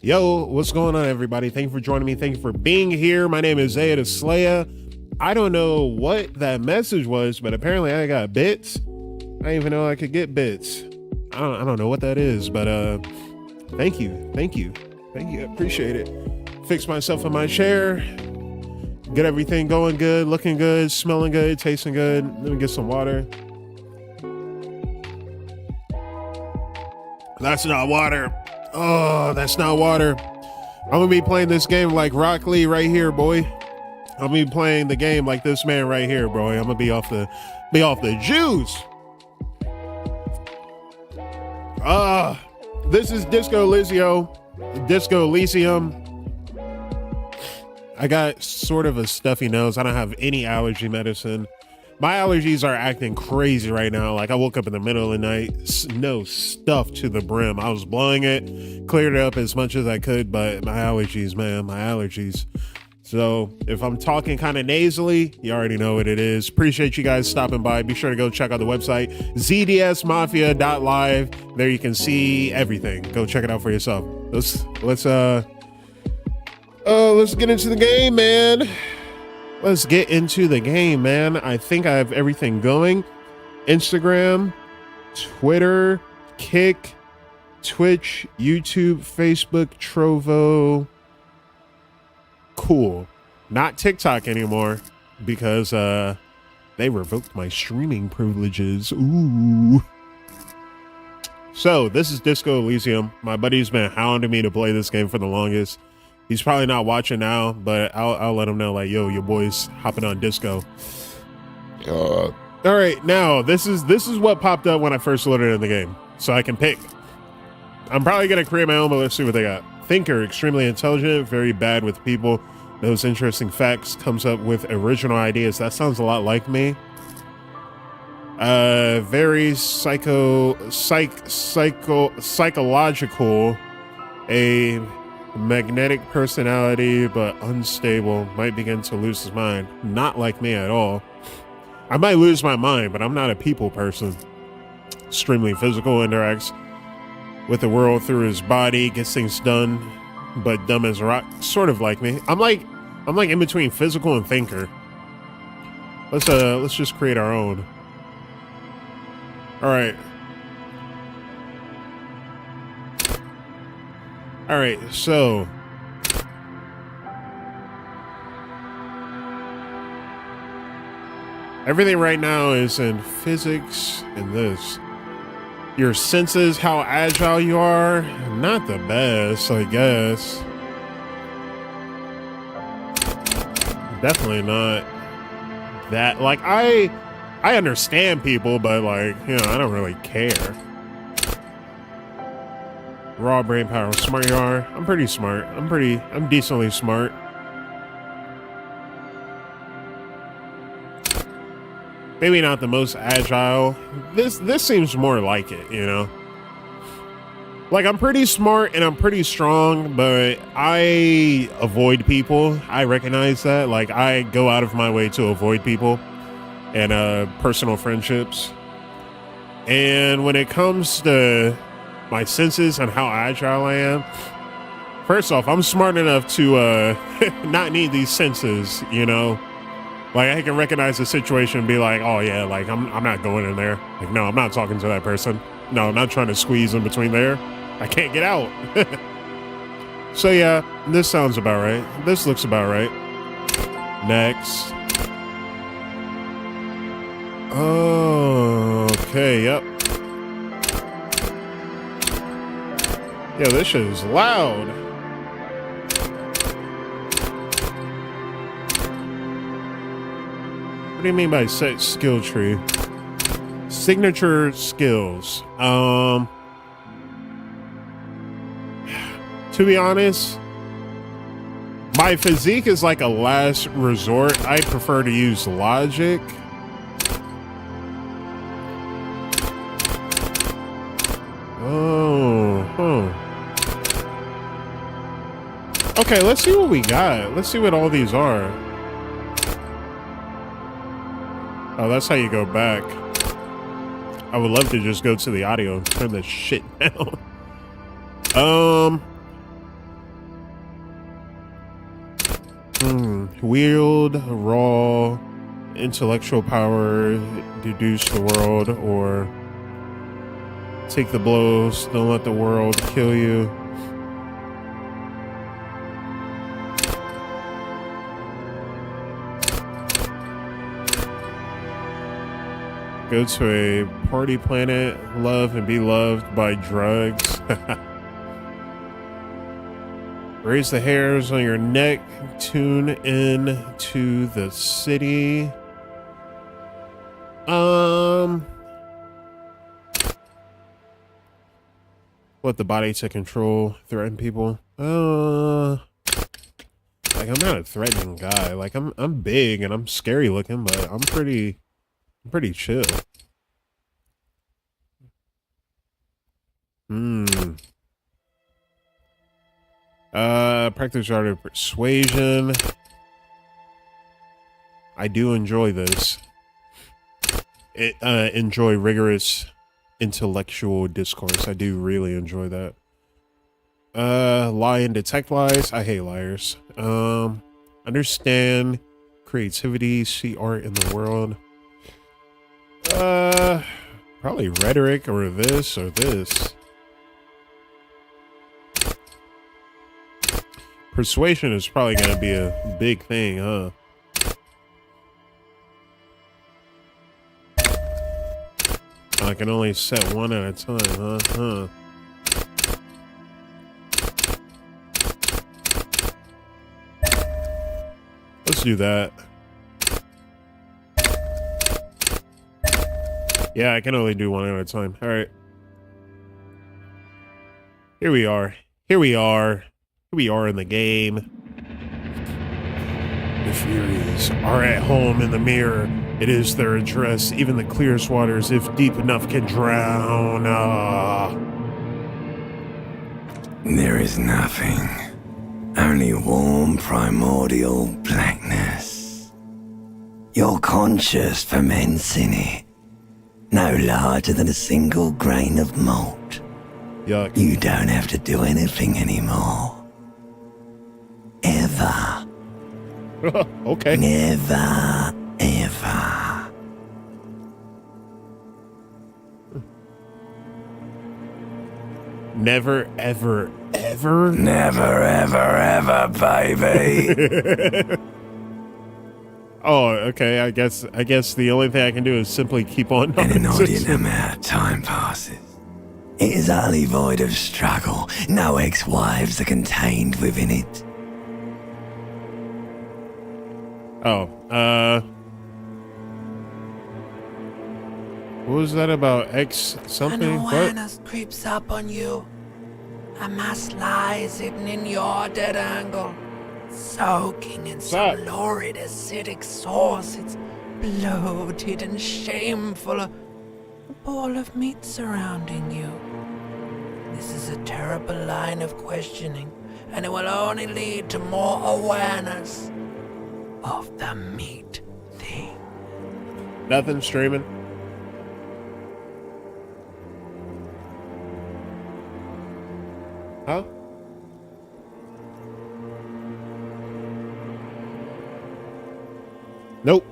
Yo, what's going on, everybody? Thank you for joining me. Thank you for being here. My name is Setup Ryzen. I don't know what that message was, but apparently I got bits. I didn't even know I could get bits. I don't know what that is, but thank you. I appreciate it. Fix myself in my chair. Get everything going good, looking good, smelling good, tasting good. Let me get some water. That's not water. Oh, that's not water. I'm gonna be playing this game like Rock Lee right here, boy. I'm gonna be playing the game like this man right here, bro. I'm gonna be off the juice. This is Disco Elysium. I got sort of a stuffy nose. I don't have any allergy medicine. My allergies are acting crazy right now. Like, I woke up in the middle of the night, nose stuffed to the brim. I was blowing it, cleared it up as much as I could, but my allergies, man, my allergies. So if I'm talking kind of nasally, you already know what it is. Appreciate you guys stopping by. Be sure to go check out the website, zdsmafia.live. There you can see everything. Go check it out for yourself. Let's get into the game, man. Let's get into the game, man. I think I have everything going. Instagram, Twitter, Kick, Twitch, YouTube, Facebook, Trovo. Cool. Not TikTok anymore because they revoked my streaming privileges. Ooh. So this is Disco Elysium. My buddy's been hounding me to play this game for the longest. He's probably not watching now, but I'll let him know, like, yo, your boy's hopping on Disco. All right, now this is what popped up when I first loaded in the game, so I can pick. I'm probably gonna create my own, but let's see what they got. Thinker, extremely intelligent, very bad with people, knows interesting facts, comes up with original ideas. That sounds a lot like me. Very psychological, a magnetic personality, but unstable, might begin to lose his mind. Not like me at all. I might lose my mind, but I'm not a people person. Extremely physical, interacts with the world through his body, gets things done, but dumb as a rock. Sort of like me. I'm like in between physical and thinker. Let's just create our own. All right, so everything right now is in physics and this. Your senses, how agile you are, not the best, I guess. Definitely not that. Like, I understand people, but, like, you know, I don't really care. Raw brain power, smart you are. I'm pretty smart. I'm decently smart. Maybe not the most agile. This seems more like it, you know? Like, I'm pretty smart and I'm pretty strong, but I avoid people. I recognize that. Like, I go out of my way to avoid people and personal friendships. And when it comes to my senses and how agile I am, first off, I'm smart enough to not need these senses, you know? Like, I can recognize the situation and be like, oh yeah, like I'm not going in there. Like, no, I'm not talking to that person. No, I'm not trying to squeeze in between there. I can't get out. So yeah, this sounds about right. This looks about right. Next. Oh, okay, yep. Yeah, this shit is loud. What do you mean by set skill tree? Signature skills. To be honest, my physique is like a last resort. I prefer to use logic. Oh, huh. Okay, let's see what we got. Let's see what all these are. Oh, that's how you go back. I would love to just go to the audio and turn this shit down. Wield, raw, intellectual power, deduce the world, or take the blows, don't let the world kill you. Go to a party planet, love and be loved by drugs. Raise the hairs on your neck, tune in to the city. What, the body to control, threaten people? Like, I'm not a threatening guy. Like, I'm big and I'm scary looking, but I'm pretty chill. Practice art of persuasion. I do enjoy this. Enjoy rigorous intellectual discourse. I do really enjoy that. Lie and detect lies. I hate liars. Understand creativity, see art in the world. Probably rhetoric or this or this. Persuasion is probably gonna be a big thing, huh? I can only set one at a time, huh? Let's do that. Yeah, I can only do one at a time. All right. Here we are. Here we are in the game. The Furies are at home in the mirror. It is their address. Even the clearest waters, if deep enough, can drown. There is nothing. Only warm primordial blackness. Your conscious ferments in it. No larger than a single grain of malt. Yuck. You don't have to do anything anymore. Ever. Okay. Never, ever. Never, ever, ever? Never, ever, ever, baby. Oh, okay. I guess the only thing I can do is simply keep on. And an inordinate amount of time passes. It is utterly void of struggle. No ex-wives are contained within it. Oh, what was that about X something? An What? awareness creeps up on you. A mass lies hidden in your dead angle, soaking in some That- lurid acidic sauce. It's bloated and shameful. A ball of meat surrounding you. This is a terrible line of questioning, and it will only lead to more awareness of the meat thing. Nothing streaming. Huh? Nope.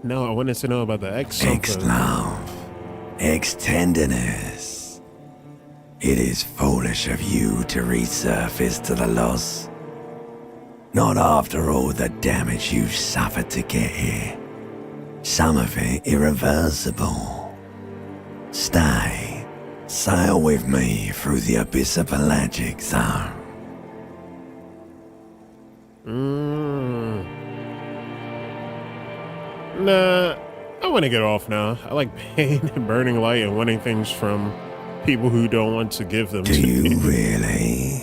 No, I wanted to know about the X something. Ex-love, ex-tenderness. It is foolish of you to resurface to the loss. Not after all the damage you've suffered to get here. Some of it irreversible. Stay. Sail with me through the abyss of pelagic zone. Nah, I want to get off now. I like pain and burning light and wanting things from people who don't want to give them Do to you me. really?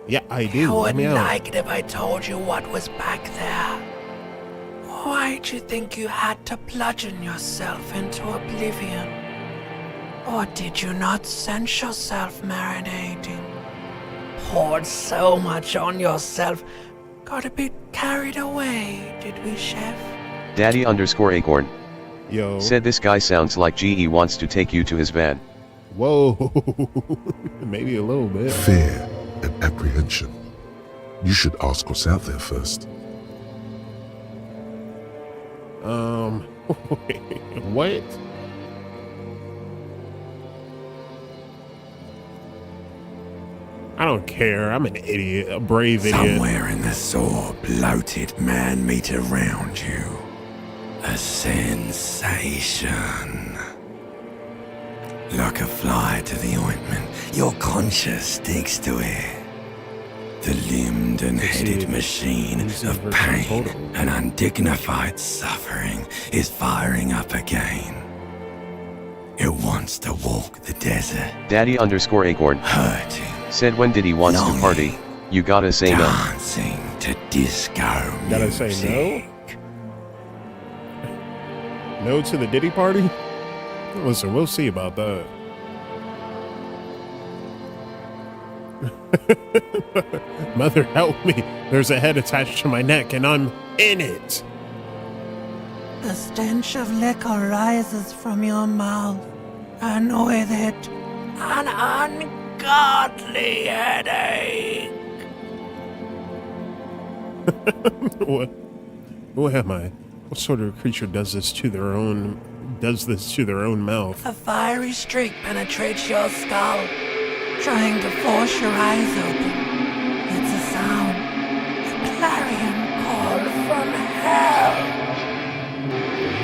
Yeah, I do. You Let me wouldn't out. like it if I told you what was back there. Why'd you think you had to bludgeon yourself into oblivion? Or did you not sense yourself marinating? Poured so much on yourself, got a bit carried away, did we, Chef? Daddy_Acorn Yo. said this guy sounds like GE wants to take you to his van. Whoa. Maybe a little bit. Fear and apprehension. You should ask what's out there first. Wait, what? I don't care. I'm an idiot, a brave idiot. Somewhere in the sore, bloated man meet around you. A sensation. Like a fly to the ointment, your conscience sticks to it. The limbed and headed machine of pain and undignified suffering is firing up again. It wants to walk the desert, Daddy_Acorn hurting, said when did he wants to party, you gotta say no. dancing to disco Gotta music. say no to the Diddy party? Listen, we'll see about that. Mother, help me. There's a head attached to my neck and I'm in it. The stench of liquor rises from your mouth, and with it, an ungodly headache. What am I? What sort of creature does this to their own mouth? A fiery streak penetrates your skull, trying to force your eyes open. It's a sound, a clarion call from hell.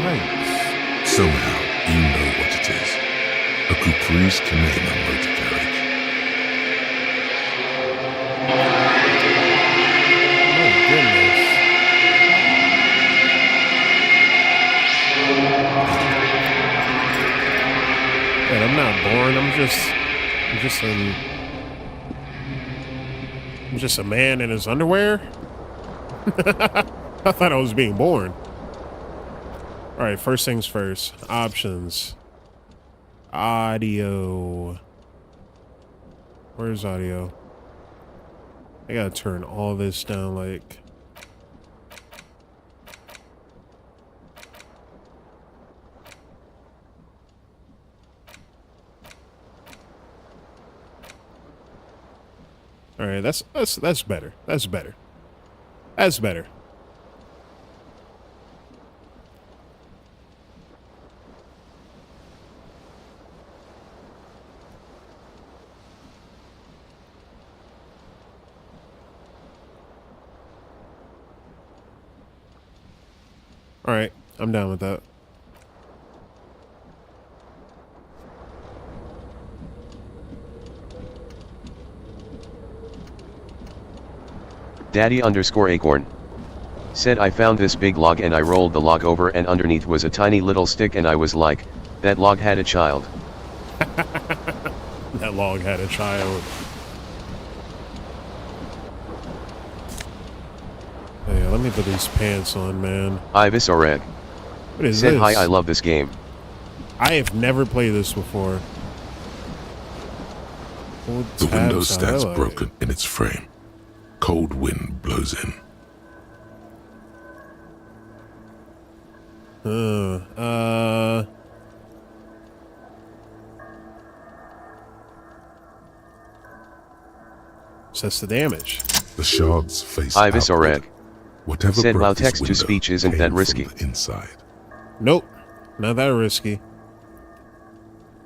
Right. Somehow, you know what it is. A caprice committing a motor carriage. My goodness. Man, I'm not born. I'm just a man in his underwear. I thought I was being born. All right, first things first. Options. Audio. Where's audio? I gotta turn all this down, like. All right, that's better. That's better. That's better. All right, I'm down with that. Daddy_Acorn said I found this big log and I rolled the log over and underneath was a tiny little stick and I was like, that log had a child. That log had a child. Hey, let me put these pants on, man. Ivisoreg What is said this? hi, I love this game. I have never played this before. Hold The tab window to stands highlight. broken in its frame. Cold wind blows in. So that's the damage. The shards face Ibis or outward. egg. Whatever Said broke while this text-to-speech window isn't came that from risky. the inside. Nope, not that risky.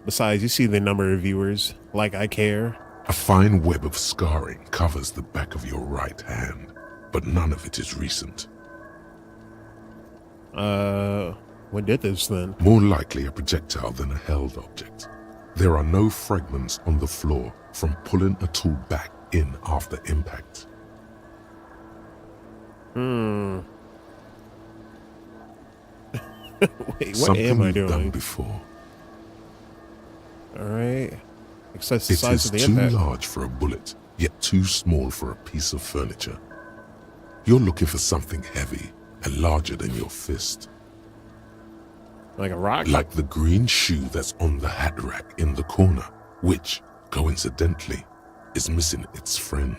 Besides, you see the number of viewers. Like I care. A fine web of scarring covers the back of your right hand, but none of it is recent. What did this then? More likely a projectile than a held object. There are no fragments on the floor from pulling a tool back in after impact. Wait, what Something am I you've done doing? before. Alright. Except the It size is of the too impact. large for a bullet, yet too small for a piece of furniture. You're looking for something heavy and larger than your fist. Like a rock? Like the green shoe that's on the hat rack in the corner, which, coincidentally, is missing its friend.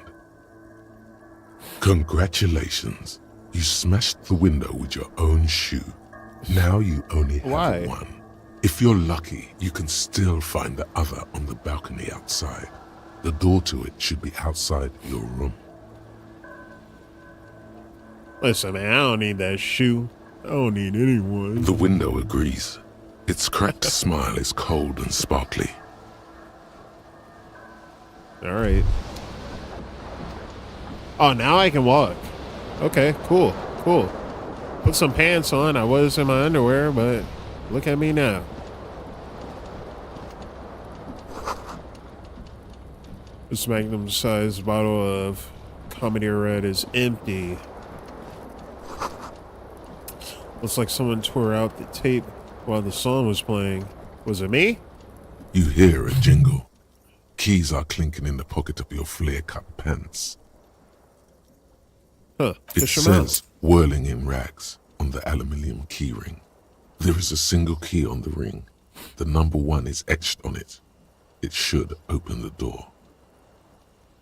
Congratulations. You smashed the window with your own shoe. Now you only have Why? one. If you're lucky, you can still find the other on the balcony outside. The door to it should be outside your room. Listen, man, I don't need that shoe. I don't need anyone. The window agrees. Its cracked smile is cold and sparkly. Alright. Oh, now I can walk. Okay, cool, cool. Put some pants on. I was in my underwear, but look at me now. This magnum-sized bottle of Comedy Red is empty. Looks like someone tore out the tape while the song was playing. Was it me? You hear a jingle. Keys are clinking in the pocket of your flare-cut pants. Huh. It Fish 'em out. says, whirling in rags, on the aluminium key ring. There is a single key on the ring. The number 1 is etched on it. It should open the door.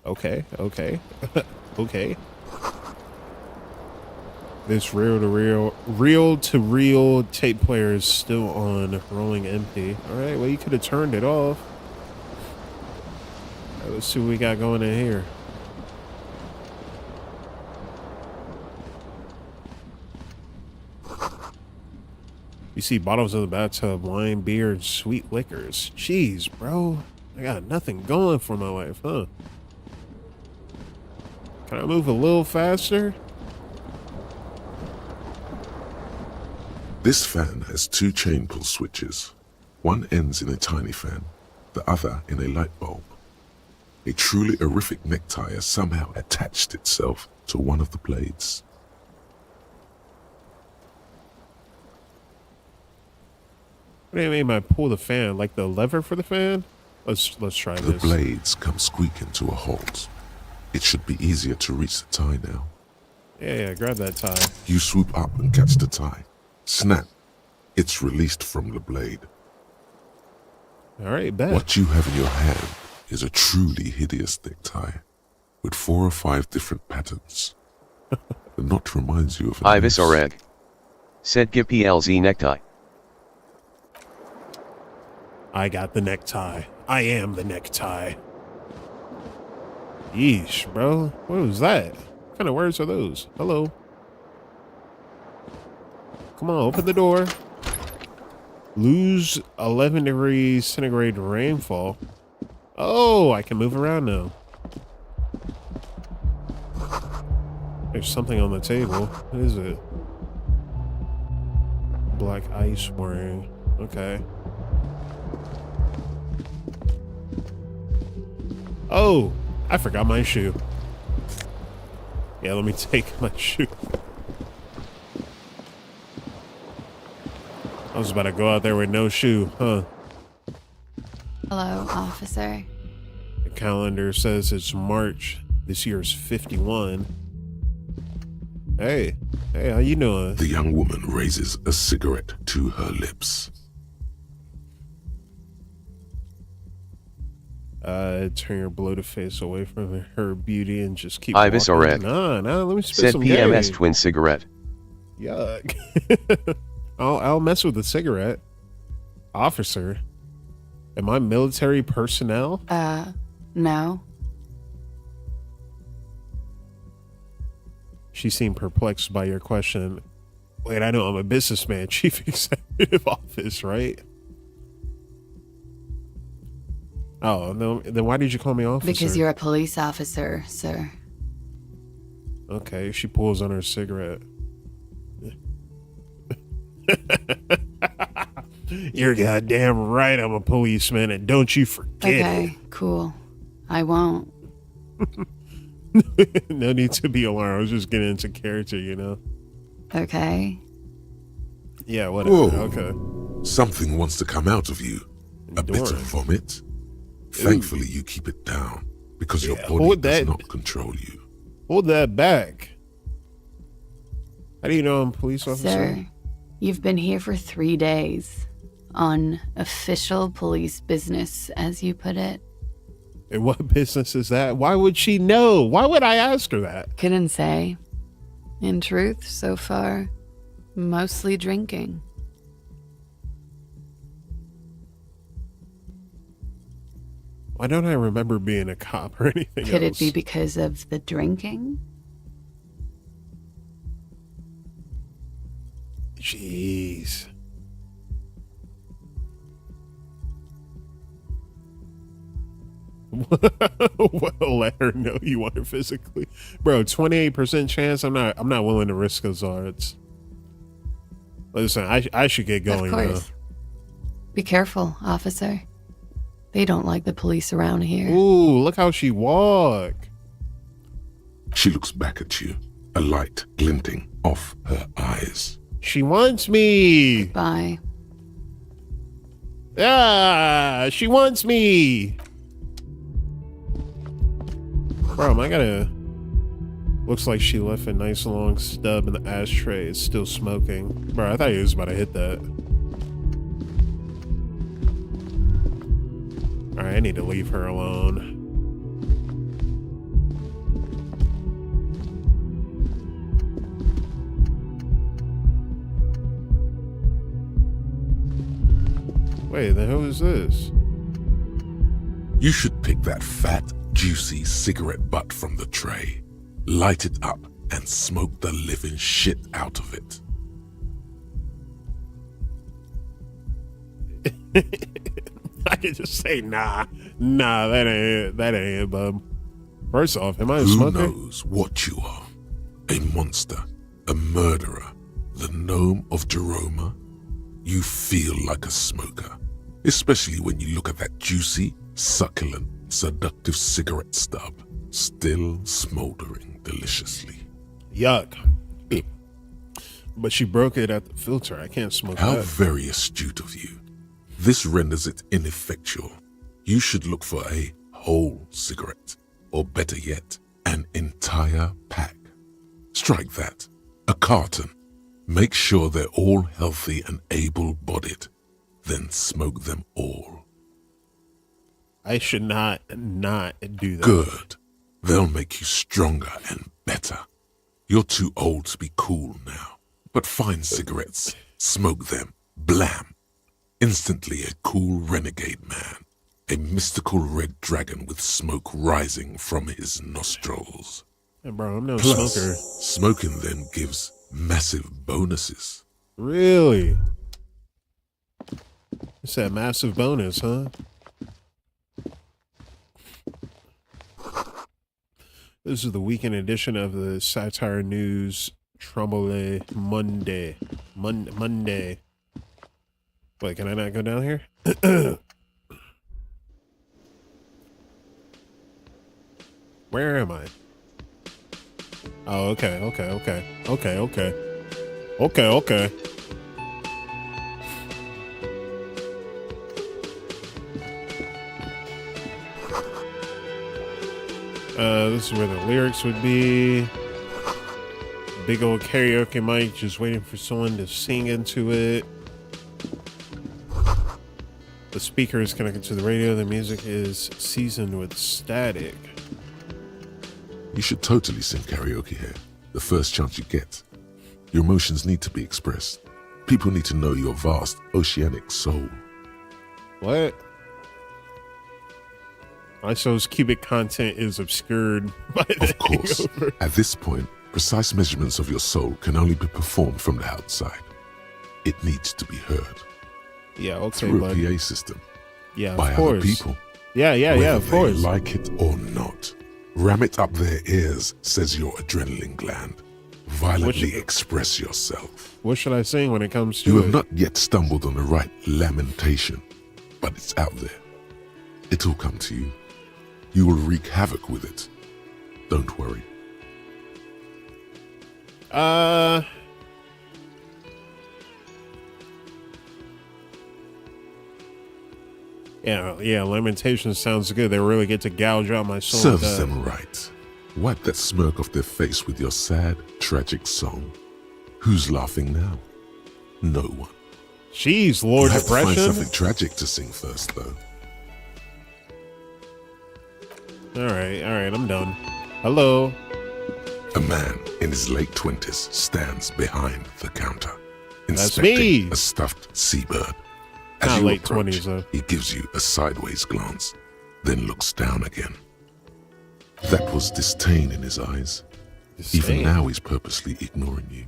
Okay, okay, okay. This reel-to-reel tape player is still on, rolling empty. All right, well, you could have turned it off. All right, let's see what we got going in here. You see bottles in the bathtub, wine, beer, and sweet liquors. Jeez, bro. I got nothing going for my life, huh? Can I move a little faster? This fan has 2 chain pull switches. One ends in a tiny fan, the other in a light bulb. A truly horrific necktie has somehow attached itself to one of the blades. What do you mean by pull the fan? Like the lever for the fan? Let's try The this. blades come squeaking to a halt. It should be easier to reach the tie now. Yeah, grab that tie. You swoop up and catch the tie. Snap. It's released from the blade. All right, bet. What you have in your hand is a truly hideous necktie with 4 or 5 different patterns. The knot reminds you of an Ibis or ace. egg. Said give PLZ necktie. I got the necktie. I am the necktie. Yeesh, bro. What was that? What kind of words are those? Hello. Come on, open the door. Lose 11 degrees centigrade rainfall. Oh, I can move around now. There's something on the table. What is it? Black ice warning. Okay. Oh, I forgot my shoe. Yeah, let me take my shoe. I was about to go out there with no shoe, huh? Hello, officer. The calendar says it's March. This year's 51. Hey, how you doing? The young woman raises a cigarette to her lips. Turn your bloated face away from her beauty and just keep Ibis or walking. egg. Nah, let me spit Said some PMS game. twin cigarette. Yuck. I'll mess with the cigarette. Officer, am I military personnel? No. She seemed perplexed by your question. Wait, I know I'm a businessman, chief executive office, right? Oh, no, then why did you call me officer? Because you're a police officer, sir. Okay, she pulls on her cigarette. You're goddamn right I'm a policeman, and don't you forget Okay, cool. I won't. it. No need to be alarmed. I was just getting into character, you know? Okay. Yeah, whatever. Whoa. Okay. Something wants to come out of you. A bit of Enduring. vomit. Thankfully, you keep it down because your Yeah, body hold does that. not control you. Hold that back. How do you know I'm a police officer? Sir, you've been here for 3 days. On official police business, as you put it. And what business is that? Why would she know? Why would I ask her that? Couldn't say. In truth, so far, mostly drinking. Why don't I remember being a cop or anything Could else? it be because of the drinking? Jeez. Well, let her know you want her physically, bro. 28% chance. I'm not willing to risk those odds. Listen, I should get going. Of course. Be careful, officer. They don't like the police around here. Ooh, look how she walk. She looks back at you, a light glinting off her eyes. She wants me. Bye. Ah, she wants me. Bro, I gotta. Looks like she left a nice long stub in the ashtray. It's still smoking. Bro, I thought he was about to hit that. Alright, I need to leave her alone. Wait, the hell is this? You should pick that fat, juicy cigarette butt from the tray, light it up, and smoke the living shit out of it. I could just say, nah, that ain't it, bub. First off, am I a Who smoker? knows what you are? A monster, a murderer, the gnome of Jeroma? You feel like a smoker, especially when you look at that juicy, succulent, seductive cigarette stub, still smoldering deliciously. Yuck. But she broke it at the filter. I can't smoke How that. very astute of you. This renders it ineffectual. You should look for a whole cigarette, or better yet, an entire pack. Strike that. A carton. Make sure they're all healthy and able-bodied. Then smoke them all. I should not do that. Good. They'll make you stronger and better. You're too old to be cool now. But find cigarettes, smoke them, blam. Instantly a cool renegade man. A mystical red dragon with smoke rising from his nostrils. Hey, bro, I'm no Plus, smoker. smoking them gives massive bonuses. Really? It's that massive bonus, huh? This is the weekend edition of the Satire News Tromble Monday. Monday. Wait, can I not go down here? Where am I? Oh, okay. This is where the lyrics would be. Big old karaoke mic, just waiting for someone to sing into it. The speaker is connected to the radio. The music is seasoned with static. You should totally sing karaoke here, the first chance you get. Your emotions need to be expressed. People need to know your vast, oceanic soul. What? ISO's cubic content is obscured by the Of course, hangover. at this point, Precise measurements of your soul can only be performed from the outside. It needs to be heard Yeah, okay, through a bud. PA system Yeah, by of other course. people. Yeah, Whether of they course. like it or not. Ram it up their ears, says your adrenaline gland. Violently express yourself. What should I sing when it comes to You it? have not yet stumbled on the right lamentation, but it's out there. It'll come to you. You will wreak havoc with it. Don't worry. Yeah, Lamentations sounds good. They really get to gouge out my soul. Serves with that. them right. Wipe that smirk off their face with your sad, tragic song. Who's laughing now? No one. Jeez, Lord You have to find Depression. something tragic to sing first, though. All right, I'm done. Hello. A man in his late 20s stands behind the counter, That's me. inspecting a stuffed seabird. As Not you late approach, 20s, though. he gives you a sideways glance, then looks down again. That was disdain in his eyes. Even Disdain. now, he's purposely ignoring you.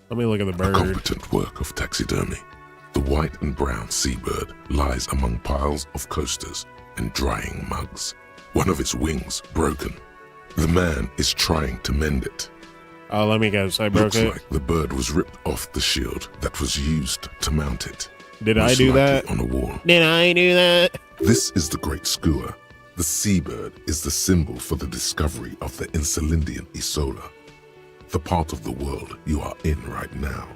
Let me look at the A bird. competent work of taxidermy. The white and brown seabird lies among piles of coasters and drying mugs. One of its wings broken. The man is trying to mend it. Oh, let me guess. I broke Looks it. like the bird was ripped off the shield that was used to mount it. Did I Most do likely that? on a wall. Did I do that? This is the great skua. The seabird is the symbol for the discovery of the Insulindian Isola, the part of the world you are in right now.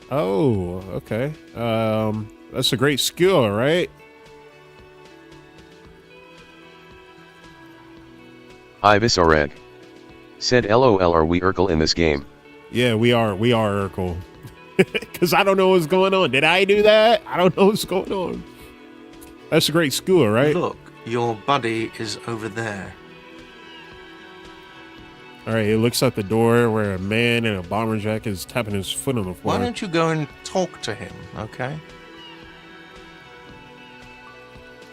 Oh, okay. That's a great skill, right? Ibis Oreg. Said LOL, are we Urkel in this game? Yeah, we are Urkel. Because I don't know what's going on. Did I do that? I don't know what's going on. That's a great skill, right? Look, your buddy is over there. All right, he looks out the door where a man in a bomber jacket is tapping his foot on the floor. Why don't you go and talk to him, okay?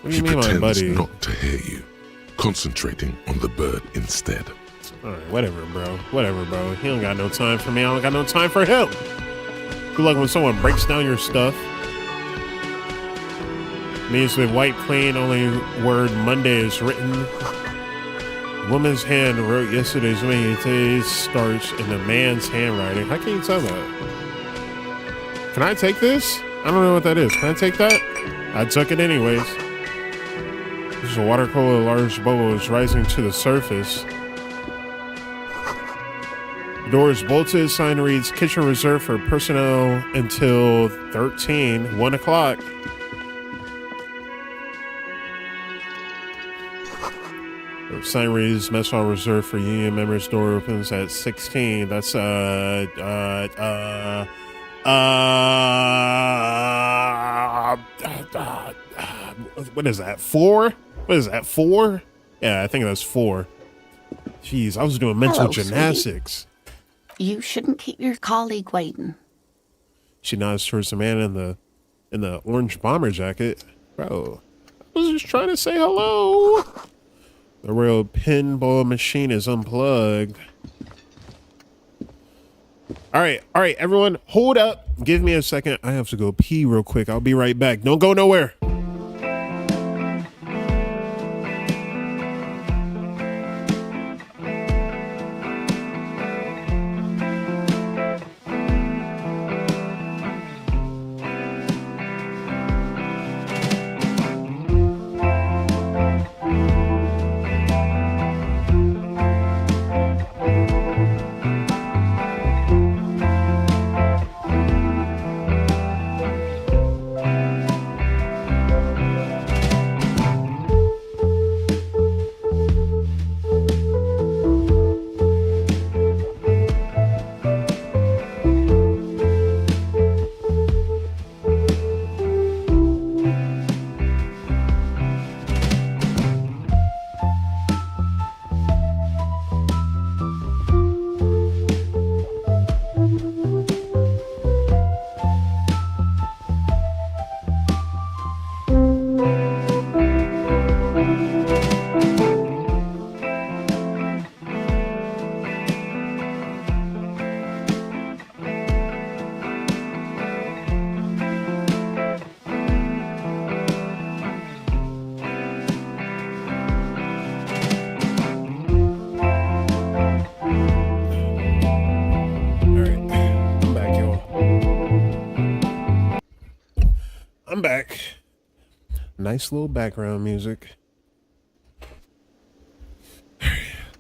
What do He you mean, my pretends buddy? not to hear you, concentrating on the bird instead. All right, whatever, bro. Whatever, bro. He don't got no time for me. I don't got no time for him. Good luck when someone breaks down your stuff. Means with white plain, only word Monday is written. Woman's hand wrote yesterday's meeting. Today's starts in the man's handwriting. How can you tell that? Can I take this? I don't know what that is. Can I take that? I took it anyways. This is a water cooler. Large bubble is rising to the surface. Door is bolted. Sign reads kitchen reserved for personnel until 1 o'clock. Sign reads mess hall reserved for union members. Door opens at 16. That's what is that? 4? What is that? 4? Yeah, I think that's 4. Jeez, I was doing mental Hello, sweetie. gymnastics. You shouldn't keep your colleague waiting. She nods towards the man in the orange bomber jacket. Bro, I was just trying to say hello. The real pinball machine is unplugged. All right, everyone, hold up. Give me a second. I have to go pee real quick. I'll be right back. Don't go nowhere. I'm back. Nice little background music.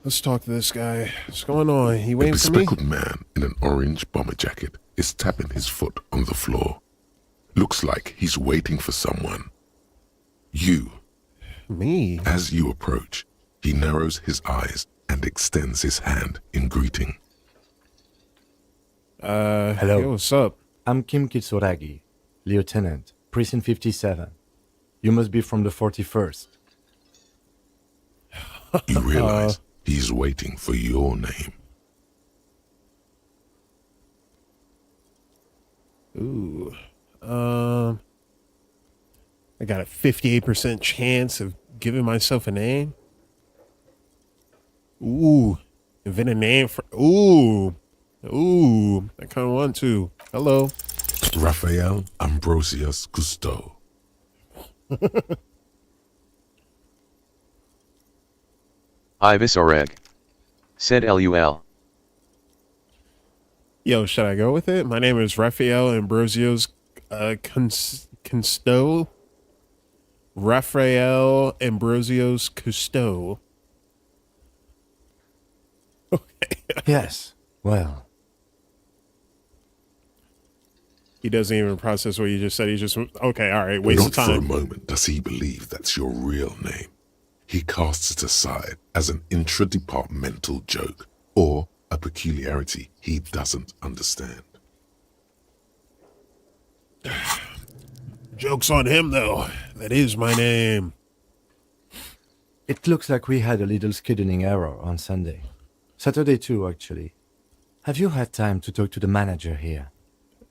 Let's talk to this guy. What's going on? He A waiting for me? bespectacled man in an orange bomber jacket is tapping his foot on the floor. Looks like he's waiting for someone. You. Me? As you approach, he narrows his eyes and extends his hand in greeting. Hello. Yo, what's up? I'm Kim Kitsuragi, Lieutenant, Precinct 57. You must be from the 41st. You realize he's waiting for your name. Ooh. I got a 58% chance of giving myself a name. Ooh. Invent a name for... Ooh. I kind of want to. Hello. Raphael Ambrosius Cousteau. Ibis Oreg. Said LUL. Yo, should I go with it? My name is Raphael Ambrosius Cousteau. Raphael Ambrosius Cousteau. Okay. Yes, well, He doesn't even process what you just said. He just, okay, all right, waste Not of for a time. moment does he believe that's your real name. He casts it aside as an intra-departmental joke or a peculiarity he doesn't understand. Joke's on him, though. That is my name. it looks like we had a little scheduling error on Sunday. Saturday too, actually. Have you had time to talk to the manager here?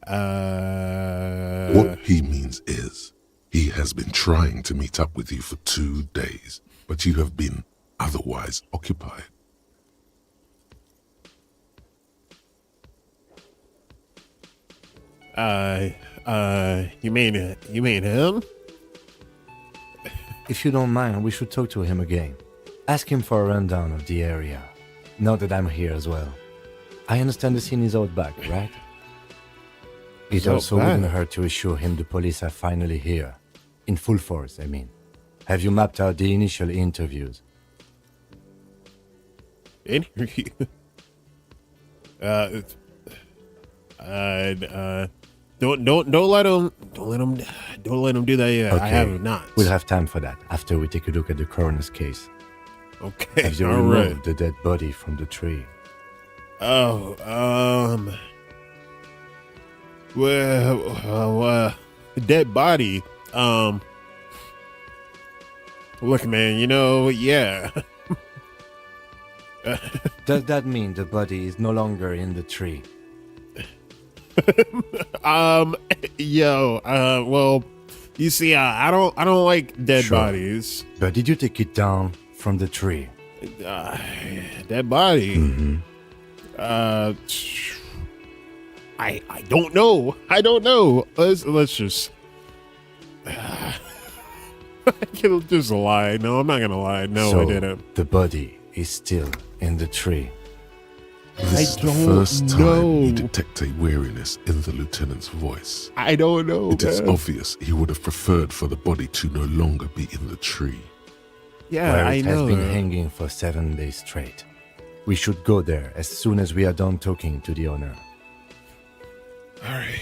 What he means is, he has been trying to meet up with you for 2 days, but you have been otherwise occupied. You mean him? If you don't mind, we should talk to him again. Ask him for a rundown of the area. Now that I'm here as well. I understand the scene is out back, right? It It's out also back. wouldn't hurt to assure him the police are finally here. In full force, I mean. Have you mapped out the initial interviews? Interview. Don't let him do that yet. I have not. We'll have time for that after we take a look at the coroner's case. Okay, Have you all removed right. the dead body from the tree? Oh, well, dead body. Look, man, yeah. Does that mean the body is no longer in the tree? Well, you see, I don't like dead Sure. bodies. But did you take it down from the tree? Dead body. Mm-hmm. I don't know. Let's just. I can just lie. No, I'm not gonna lie. No, So, I didn't. the body is still in the tree. This is the don't first time know. you detect a weariness in the lieutenant's voice. I don't know. It is man. obvious he would have preferred for the body to no longer be in the tree. Yeah, where I it know. has been hanging for 7 days straight. We should go there as soon as we are done talking to the owner. All right.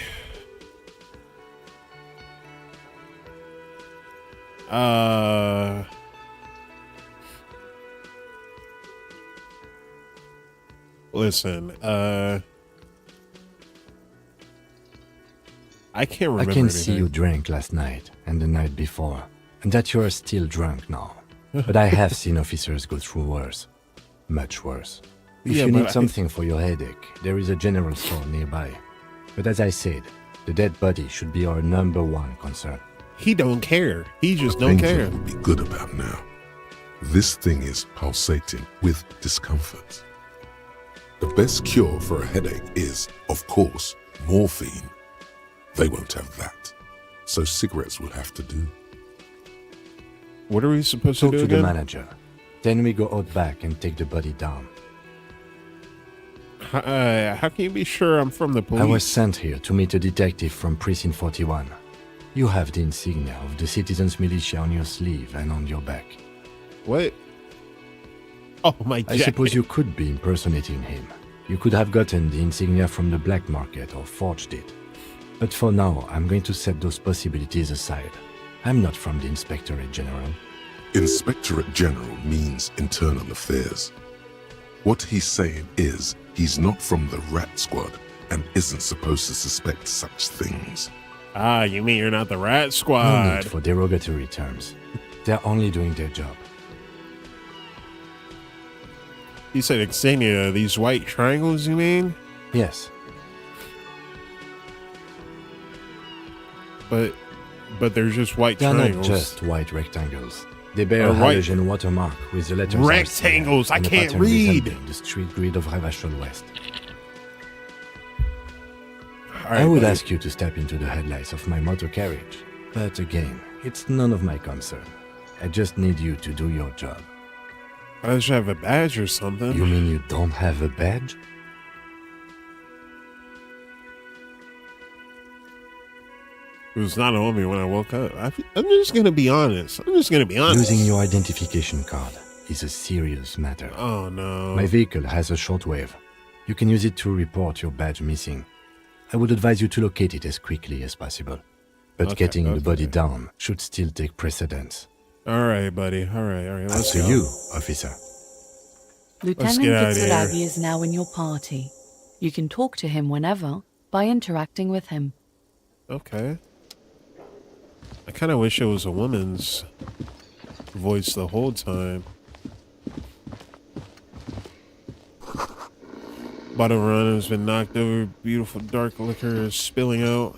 Listen, I can't remember I can anything. see you drank last night and the night before, and that you are still drunk now. But I have seen officers go through worse. Much worse. If Yeah, you but need I- something for your headache, there is a general store nearby. But as I said, the dead body should be our #1 concern. He don't care. He just The don't painkiller care. would be good about now. This thing is pulsating with discomfort. The best cure for a headache is, of course, morphine. They won't have that, so cigarettes will have to do. What are we supposed Talk to do to the again? manager. Then we go out back and take the body down. How can you be sure I'm from the police? I was sent here to meet a detective from Precinct 41. You have the insignia of the citizens' militia on your sleeve and on your back. What? Oh, my I jacket. suppose you could be impersonating him. You could have gotten the insignia from the black market or forged it. But for now, I'm going to set those possibilities aside. I'm not from the Inspectorate General. Inspectorate General means internal affairs. What he's saying is he's not from the Rat Squad and isn't supposed to suspect such things. Ah, you mean you're not the Rat No Squad? need for derogatory terms. They're only doing their job. You said insignia, these white triangles, you mean? Yes, But they're just white they're triangles. not just white rectangles. They bear A a white- halogen watermark with the letters Rectangles, RCA I and a can't pattern read. resembling the street grid of Ravachol West. All right, I would buddy. ask you to step into the headlights of my motor carriage. But again, it's none of my concern. I just need you to do your job. I should have a badge or something. You mean you don't have a badge? It was not on me when I woke up. I'm just gonna be honest. Losing your identification card is a serious matter. Oh no. My vehicle has a shortwave. You can use it to report your badge missing. I would advise you to locate it as quickly as possible. But Okay, getting the body okay. down should still take precedence. All right, buddy. All right. As Let's to go. you, officer. Lieutenant get outta here. Kitsuragi is now in your party. You can talk to him whenever by interacting with him. Okay. I kind of wish it was a woman's voice the whole time. Bottom run has been knocked over. Beautiful dark liquor is spilling out.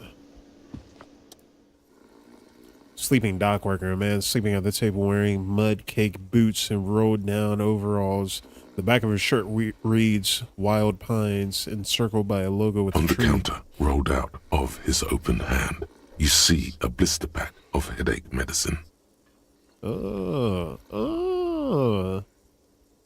Sleeping dock worker, a man sleeping at the table wearing mud cake boots and rolled down overalls. The back of his shirt reads Wild Pines, encircled by a logo with On a the tree. counter, rolled out of his open hand, you see a blister pack of headache medicine. Oh.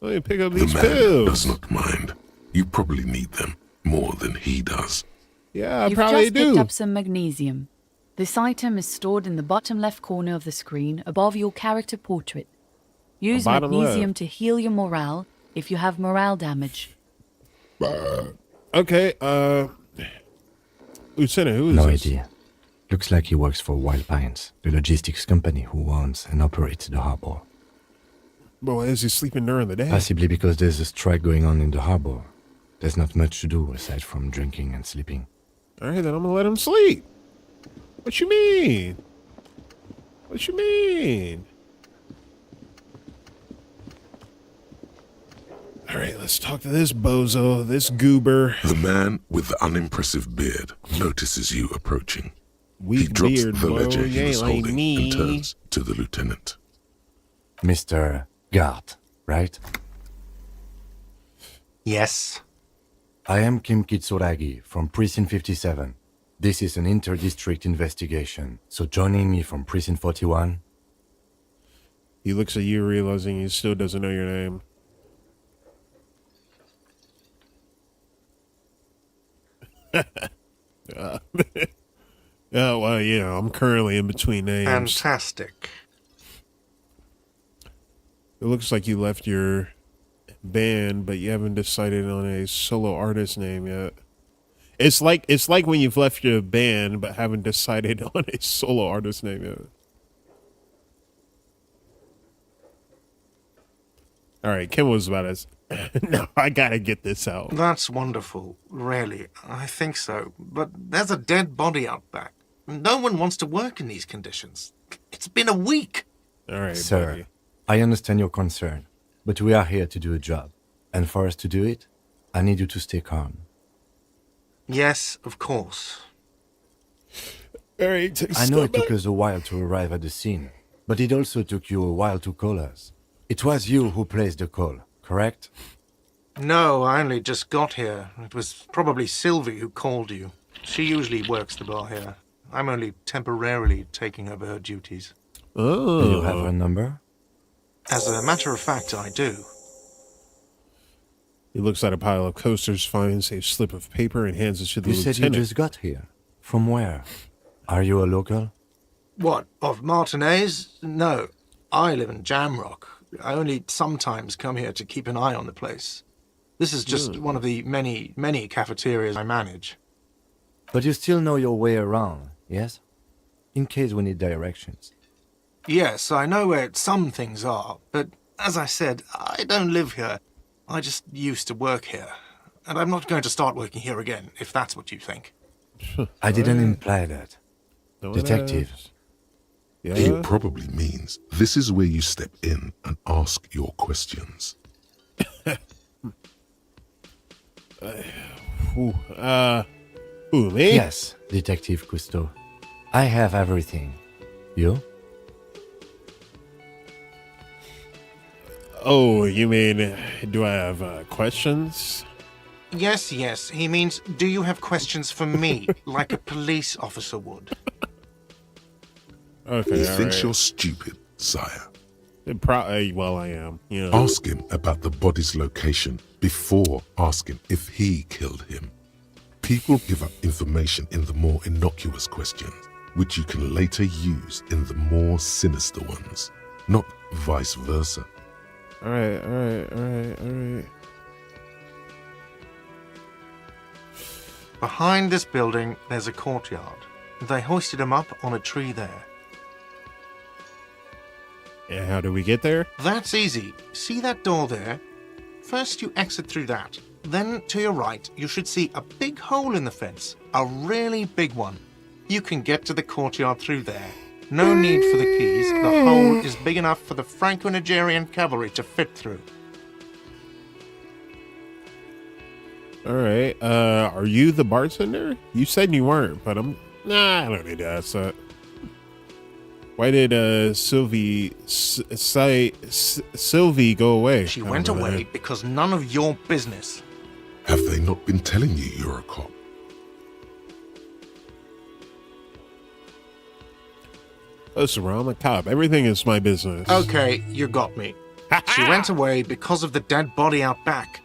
Let me pick up The these man pills. does not mind. You probably need them more than he does. Yeah, I You've probably just picked do. up some magnesium. This item is stored in the bottom left corner of the screen above your character portrait. Use Bottom magnesium left. to heal your morale if you have morale damage. Okay, Lieutenant, who is No this? idea. Looks like he works for Wild Pines, the logistics company who owns and operates the harbor. But why is he sleeping during the day? Possibly because there's a strike going on in the harbor. There's not much to do aside from drinking and sleeping. All right, then I'm gonna let him sleep. What you mean? What you mean? All right, let's talk to this bozo, this goober. The man with the unimpressive beard notices you approaching. He Weak drops beard, the bro. ledger You he ain't was like holding me. and turns to the lieutenant. Mr. Gart, right? Yes. I am Kim Kitsuragi from Precinct 57. This is an inter-district investigation, so joining me from Precinct 41, He looks at you, realizing he still doesn't know your name. Yeah, well, you know, I'm currently in between names. Fantastic. It looks like you left your band, but you haven't decided on a solo artist name yet. It's like when you've left your band but haven't decided on a solo artist name yet. All right, Kim was about us. No, I gotta get this out. That's wonderful. Really, I think so. But there's a dead body out back. No one wants to work in these conditions. It's been a week. All right, Sir, buddy. I understand your concern, but we are here to do a job. And for us to do it, I need you to stay calm. Yes, of course. All right, take a I know step it took back. us a while to arrive at the scene, but it also took you a while to call us. It was you who placed the call, correct? No, I only just got here. It was probably Sylvie who called you. She usually works the bar here. I'm only temporarily taking over her duties. Oh. Do you have her number? As a matter of fact, I do. He looks at a pile of coasters, finds a slip of paper, and hands it to the You said you lieutenant. just got here. From where? Are you a local? What, of Martinez? No, I live in Jamrock. I only sometimes come here to keep an eye on the place. This is just one of the many, many cafeterias I manage. But you still know your way around, yes? In case we need directions. Yes, I know where some things are, but as I said, I don't live here. I just used to work here. And I'm not going to start working here again, if that's what you think. I didn't imply that. Detective. Yeah. He probably means this is where you step in and ask your questions. Who, me? Yes, Detective Cousteau. I have everything. You? Oh, you mean, do I have questions? Yes, yes, he means, do you have questions for me, like a police officer would? Okay, He all thinks right. you're stupid, sire. Well, I am. You know. Ask him about the body's location before asking if he killed him. People give up information in the more innocuous questions, which you can later use in the more sinister ones, not vice versa. All right. Behind this building, there's a courtyard. They hoisted him up on a tree there. Yeah, how do we get there? That's easy. See that door there? First you exit through that. Then to your right, you should see a big hole in the fence. A really big one. You can get to the courtyard through there. No need for the keys. The hole is big enough for the Franco-Nigerian cavalry to fit through. All right. Are you the bartender? You said you weren't, but I don't need to ask that. Why did Sylvie go away? She went away because none of your business. Have they not been telling you you're a cop? Listen, bro, I'm a cop. Everything is my business. Okay, you got me. She went away because of the dead body out back.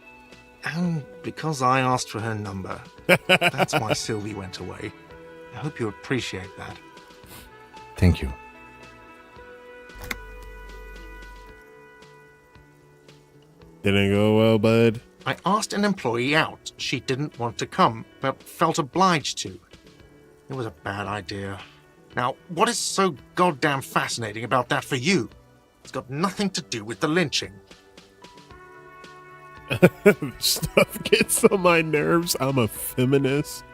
And because I asked for her number. That's why Sylvie went away. I hope you appreciate that. Thank you. Didn't go well, bud. I asked an employee out. She didn't want to come, but felt obliged to. It was a bad idea. Now, what is so goddamn fascinating about that for you? It's got nothing to do with the lynching. Stuff gets on my nerves. I'm a feminist.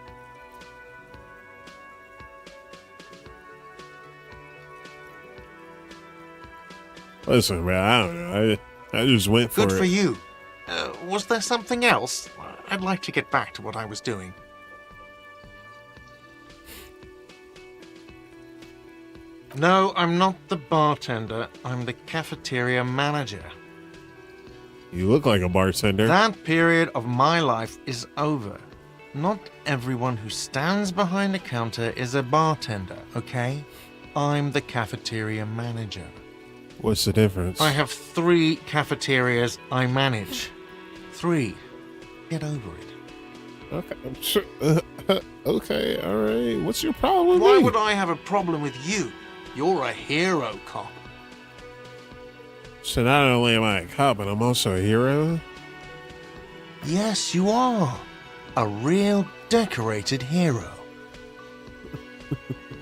Listen, man, I don't know. I just went for it. Good for you. Was there something else? I'd like to get back to what I was doing. No, I'm not the bartender. I'm the cafeteria manager. You look like a bartender. That period of my life is over. Not everyone who stands behind a counter is a bartender, okay? I'm the cafeteria manager. What's the difference? I have 3 cafeterias I manage. 3. Get over it. Okay, I'm sure. Okay, all right. What's your problem with Why me? would I have a problem with you? You're a hero, cop. So not only am I a cop, but I'm also a hero? Yes, you are. A real decorated hero.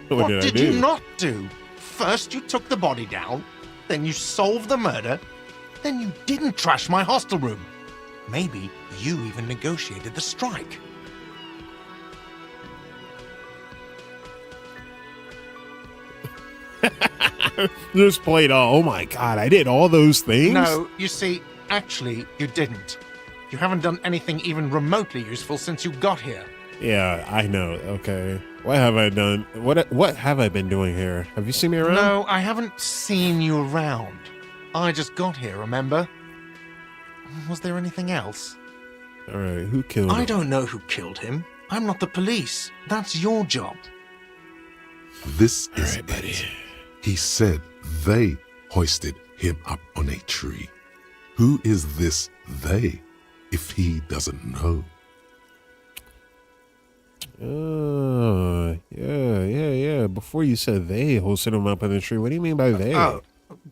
What did I do? You not do? First you took the body down, then you solved the murder, then you didn't trash my hostel room. Maybe you even negotiated the strike. Just played all. Oh my god, I did all those things? No, you see, actually, you didn't. You haven't done anything even remotely useful since you got here. Yeah, I know. Okay. What have I done? What have I been doing here? Have you seen me around? No, I haven't seen you around. I just got here, remember? Was there anything else? All right, who killed him? I don't know who killed him. I'm not the police. That's your job. This is right, buddy. it. He said they hoisted him up on a tree. Who is this they, if he doesn't know? Yeah. Before you said they hosted him up in the tree. What do you mean by they? Oh,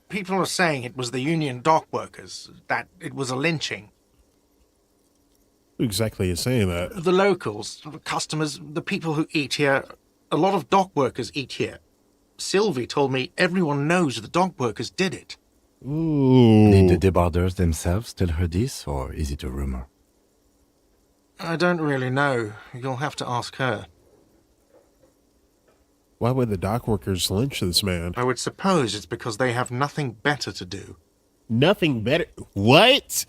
people are saying it was the union dock workers, that it was a lynching. Who exactly is saying that? The locals, the customers, the people who eat here, a lot of dock workers eat here. Sylvie told me everyone knows the dock workers did it. Ooh. Did the debarders themselves tell her this, or is it a rumor? I don't really know. You'll have to ask her. Why would the dock workers lynch this man? I would suppose it's because they have nothing better to do. Nothing better. What?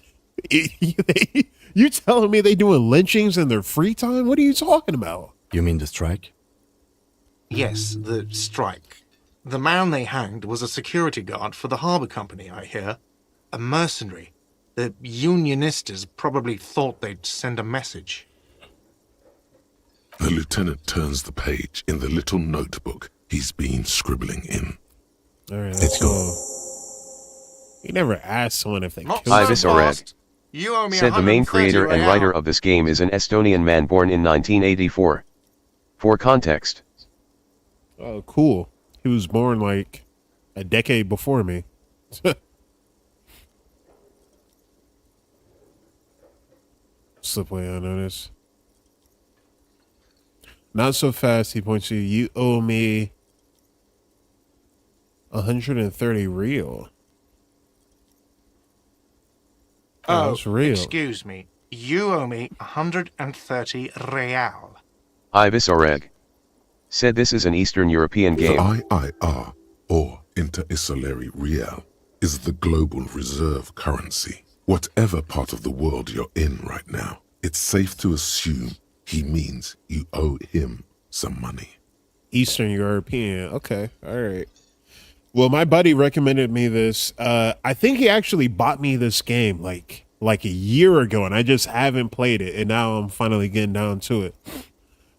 You telling me they doing lynchings in their free time? What are you talking about? You mean the strike? Yes, the strike. The man they hanged was a security guard for the harbour company, I hear. A mercenary. The unionistas probably thought they'd send a message. The lieutenant turns the page in the little notebook he's been scribbling in. All right, Let's go. He never asked someone if they Not killed Ibis so Oreg. fast. You owe me Said the main 130 creator and real. writer of this game is an Estonian man born in 1984. For context, Oh, cool. He was born like a decade before me. Slip away unnoticed. Not so fast, he points to you. You owe me 130 real. Oh, that's real. excuse me. You owe me 130 real. Ibis Oreg. Said this is an Eastern European The game. IIR, or Inter-Isolary Real, is the global reserve currency. Whatever part of the world you're in right now, it's safe to assume he means you owe him some money. Eastern European. Okay. All right. Well, my buddy recommended me this. I think he actually bought me this game like a year ago, and I just haven't played it, and now I'm finally getting down to it.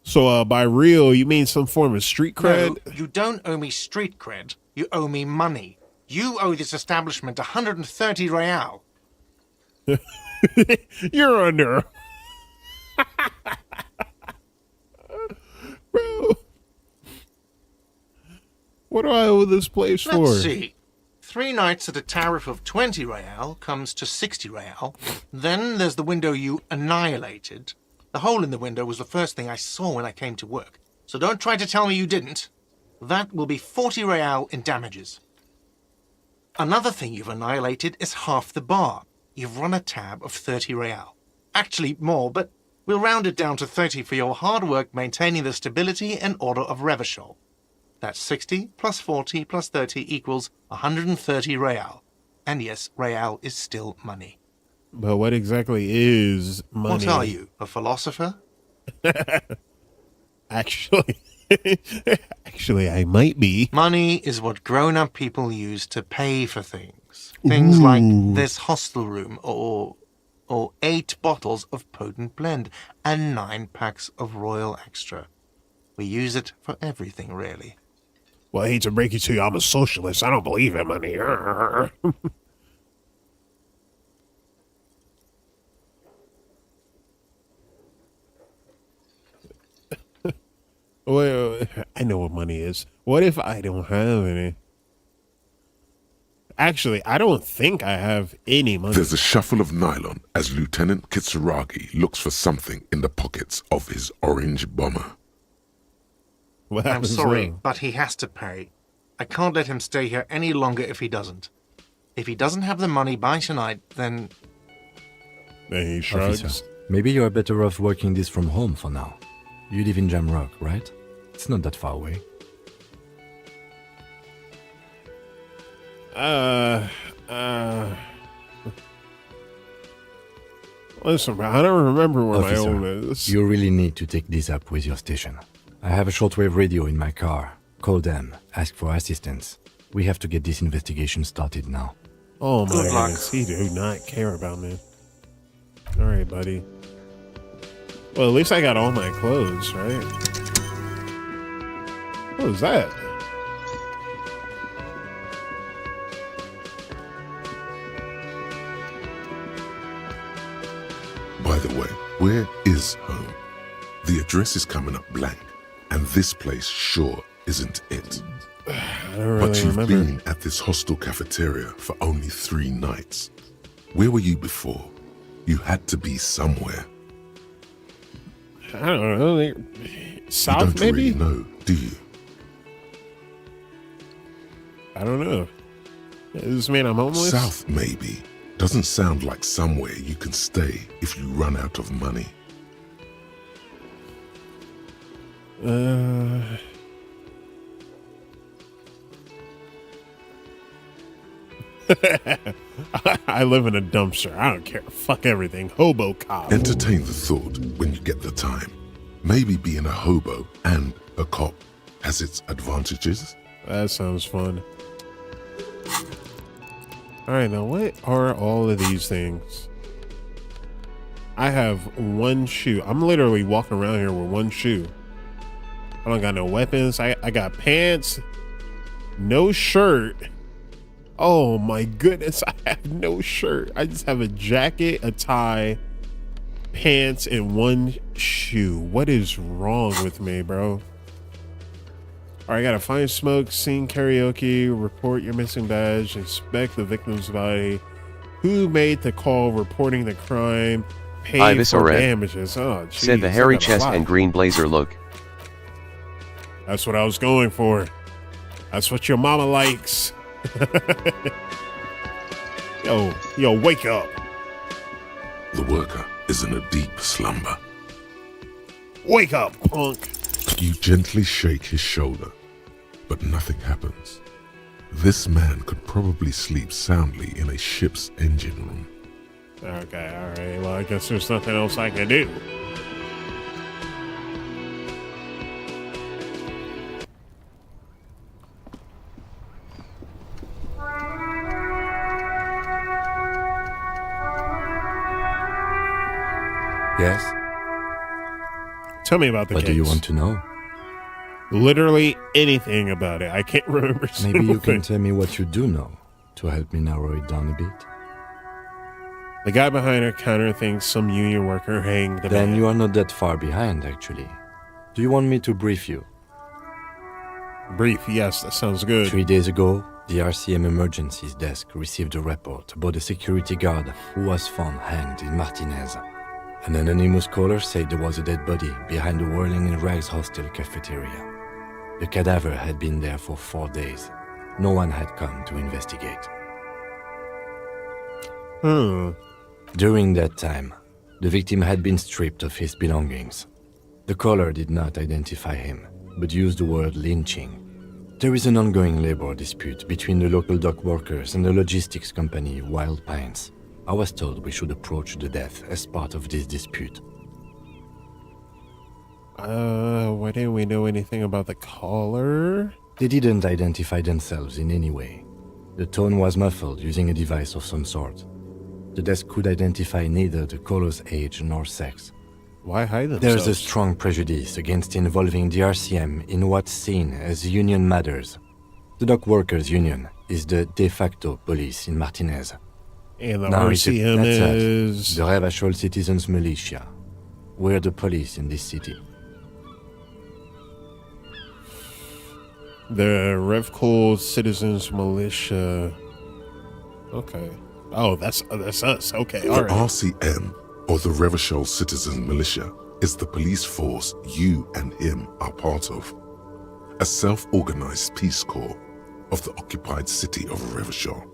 So by real, you mean some form of street cred? No, you don't owe me street cred. You owe me money. You owe this establishment 130 real. You're under. Bro. What do I owe this place for? Let's see. 3 nights at a tariff of 20 real comes to 60 real. Then there's the window you annihilated. The hole in the window was the first thing I saw when I came to work. So don't try to tell me you didn't. That will be 40 real in damages. Another thing you've annihilated is half the bar. You've run a tab of 30 real. Actually more, but we'll round it down to 30 for your hard work maintaining the stability and order of Revachol. That's 60 plus 40 plus 30 equals 130 real. And yes, real is still money. But what exactly is money? What are you, a philosopher? Actually, I might be. Money is what grown-up people use to pay for things. Things like this hostel room or 8 bottles of potent blend and 9 packs of Royal Extra. We use it for everything, really. Well, I hate to break it to you, I'm a socialist. I don't believe in money. Well, I know what money is. What if I don't have any? Actually, I don't think I have any money. There's a shuffle of nylon as Lieutenant Kitsuragi looks for something in the pockets of his orange bomber. What I'm happens sorry, now? but he has to pay. I can't let him stay here any longer if he doesn't. If he doesn't have the money by tonight, then... Then he shrugs. Officer, maybe you are better off working this from home for now. You live in Jamrock, right? It's not that far away. Listen, bro, I don't remember where my Officer, own is. you really need to take this up with your station. I have a shortwave radio in my car. Call them, ask for assistance. We have to get this investigation started now. Oh my Good luck. goodness, he do not care about me. All right, buddy. Well, at least I got all my clothes, right? What was that? By the way, where is home? The address is coming up blank, and this place sure isn't it. I don't really But you've remember. been at this hostel cafeteria for only 3 nights. Where were you before? You had to be somewhere. I don't know. You South, don't maybe? really know, do you? I don't know. Does this mean I'm homeless? South, maybe. Doesn't sound like somewhere you can stay if you run out of money. I live in a dumpster. I don't care. Fuck everything. Hobo cop. Entertain the thought when you get the time. Maybe being a hobo and a cop has its advantages. That sounds fun. Alright, now what are all of these things? I have 1 shoe. I'm literally walking around here with 1 shoe. I don't got no weapons. I got pants. No shirt. Oh my goodness, I have no shirt. I just have a jacket, a tie, pants, and 1 shoe. What is wrong with me, bro? All right, I gotta find smoke, sing karaoke, report your missing badge, inspect the victim's body, who made the call, reporting the crime, pay Mhz for Ram damages. Oh, geez, Said the I hairy got a chest lot. and green blazer look. That's what I was going for. That's what your mama likes. Yo, wake up. The worker is in a deep slumber. Wake up, punk. You gently shake his shoulder, but nothing happens. This man could probably sleep soundly in a ship's engine room. Okay, all right. Well, I guess there's nothing else I can do. Yes? Tell me about the What case. do you want to know? Literally anything about it. I can't remember. a Maybe single you can thing. tell me what you do know to help me narrow it down a bit. The guy behind her counter thinks some union worker hanged the Then man. you are not that far behind, actually. Do you want me to brief you? Brief, yes, that sounds good. 3 days ago, the RCM emergencies desk received a report about a security guard who was found hanged in Martinez. An anonymous caller said there was a dead body behind the Whirling in Rags hostel cafeteria. The cadaver had been there for 4 days. No one had come to investigate. During that time, the victim had been stripped of his belongings. The caller did not identify him, but used the word lynching. There is an ongoing labor dispute between the local dock workers and the logistics company Wild Pines. I was told we should approach the death as part of this dispute. Why didn't we know anything about the caller? They didn't identify themselves in any way. The tone was muffled using a device of some sort. The desk could identify neither the caller's age nor sex. Why hide themselves? There's a strong prejudice against involving the RCM in what's seen as union matters. The dock workers' union is the de facto police in Martinez. And the Now RCM that's us, is... the Revachol Citizens Militia. We're the police in this city. The Revcool Citizens Militia. Okay. Oh, that's us. Okay, all The right. RCM, or the Revachol Citizen Militia, is the police force you and him are part of. A self-organized peace corps of the occupied city of Revachol.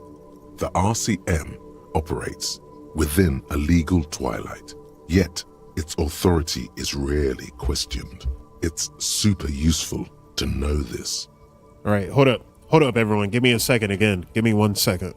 The RCM operates within a legal twilight, yet its authority is rarely questioned. It's super useful to know this. All right, hold up, everyone. Give me a second again. Give me 1 second.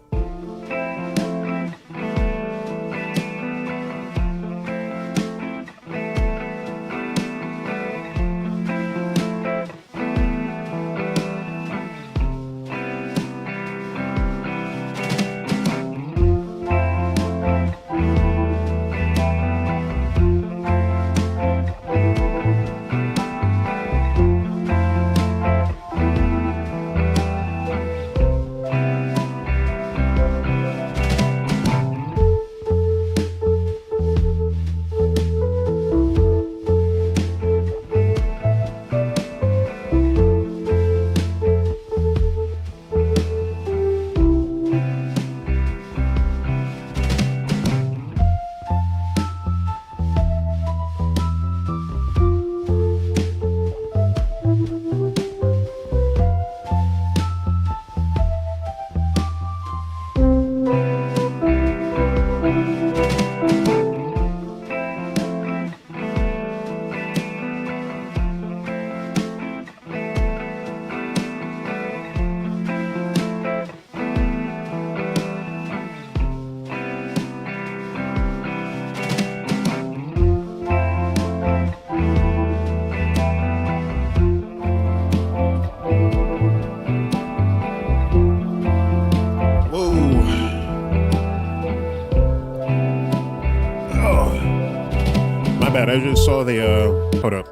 bad. I just saw the hold up.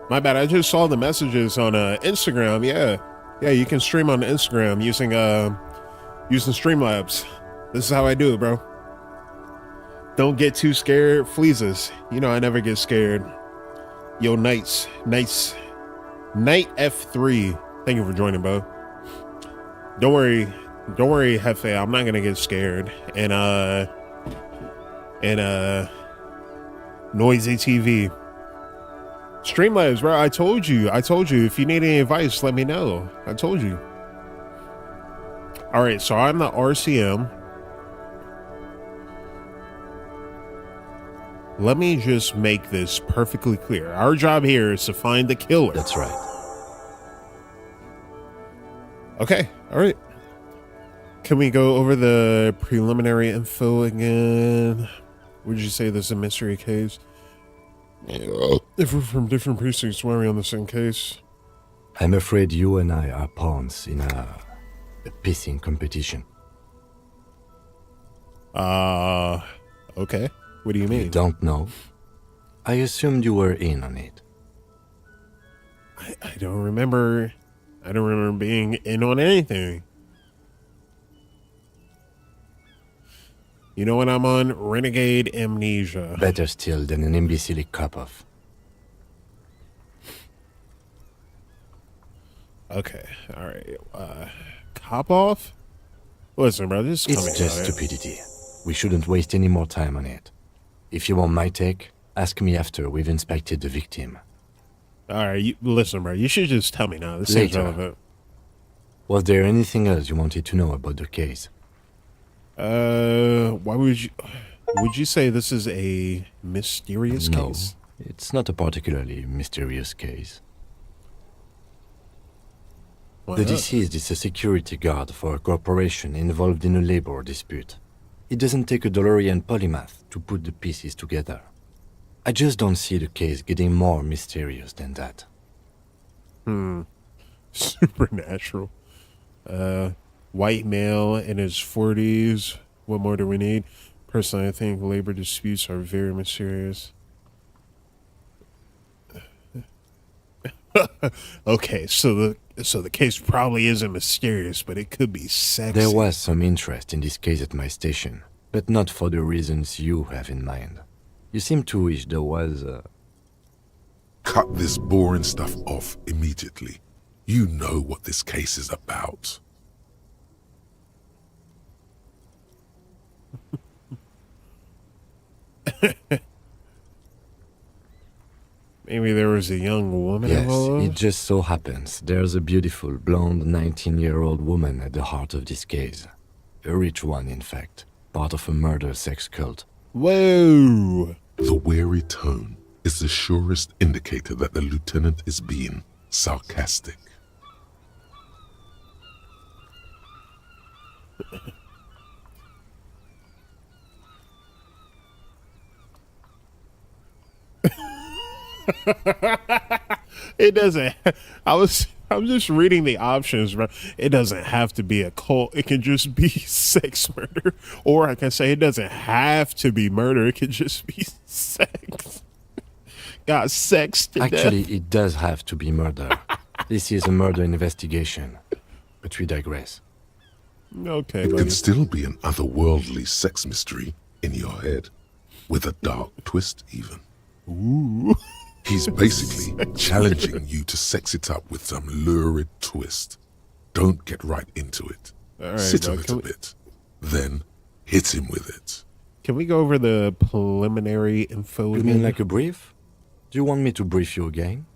My bad. I just saw the messages on Instagram. Yeah, you can stream on Instagram using Streamlabs. This is how I do it, bro. Don't get too scared. Fleezes. You know I never get scared. Yo, nice. Knight F3. Thank you for joining, bro. Don't worry, Hefe. I'm not gonna get scared. And Noisy TV. Streamlabs, bro. I told you. If you need any advice, let me know. I told you. All right, so I'm the RCM. Let me just make this perfectly clear. Our job here is to find the killer. That's right. Okay, all right. Can we go over the preliminary info again? Would you say this is a mystery case? If we're from different precincts, why are we on the same case? I'm afraid you and I are pawns in a pissing competition. Okay. What do you mean? You don't know? I assumed you were in on it. I don't remember. I don't remember being in on anything. You know what I'm on? Renegade amnesia. Better still than an imbecilic cop-off. Okay, all right. Cop off? Listen, bro, this is It's just stupidity. We shouldn't waste any more time on it. If you want my take, ask me after we've inspected the victim. All right, listen, bro, you should just tell me now. This seems Later. relevant. Was there anything else you wanted to know about the case? Why would you say this is a mysterious No, case? it's not a particularly mysterious case. Why The not? deceased is a security guard for a corporation involved in a labor dispute. It doesn't take a DeLorean polymath to put the pieces together. I just don't see the case getting more mysterious than that. Supernatural. White male in his 40s. What more do we need? Personally, I think labor disputes are very mysterious. Okay, so the case probably isn't mysterious, but it could be sexy. There was some interest in this case at my station, but not for the reasons you have in mind. You seem to wish there was Cut this boring stuff off immediately. You know what this case is about. Maybe there was a young woman Yes, involved? it just so happens there's a beautiful, blonde 19-year-old woman at the heart of this case. A rich one, in fact. Part of a murder sex cult. Whoa! The weary tone is the surest indicator that the lieutenant is being sarcastic. It doesn't. I'm just reading the options, bro. It doesn't have to be a cult. It can just be sex murder. Or I can say it doesn't have to be murder. It can just be sex. Got sex to Actually, death. it does have to be murder. This is a murder investigation. But we digress. Okay, It buddy. can still be an otherworldly sex mystery in your head, with a dark twist even. Ooh. He's basically challenging you to sex it up with some lurid twist. Don't get right into it. All right, Sit bro, a little bit, then hit him with it. Can we go over the preliminary info You again? mean like a brief? Do you want me to brief you again?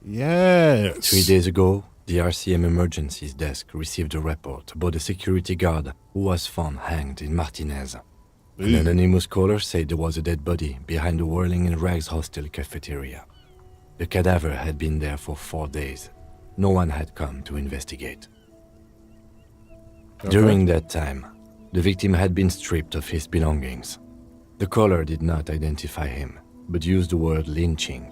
Yes. 3 days ago, the RCM Emergencies Desk received a report about a security guard who was found hanged in Martinez. An anonymous caller said there was a dead body behind the Whirling in Rags hostel cafeteria. The cadaver had been there for 4 days. No one had come to investigate. Okay. During that time, the victim had been stripped of his belongings. The caller did not identify him, but used the word lynching.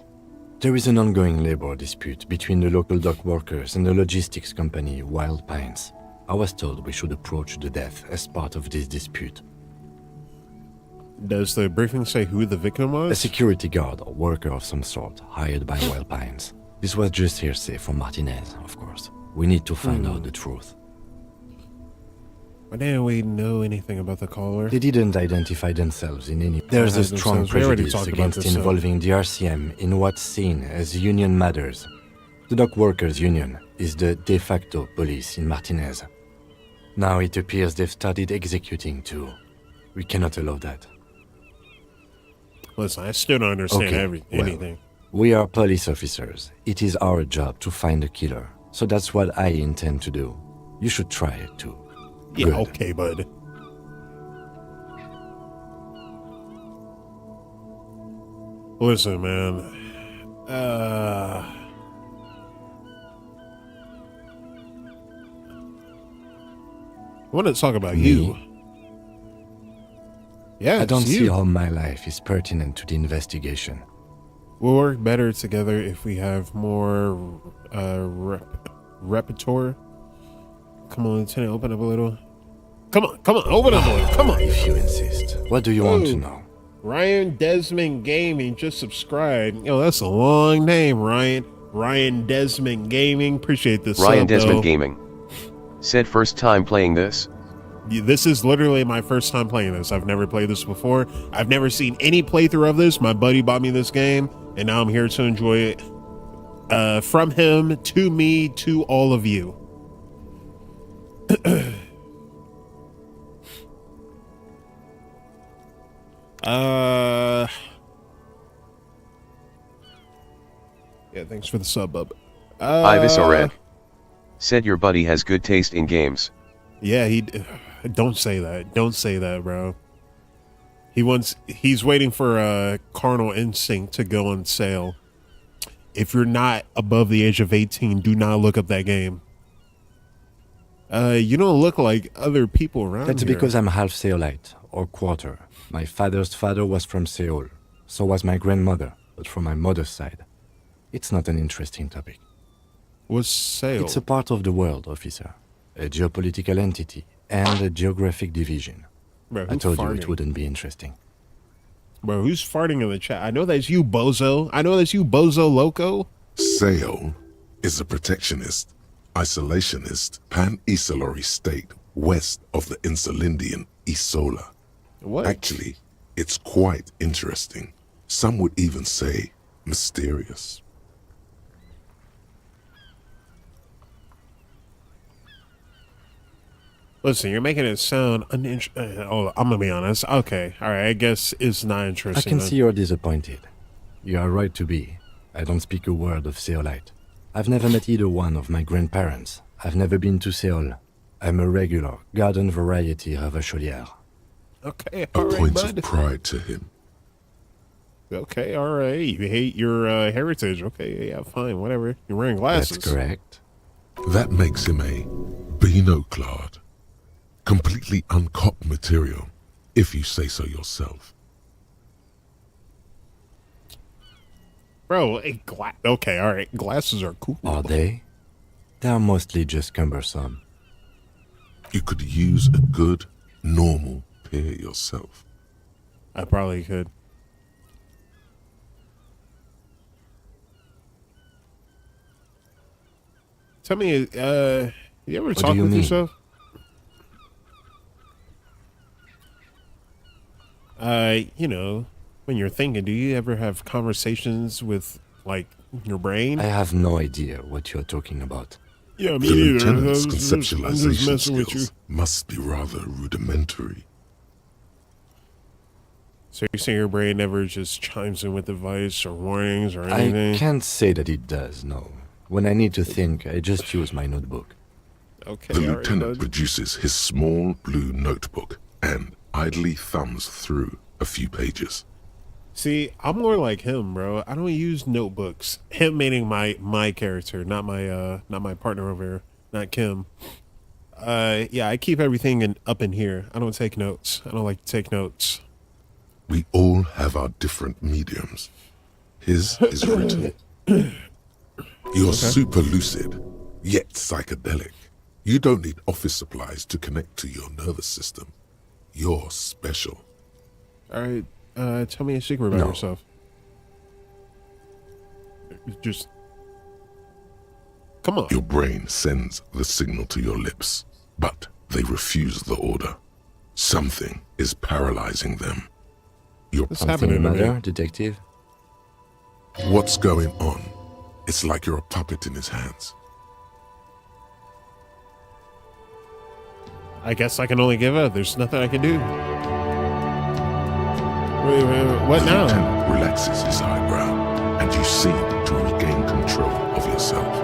There is an ongoing labor dispute between the local dock workers and the logistics company Wild Pines. I was told we should approach the death as part of this dispute. Does the briefing say who the victim A was? security guard or worker of some sort, hired by Well Pines. This was just hearsay from Martinez, of course. We need to find out the truth. Why didn't we know anything about the caller? They didn't identify themselves in any... There's a strong We already prejudice talked about against this, so- involving the RCM in what's seen as union matters. The Dock Workers Union is the de facto police in Martinez. Now it appears they've started executing too. We cannot allow that. Listen, I still don't understand Okay, anything. We are police officers. It is our job to find a killer. So that's what I intend to do. You should try it too. Yeah, Good. okay, bud. Listen, man. I want to talk about you. Yeah, I don't it's see you. how my life is pertinent to the investigation. We'll work better together if we have more repertoire. Come on, Lieutenant, open up a little. Come on, open up a little. Come on. If you insist. What do you want to know? Ryan Desmond Gaming just subscribed. Yo, that's a long name, Ryan. Ryan Desmond Gaming. Appreciate this. Ryan sub, though. Desmond Gaming. Said first time playing this. This is literally my first time playing this. I've never played this before. I've never seen any playthrough of this. My buddy bought me this game, and now I'm here to enjoy it. From him, to me, to all of you. Yeah, thanks for the sub, bub. Ivis Oreg. Said your buddy has good taste in games. Yeah, don't say that. Don't say that, bro. He's waiting for Carnal Instinct to go on sale. If you're not above the age of 18, do not look up that game. You don't look like other people around That's here. because I'm half Seolite, or quarter. My father's father was from Seoul. So was my grandmother, but from my mother's side. It's not an interesting topic. What's sale? It's a part of the world, officer. A geopolitical entity and a geographic division. Bro, I who's told you farting? it wouldn't be interesting. Bro, who's farting in the chat? I know that's you, bozo. I know that's you, bozo loco. Seoul is a protectionist, isolationist, pan-Isolary state west of the Insulindian Isola. What? Actually, it's quite interesting. Some would even say mysterious. Listen, you're making it sound uninteresting. Oh, I'm gonna be honest. Okay, all right. I guess it's not I interesting. can then. see you're disappointed. You are right to be. I don't speak a word of Seolite. I've never met either one of my grandparents. I've never been to Seoul. I'm a regular garden variety Ravacholière. Okay, A all right, point bud. of pride to him. Okay, all right. You hate your heritage. Okay, yeah, fine, whatever. You're wearing glasses. That's correct. That makes him a Beano-clad, completely uncopped material, if you say so yourself. Bro, okay, all right. Glasses are cool. Are they? They're mostly just cumbersome. You could use a good, normal pair yourself. I probably could. Tell me, you ever What talk do you with mean? yourself? You know, when you're thinking, do you ever have conversations with, like, your brain? I have no idea what you're talking about. Yeah, me The neither. lieutenant's I'm just conceptualization messing with you. skills must be rather rudimentary. So you're saying your brain never just chimes in with advice or warnings or I anything? can't say that it does, no. When I need to think, I just use my notebook. Okay, The all right, lieutenant bud. produces his small blue notebook and idly thumbs through a few pages. See, I'm more like him, bro. I don't use notebooks. Him meaning my character, not my partner over here, not Kim. Yeah, I keep everything up in here. I don't take notes. I don't like to take notes. We all have our different mediums. His is written. You're super lucid, yet psychedelic. You don't need office supplies to connect to your nervous system. You're special. All right, tell me a secret about No. yourself. Just come on. Your brain sends the signal to your lips, but they refuse the order. Something is paralyzing them. What's Something happening to matter, me? detective? What's going on? It's like you're a puppet in his hands. I guess I can only give up. There's nothing I can do. Wait, what The now? lieutenant relaxes his eyebrow, and you seem to regain control of yourself.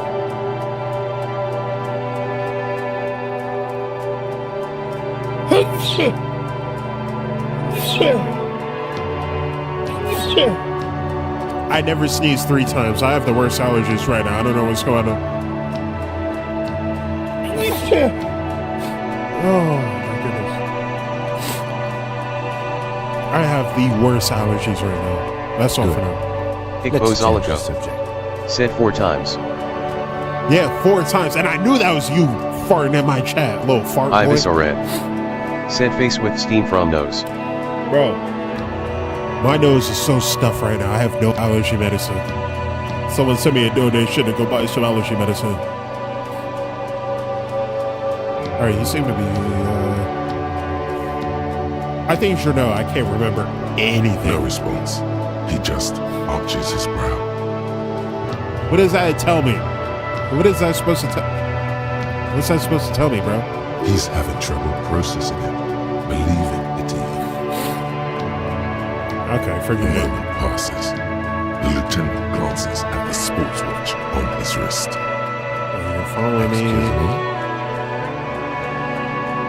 I never sneezed 3 times. I have the worst allergies right now. I don't know what's going on. Oh my goodness. I have the worst allergies right now. That's all for now. Let's change the Hickbozolico. subject. Said 4 times. Yeah, 4 times. And I knew that was you farting in my chat, little fart boy. Ibis Ored. Said face with steam from nose. Bro, my nose is so stuffed right now. I have no allergy medicine. Someone sent me a donation to go buy some allergy medicine. All right, you seem to be. I think you should know. I can't remember anything. No response. He just arches his brow. What does that tell me? What is that supposed to tell? What's that supposed to tell me, bro? He's having trouble processing it, believing it even. Okay, A forget it. moment passes. The lieutenant glances at the sports watch on his wrist. You're following me. Excuse me?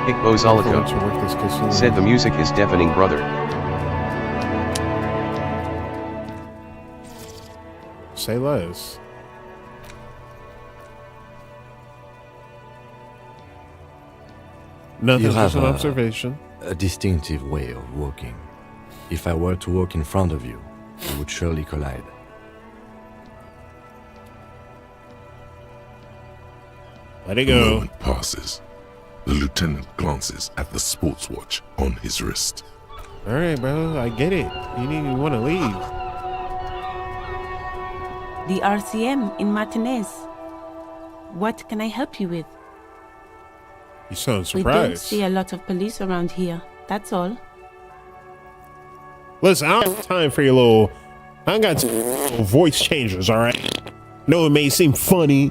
Hickbozolico. To work this casino. Said the music is deafening, brother. Say less. Nothing, You just have an a- observation. A distinctive way of walking. If I were to walk in front of you, we would surely collide. Let it A go. moment passes. The lieutenant glances at the sports watch on his wrist. All right, bro. I get it. You need to want to leave. The RCM in Martinez. What can I help you with? You sound We don't surprised. see a lot of police around here. That's all. Listen, I don't have time for your little. I ain't got time for little voice changes. All right. No, it may seem funny,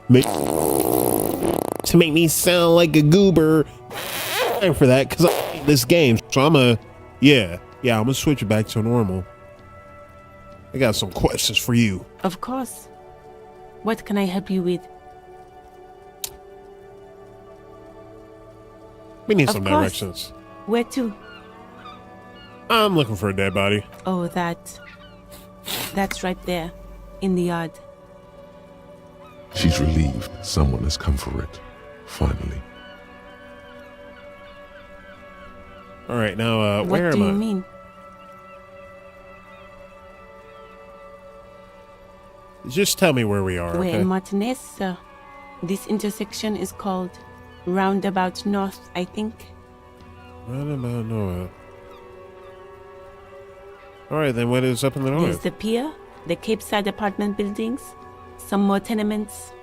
to make me sound like a goober. Time for that because I hate this game. So I'm I'm gonna switch it back to normal. I got some questions for you. Of course. What can I help you with? We need Of some course. directions. Where to? I'm looking for a dead body. Oh, that's right there, in the yard. She's relieved someone has come for it. Finally. All right, now What where do am you I? mean? Just tell me where we are. We're Okay? in Martinez, sir. This intersection is called Roundabout North, I think. Right about north. All right, then what is up in the There's north? the pier, the Cape Side apartment buildings, some more tenements.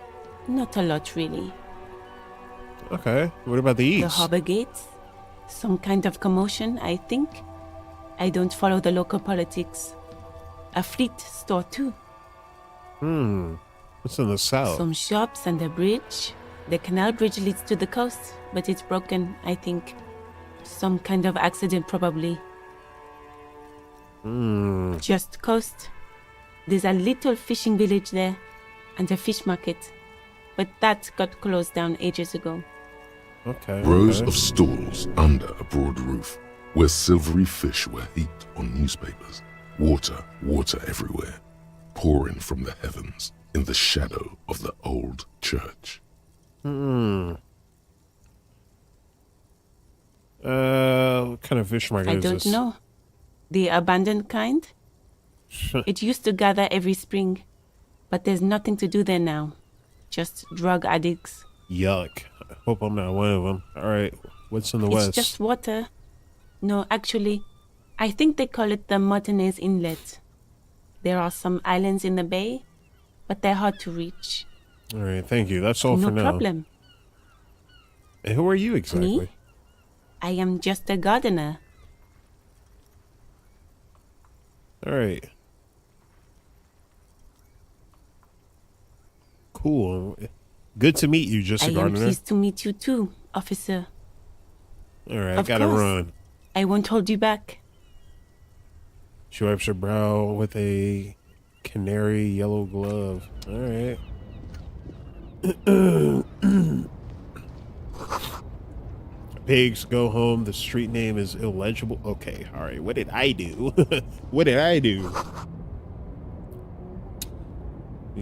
Not a lot, really. Okay, what about the east? The harbor gates, some kind of commotion, I think. I don't follow the local politics. A fleet store, too. What's in the south? Some shops and a bridge. The canal bridge leads to the coast, but it's broken, I think. Some kind of accident, probably. Just coast. There's a little fishing village there, and a fish market. But that got closed down ages ago. Okay. Rows okay. of stalls under a broad roof, where silvery fish were heaped on newspapers. Water everywhere, pouring from the heavens in the shadow of the old church. What kind of fish market I is don't this? know. The abandoned kind? It used to gather every spring, but there's nothing to do there now. Just drug addicts. Yuck. I hope I'm not one of them. All right, what's in the It's west? just water. No, actually, I think they call it the Martinez Inlet. There are some islands in the bay, but they're hard to reach. All right, thank you. That's all for now. No problem. And who are you exactly? Me? I am just a gardener. All right. Cool. Good to meet you, just a I am gardener. pleased to meet you too, officer. All right, I Of gotta course. run. I won't hold you back. She wipes her brow with a canary yellow glove. All right. Pigs go home. The street name is illegible. Okay, all right. What did I do? What did I do?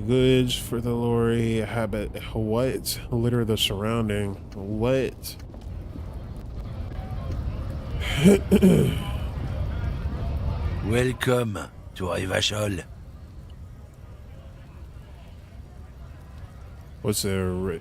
Goods for the lorry. Habit. What? Litter the surrounding. What? Welcome to Revachol. What's the?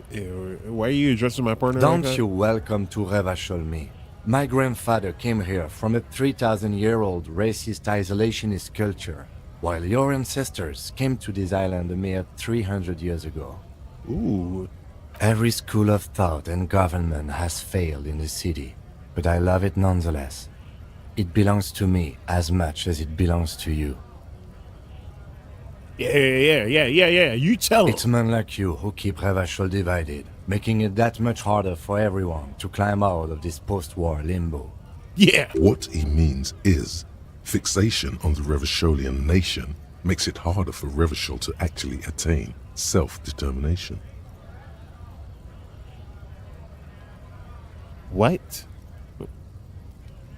Why are you addressing my partner? Don't like that? you welcome to Revachol me. My grandfather came here from a 3,000-year-old racist isolationist culture, while your ancestors came to this island a mere 300 years ago. Ooh. Every school of thought and government has failed in the city, but I love it nonetheless. It belongs to me as much as it belongs to you. Yeah. You tell him. It's men like you who keep Revachol divided, making it that much harder for everyone to climb out of this post-war limbo. Yeah. What he means is, fixation on the Revacholian nation makes it harder for Revachol to actually attain self-determination. What?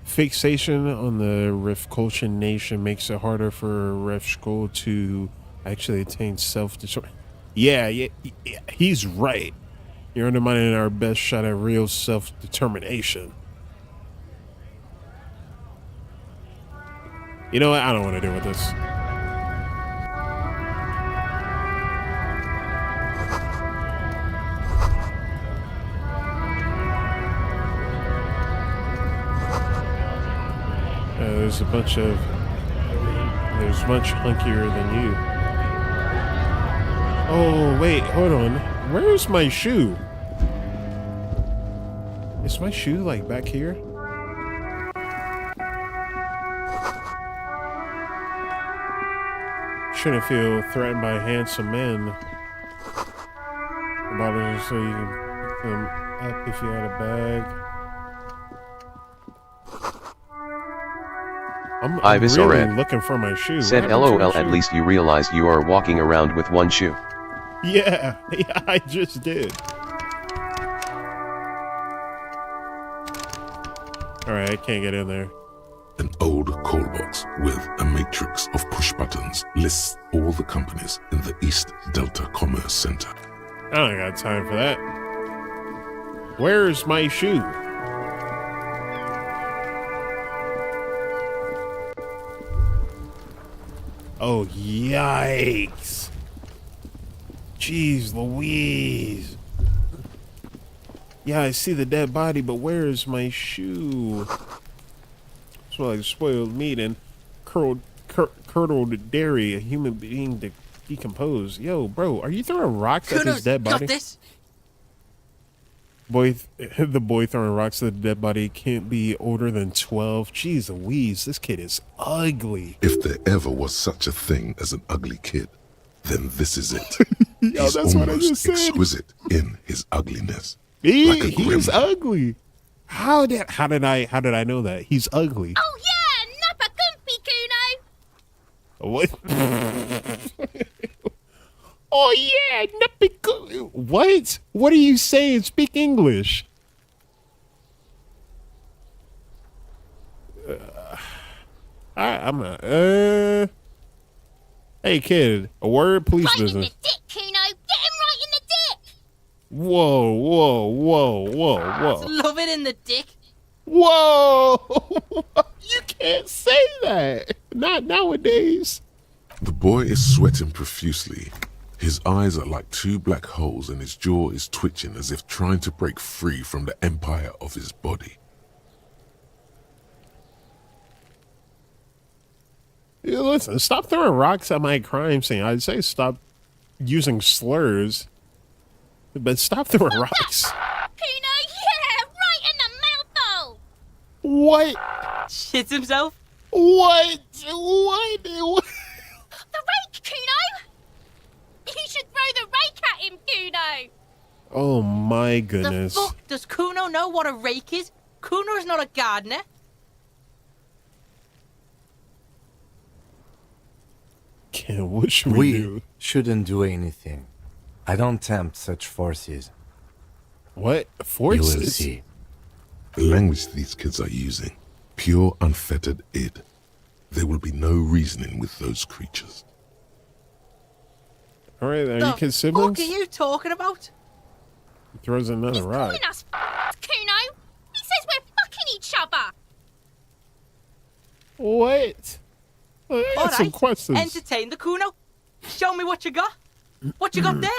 Fixation on the Revacholian nation makes it harder for Revachol to actually attain self-determination. Yeah, he's right. You're undermining our best shot at real self-determination. You know what? I don't want to deal with this. There's a bunch of... There's much hunkier than you. Oh, wait, hold on. Where's my shoe? Is my shoe, like, back here? Shouldn't feel threatened by handsome men. Bottles so you can pick them up if you had a bag. I'm Mhz really Ram looking for my shoe. Said What happened to LOL, my at shoe? least you realized you are walking around with one shoe. Yeah, I just did. Alright, I can't get in there. An old call box with a matrix of push buttons lists all the companies in the East Delta Commerce Center. I don't got time for that. Where's my shoe? Oh, yikes. Jeez Louise. Yeah, I see the dead body, but where is my shoe? Smell like spoiled meat and curdled dairy, a human being decomposed. Yo, bro, are you throwing rocks at this dead body? The boy throwing rocks at the dead body can't be older than 12. Jeez Louise, this kid is ugly. If there ever was such a thing as an ugly kid, then this is it. Yo, He's that's what I almost just said. exquisite in his ugliness. He's Like a gremlin. ugly. How did I know that? He's ugly. Oh yeah, Nappa Gumpy Kuno! What? Oh yeah, what? What are you saying? Speak English. I'm not. Hey kid, a word, police Right business. in the dick, Kuno! Get him right in the dick! Whoa. Love it in the dick. Whoa! You can't say that. Not nowadays. The boy is sweating profusely. His eyes are like two black holes and his jaw is twitching as if trying to break free from the empire of his body. Yeah, listen, stop throwing rocks at my crime scene. I'd say stop using slurs, but stop throwing rocks. Kuno, yeah, right in the mouthful. What? Shits himself. What? What? The rake, Kuno. You should throw the rake at him, Kuno. Oh my The goodness. fuck? Does Kuno know what a rake is? Kuno is not a gardener. Ken, what should we We do? shouldn't do anything. I don't tempt such forces. What? You Forces? will see. The language these kids are using, pure unfettered id. There will be no reasoning with those creatures. All right, are The you kids fuck siblings? are you talking about? He throws another rock. Calling us Kuno. He says we're fucking each other. What? I got some Alright, questions. entertain the Kuno. Show me what you got. What you got there?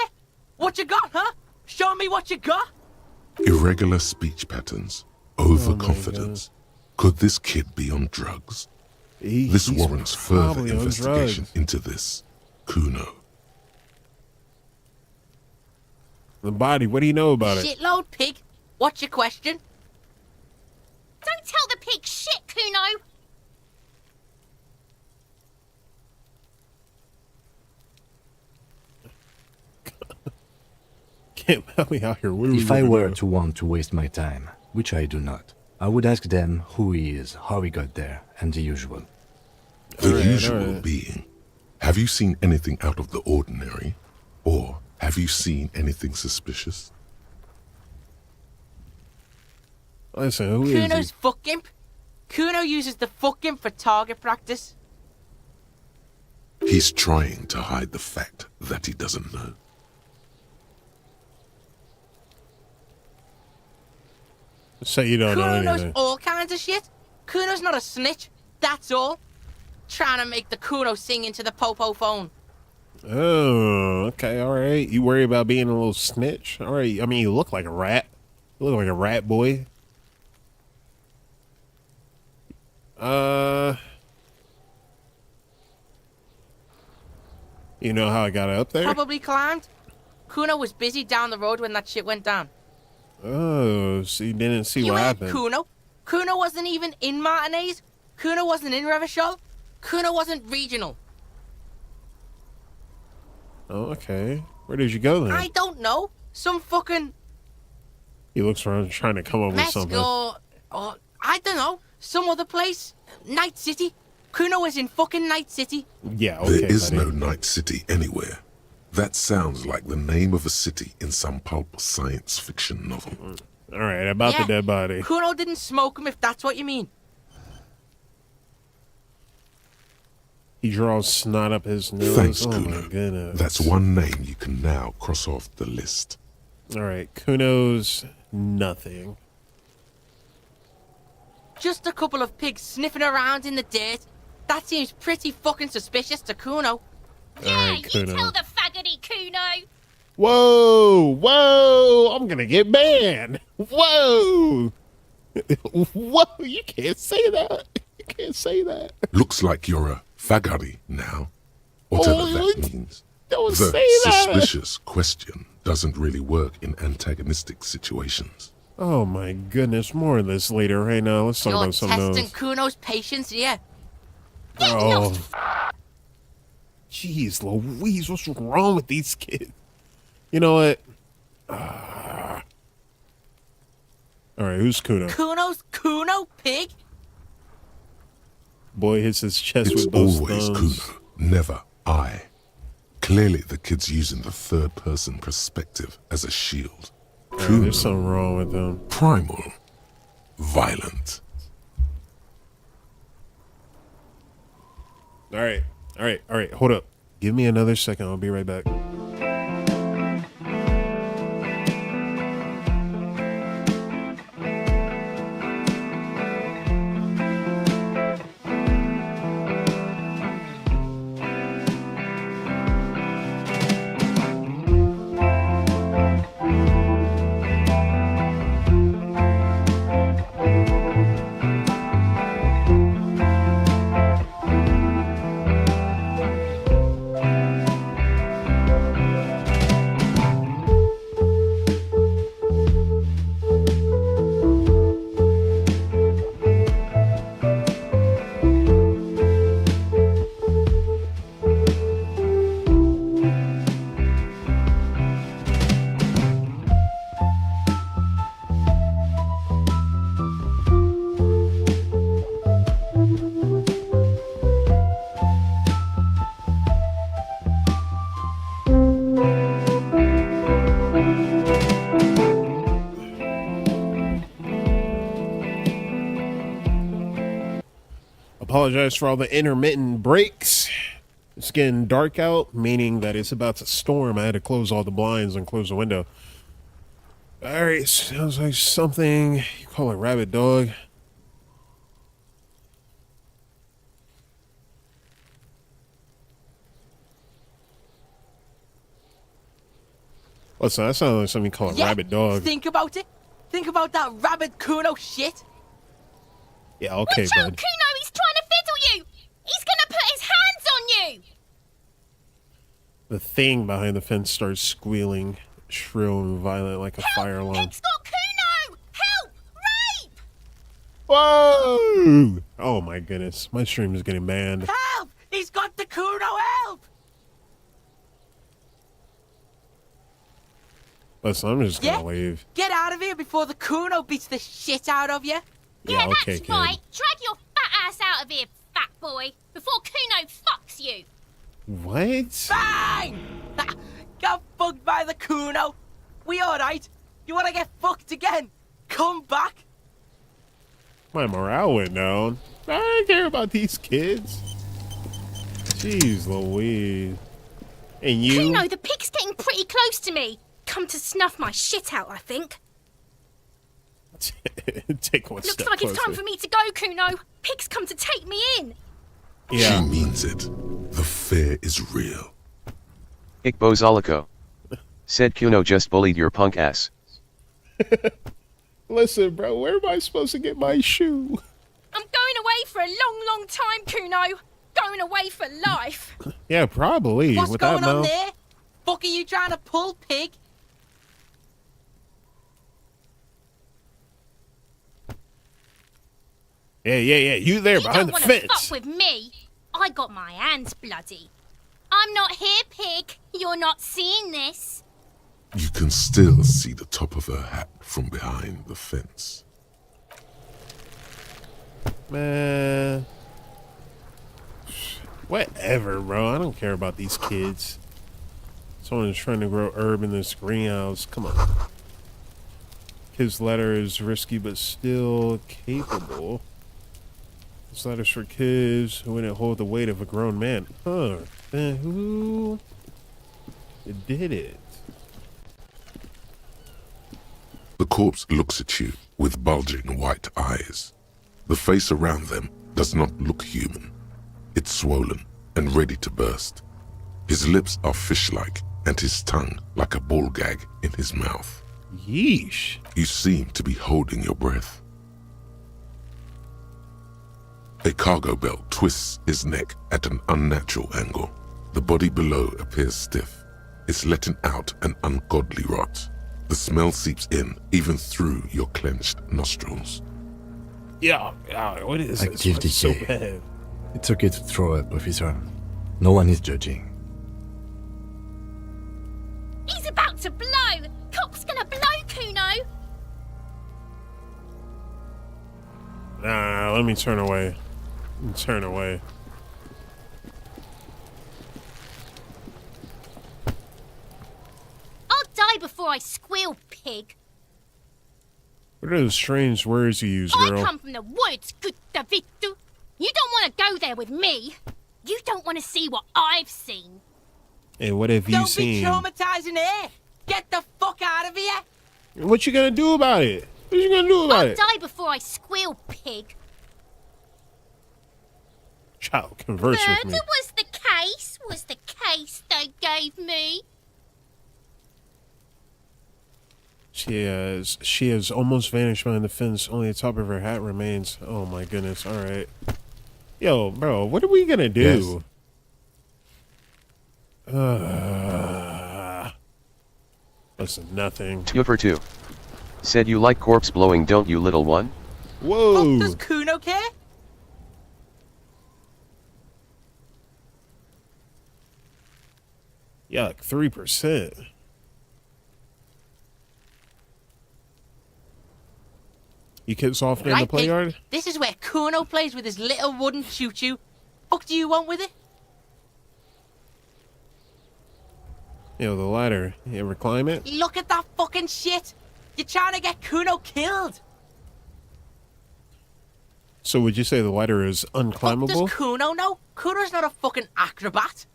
What you got, huh? Show me what you got. Irregular speech patterns, overconfidence. Could this kid be on drugs? This He's warrants further probably on investigation drugs. into this. Kuno. The body, what do you know about it? Shitload pig. What's your question? Don't tell the pig shit, Kuno. Can't help me out here. What are we If I gonna were do? to want to waste my time, which I do not, I would ask them who he is, how he got there, and the usual. The Alright, usual alright. being, have you seen anything out of the ordinary? Or have you seen anything suspicious? Listen, who is Kuno's he? fuck imp. Kuno uses the fuck imp for target practice. He's trying to hide the fact that he doesn't know. Say you don't know Kuno knows anything. all kinds of shit. Kuno's not a snitch. That's all. Trying to make the Kuno sing into the popo phone. Oh, okay, all right. You worry about being a little snitch? All right. I mean, you look like a rat. You look like a rat boy. You know how I got up there? Probably climbed. Kuno was busy down the road when that shit went down. Oh, so you didn't see You what heard happened. Kuno? Kuno wasn't even in Martinez. Kuno wasn't in Revachol. Kuno wasn't regional. Oh, okay. Where did you go then? I don't know. Some fucking He looks around trying to come up with Mexico something. or I don't know. Some other place. Night City. Kuno was in fucking Night City. Yeah, okay. There is buddy. no Night City anywhere. That sounds like the name of a city in some pulp science fiction novel. All right, about the Yeah. dead body. Kuno didn't smoke him if that's what you mean. He draws snot up his nose. Thanks, oh my Kuno. goodness. That's one name you can now cross off the list. All right, Kuno's nothing. Just a couple of pigs sniffing around in the dirt. That seems pretty fucking suspicious to Kuno. Yeah, right, you Kuno. tell the faggoty, Kuno. Whoa, whoa! I'm gonna get banned. Whoa, whoa! You can't say that. You can't say that. Looks like you're a fagari now. Whatever that means. Don't The say that. suspicious question doesn't really work in antagonistic situations. Oh my goodness! More of this later. Right now, let's talk You're about something testing else. Kuno's patience, yeah. Oh, jeez, Louise, what's wrong with these kids? You know what? All right, who's Kuno? Kuno's Kuno pig? Boy hits his chest It's with both always thumbs. Kuno, never I. Clearly the kid's using the third-person perspective as a shield. All right, Kuno, there's something wrong with them. primal, violent. All right, all right. Hold up. Give me another second. I'll be right back. Apologize for all the intermittent breaks. It's getting dark out, meaning that it's about to storm. I had to close all the blinds and close the window. Alright, sounds like something you call a rabid dog. Listen, that sounds like something you call a rabid dog. Think about it. Think about that rabid Kuno shit. Yeah, okay, Watch out, bud. Kuno, he's trying to fiddle you! He's gonna put his hands on you! The thing behind the fence starts squealing, shrill and violent like a fire alarm. Pig's got Kuno! Help! Rape! Whoa! Oh my goodness, my stream is getting banned. Help! He's got the Kuno, help! Listen, I'm just gonna leave. Get out of here before the Kuno beats the shit out of you. Yeah, okay, that's kid. right. Drag your fat ass out of here, fat boy, before Kuno fucks you. What? Fine! Got fucked by the Kuno. We alright? You wanna get fucked again? Come back. My morale went down. I don't care about these kids. Jeez Louise. And you? Kuno, the pig's getting pretty close to me. Come to snuff my shit out, I think. Take one Looks step like closer. it's time for me to go, Kuno. Pig's come to take me in. Yeah. She means it. The fear is real. Ikbozalico. Said Kuno just bullied your punk ass. Listen, bro, where am I supposed to get my shoe? I'm going away for a long, long time, Kuno. Going away for life. Yeah, probably. What's with going that on mouth. there? Fuck are you trying to pull, pig? Yeah. You there You behind don't the want to fence. fuck with me. I got my hands bloody. I'm not here, pig. You're not seeing this. You can still see the top of her hat from behind the fence. Man. Whatever, bro. I don't care about these kids. Someone is trying to grow herb in this greenhouse. Come on. His letter is risky but still capable. This letter's for kids who wouldn't hold the weight of a grown man. Huh. Then who did it? The corpse looks at you with bulging white eyes. The face around them does not look human. It's swollen and ready to burst. His lips are fish-like and his tongue like a ball gag in his mouth. Yeesh. You seem to be holding your breath. A cargo belt twists his neck at an unnatural angle. The body below appears stiff. It's letting out an ungodly rot. The smell seeps in even through your clenched nostrils. Yeah, what is this? Active What's so decay. bad? It's okay to throw up, officer. No one is judging. He's about to blow. Cop's gonna blow, Kuno. Nah, let me turn away. Turn away. I'll die before I squeal, pig. What are those strange words you use, I girl? come from the woods, good Davidu. You don't want to go there with me. You don't want to see what I've seen. Hey, what have you Don't seen? be traumatizing here. Get the fuck out of here. What you gonna do about it? What you gonna do about I'll it? die before I squeal, pig. Child, converse with Murder me. was the case they gave me. She has almost vanished behind the fence. Only the top of her hat remains. Oh my goodness. All right. Yo, bro, what are we gonna do? Listen, nothing. 2 for 2. Said you like corpse blowing, don't you, little one? Whoa. Fuck does Kuno care? Yuck, 3%. You kids off in the play pig, yard? This is where Kuno plays with his little wooden choo-choo. Fuck do you want with it? Yo, the ladder. You ever climb it? Look at that fucking shit. You're trying to get Kuno killed. So would you say the ladder is unclimbable? Does Kuno know? Kuno's not a fucking acrobat.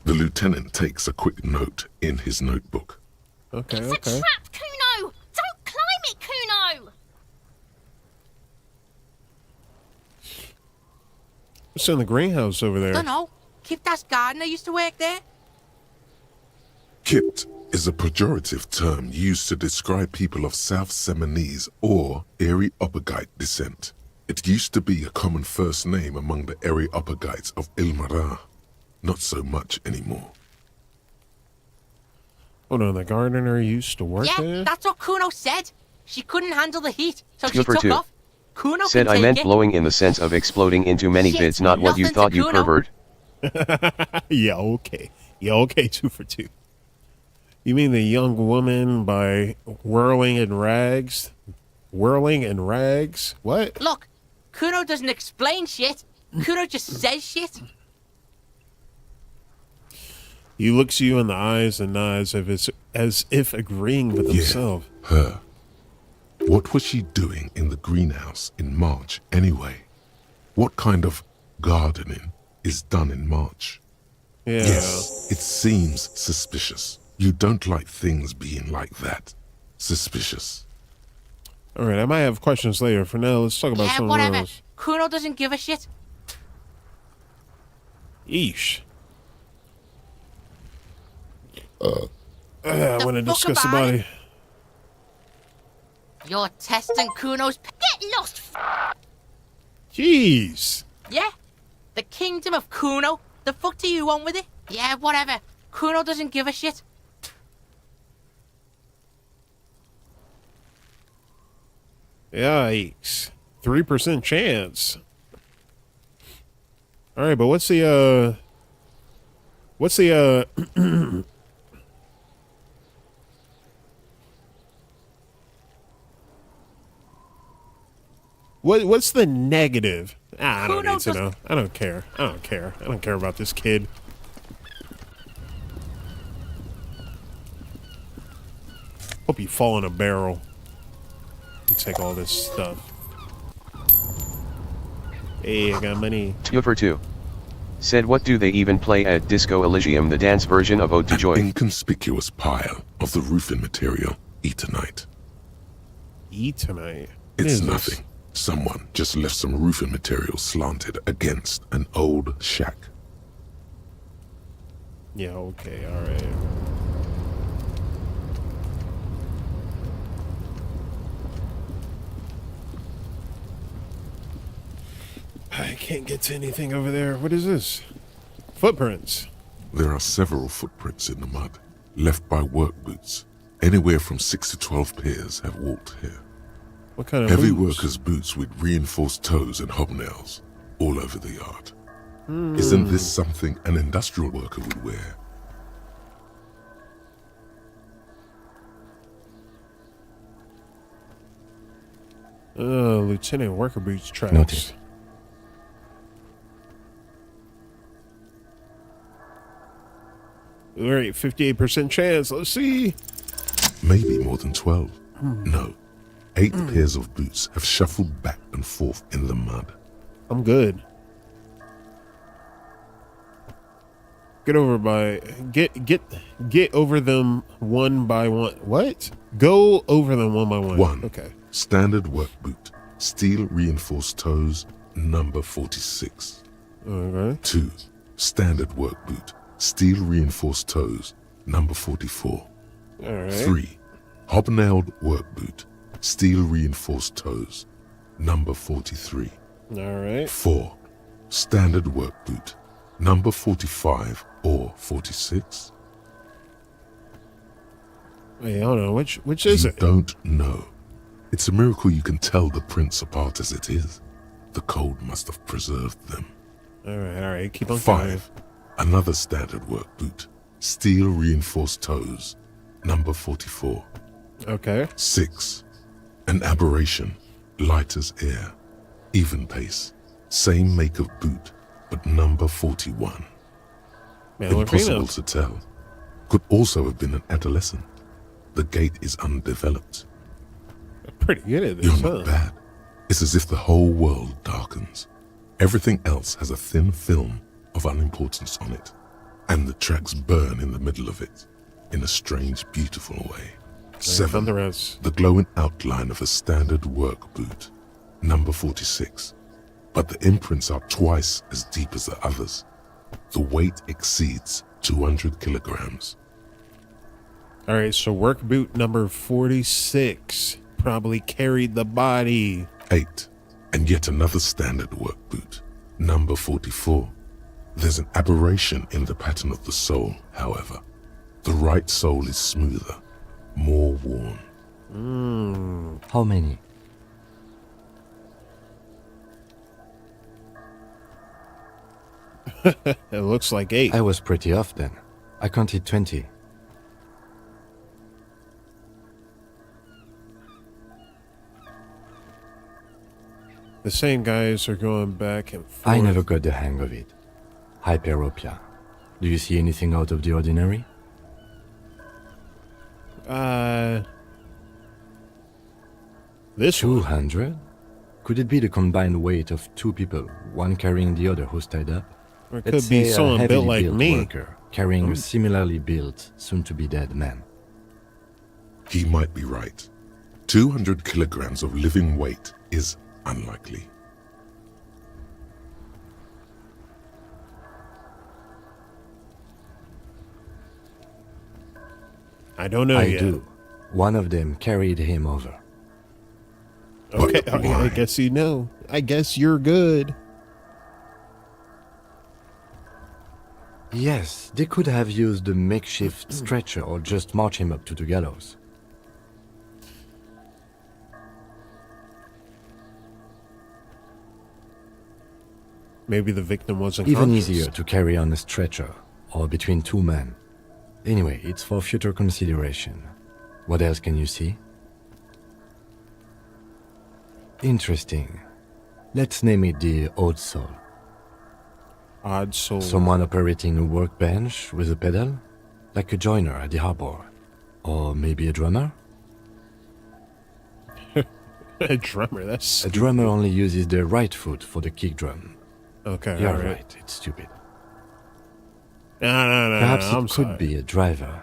The lieutenant takes a quick note in his notebook. Okay, It's a trap, Kuno! Don't climb it, Kuno! What's in the greenhouse over there? Dunno. Kiptas gardener used to work there. Kipt is a pejorative term used to describe people of South Seminese or Areopagite descent. It used to be a common first name among the Areopagites of Ilmara. Not so much anymore. Oh no, the gardener used to work Yeah, there? that's what Kuno said. She couldn't handle the heat, so she Two for took two. off. Kuno Said can I take meant it. blowing in the sense of exploding into many Shit, bits, not what you nothing thought, to you Kuno. pervert. Yeah, okay. Yeah, okay, 2 for 2. You mean the young woman by whirling in rags? Whirling in rags? What? Look, Kuno doesn't explain shit. Kuno just says shit. He looks you in the eyes and nods as if agreeing with himself. Her. What was she doing in the greenhouse in March anyway? What kind of gardening is done in March? Yeah. Yes, it seems suspicious. You don't like things being like that. Suspicious. All right, I might have questions later. For now, let's talk about Yeah, something whatever. else. Kuno doesn't give a shit. Yeesh. I want to fuck discuss the about body. You're testing Kuno's... Get lost, Jeez. Yeah? The kingdom of Kuno? The fuck do you want with it? Yeah, whatever. Kuno doesn't give a shit. Yikes. 3% chance. All right, but what's the what's the negative? I don't Kuno need to know. I don't care. I don't care. I don't care about this kid. Hope you fall in a barrel. You take all this stuff. Hey, I got money. 2 for 2. Said what do they even play at Disco Elysium, the dance version of Ode to An Joy? inconspicuous pile of the roofing material, Eternite. Eternite. What It's is this? nothing. Someone just left some roofing material slanted against an old shack. Yeah, okay, alright. I can't get to anything over there. What is this? Footprints. There are several footprints in the mud, left by work boots. Anywhere from 6 to 12 pairs have walked here. What kind of Heavy boots? workers' boots with reinforced toes and hobnails all over the yard. Isn't this something an industrial worker would wear? Lieutenant worker boots tracks. Noted. All right, 58% chance. Let's see. Maybe more than 12. No. 8 pairs of boots have shuffled back and forth in the mud. I'm good. Get over them one by one. What? Go over them one by one. 1. Okay. Standard work boot. Steel reinforced toes, number 46. Okay. 2. Standard work boot. Steel reinforced toes, number 44. All right. 3. Hobnailed work boot. Steel reinforced toes, number 43. All right. 4. Standard work boot. Number 45 or 46. Wait, hold on. Which is You it? don't know. It's a miracle you can tell the prints apart as it is. The cold must have preserved them. All right. Keep on going. 5. Another standard work boot. Steel reinforced toes, number 44. Okay. 6. An aberration, light as air, even pace, same make of boot, but number 41. Male or Impossible female? to tell. Could also have been an adolescent. The gait is undeveloped. Pretty good at this, You're huh? not bad. It's as if the whole world darkens. Everything else has a thin film of unimportance on it, and the tracks burn in the middle of it, in a strange, beautiful way. 7. The glowing outline of a standard work boot, number 46. But the imprints are twice as deep as the others. The weight exceeds 200 kilograms. All right, so work boot number 46 probably carried the body. 8. And yet another standard work boot, number 44. There's an aberration in the pattern of the sole, however. The right sole is smoother, more worn. How many? It looks like 8. I was pretty off then. I counted 20. The same guys are going back and forth. I never got the hang of it. Hyperopia. Do you see anything out of the ordinary? This one. 200? Could it be the combined weight of two people, one carrying the other who's tied up? Or it Let's could be say someone a built heavily like built me. worker carrying a similarly built, soon-to-be-dead man. He might be right. 200 kilograms of living weight is unlikely. I don't know I yet. do. One of them carried him over. Okay, But okay, I why? guess you know. I guess you're good. Yes, they could have used a makeshift stretcher or just march him up to the gallows. Maybe the victim wasn't Even conscious. easier to carry on a stretcher or between two men. Anyway, it's for future consideration. What else can you see? Interesting. Let's name it the odd soul. Odd soul. Someone operating a workbench with a pedal? Like a joiner at the harbor. Or maybe a drummer? A drummer, that's A drummer only uses their right foot for the kick drum. okay. You're all right, it's stupid. No, Perhaps I'm it could sorry. be a driver.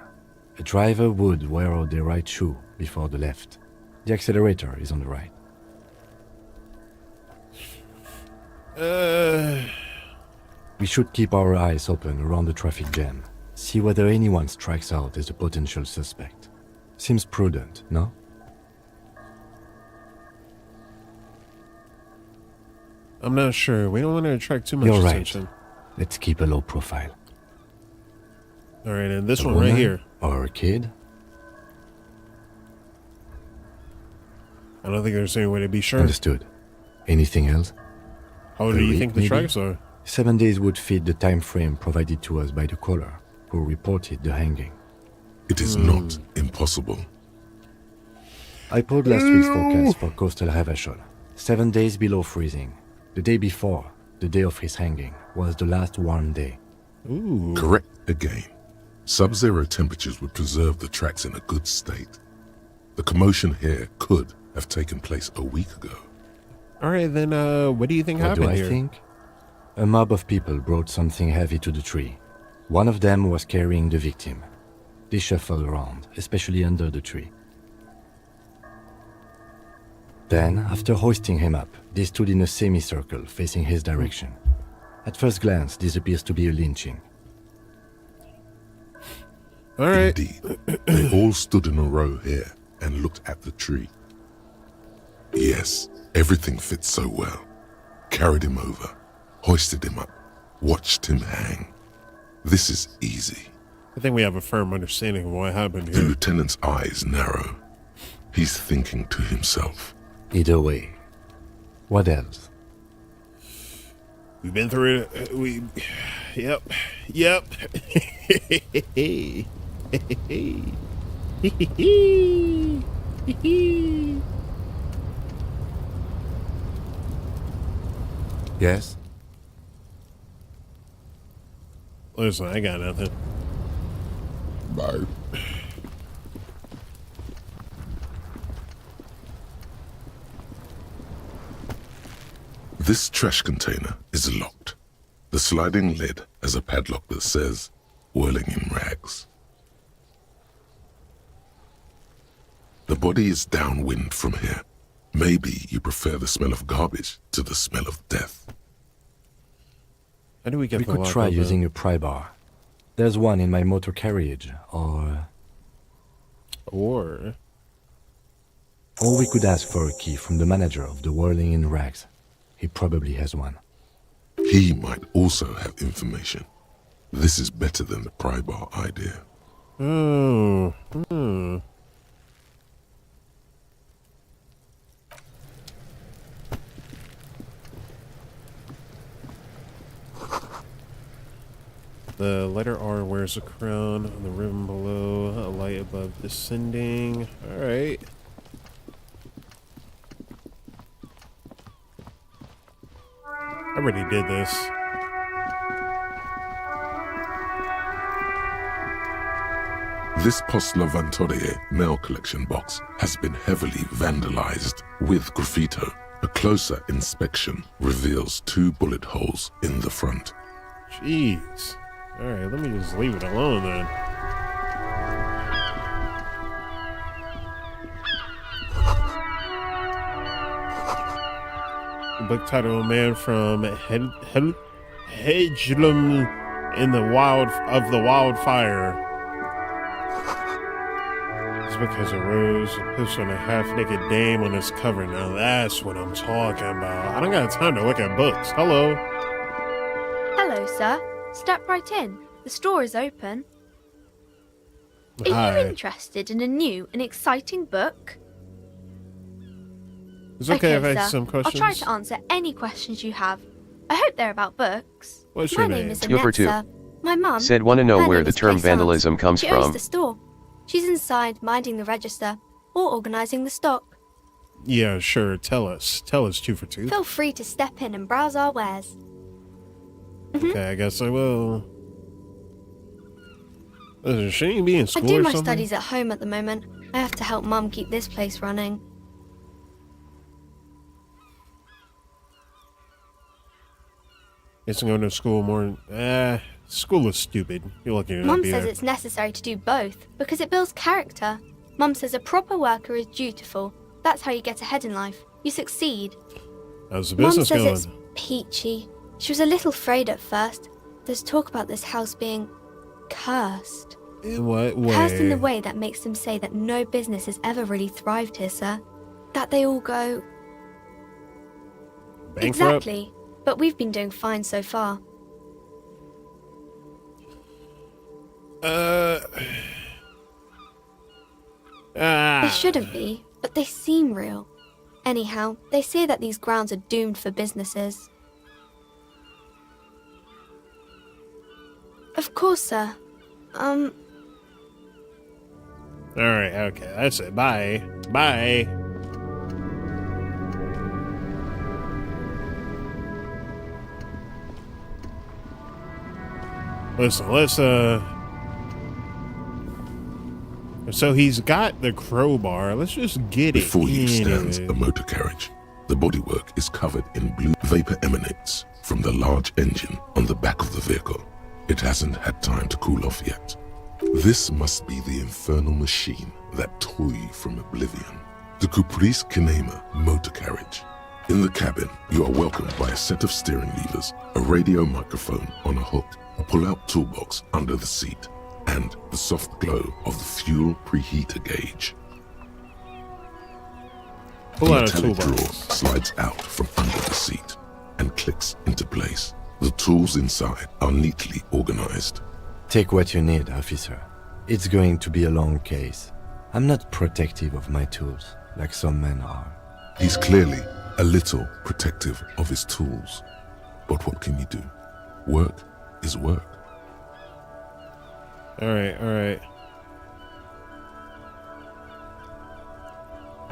A driver would wear out their right shoe before the left. The accelerator is on the right. We should keep our eyes open around the traffic jam. See whether anyone strikes out as a potential suspect. Seems prudent, no? I'm not sure. We don't want to attract too much You're right. attention. Let's keep a low profile. All right, and this A one right woman here. Or a kid? I don't think there's any way to be sure. Understood. Anything else? How do A you week, think the maybe? tracks are? 7 days would fit the time frame provided to us by the caller, who reported the hanging. It is not impossible. I pulled last week's forecast for coastal Havashol. 7 days below freezing. The day before, the day of his hanging, was the last warm day. Ooh. Correct again. Sub-zero temperatures would preserve the tracks in a good state. The commotion here could have taken place a week ago. All right, then what do you think What happened do I here? think? A mob of people brought something heavy to the tree. One of them was carrying the victim. They shuffled around, especially under the tree. Then, after hoisting him up, they stood in a semicircle facing his direction. At first glance, this appears to be a lynching. All right. Indeed, they all stood in a row here and looked at the tree. Yes, everything fits so well. Carried him over, hoisted him up, watched him hang. This is easy. I think we have a firm understanding of what happened The here. lieutenant's eyes narrow. He's thinking to himself. Either way. What else? We've been through it. Yep. Yes? Listen, I got nothing. Bye. This trash container is locked. The sliding lid has a padlock that says, whirling in rags. The body is downwind from here. Maybe you prefer the smell of garbage to the smell of death. How do we get We the could lock try open? using a pry bar. There's one in my motor carriage, or we could ask for a key from the manager of the Whirling in Rags. He probably has one. He might also have information. This is better than the pry bar idea. Oh. The letter R wears a crown on the ribbon below, a light above descending. Alright. I already did this. This Post Levantorie mail collection box has been heavily vandalized with graffito. A closer inspection reveals 2 bullet holes in the front. Jeez. Alright, let me just leave it alone then. The book title, Man from Hedgelum in the Wildfire. This book has a rose, a pistol, and a half-naked dame on its cover. Now that's what I'm talking about. I don't got time to look at books. Hello. Hello, sir. Step right in. The store is open. Are Hi. you interested in a new and exciting book? It's okay if I sir. ask some questions. I'll try to answer any questions you have. I hope they're about books. What's My your name name? is 2 for Annette, 2. sir. My mum Said wanna know her where name the is term Plaisance. vandalism comes She owns from. the store. She's inside minding the register or organising the stock. Yeah, sure. Tell us. Tell us 2 for 2. Feel free to step in and browse our wares. Okay, I guess I will. Listen, shouldn't you be in I school do or my something? studies at home at the moment. I have to help Mum keep this place running. Guess I'm going to school more. School is stupid. You're looking at Mum me. says it's necessary to do both because it builds character. Mum says a proper worker is dutiful. That's how you get ahead in life. You succeed. How's the Mum business says going? it's peachy. She was a little afraid at first. There's talk about this house being cursed. In what way? Cursed in the way that makes them say that no business has ever really thrived here, sir. That they all go... Bankrupt? Exactly. But we've been doing fine so far. They shouldn't be, but they seem real. Anyhow, they say that these grounds are doomed for businesses. Of course, sir. Alright, okay, that's it. Bye. Bye. Listen, let's, so he's got the crowbar. Let's just get Before it. you stands in. a motor carriage. The bodywork is covered in blue. Vapor emanates from the large engine on the back of the vehicle. It hasn't had time to cool off yet. This must be the infernal machine, that toy from oblivion. The Caprice Kinema motor carriage. In the cabin, you are welcomed by a set of steering levers, a radio microphone on a hook, a pull-out toolbox under the seat, and the soft glow of the fuel preheater gauge. Pull A out a metallic drawer toolbox. slides out from under the seat and clicks into place. The tools inside are neatly organized. Take what you need, officer. It's going to be a long case. I'm not protective of my tools, like some men are. He's clearly a little protective of his tools. But what can you do? Work is work. Alright.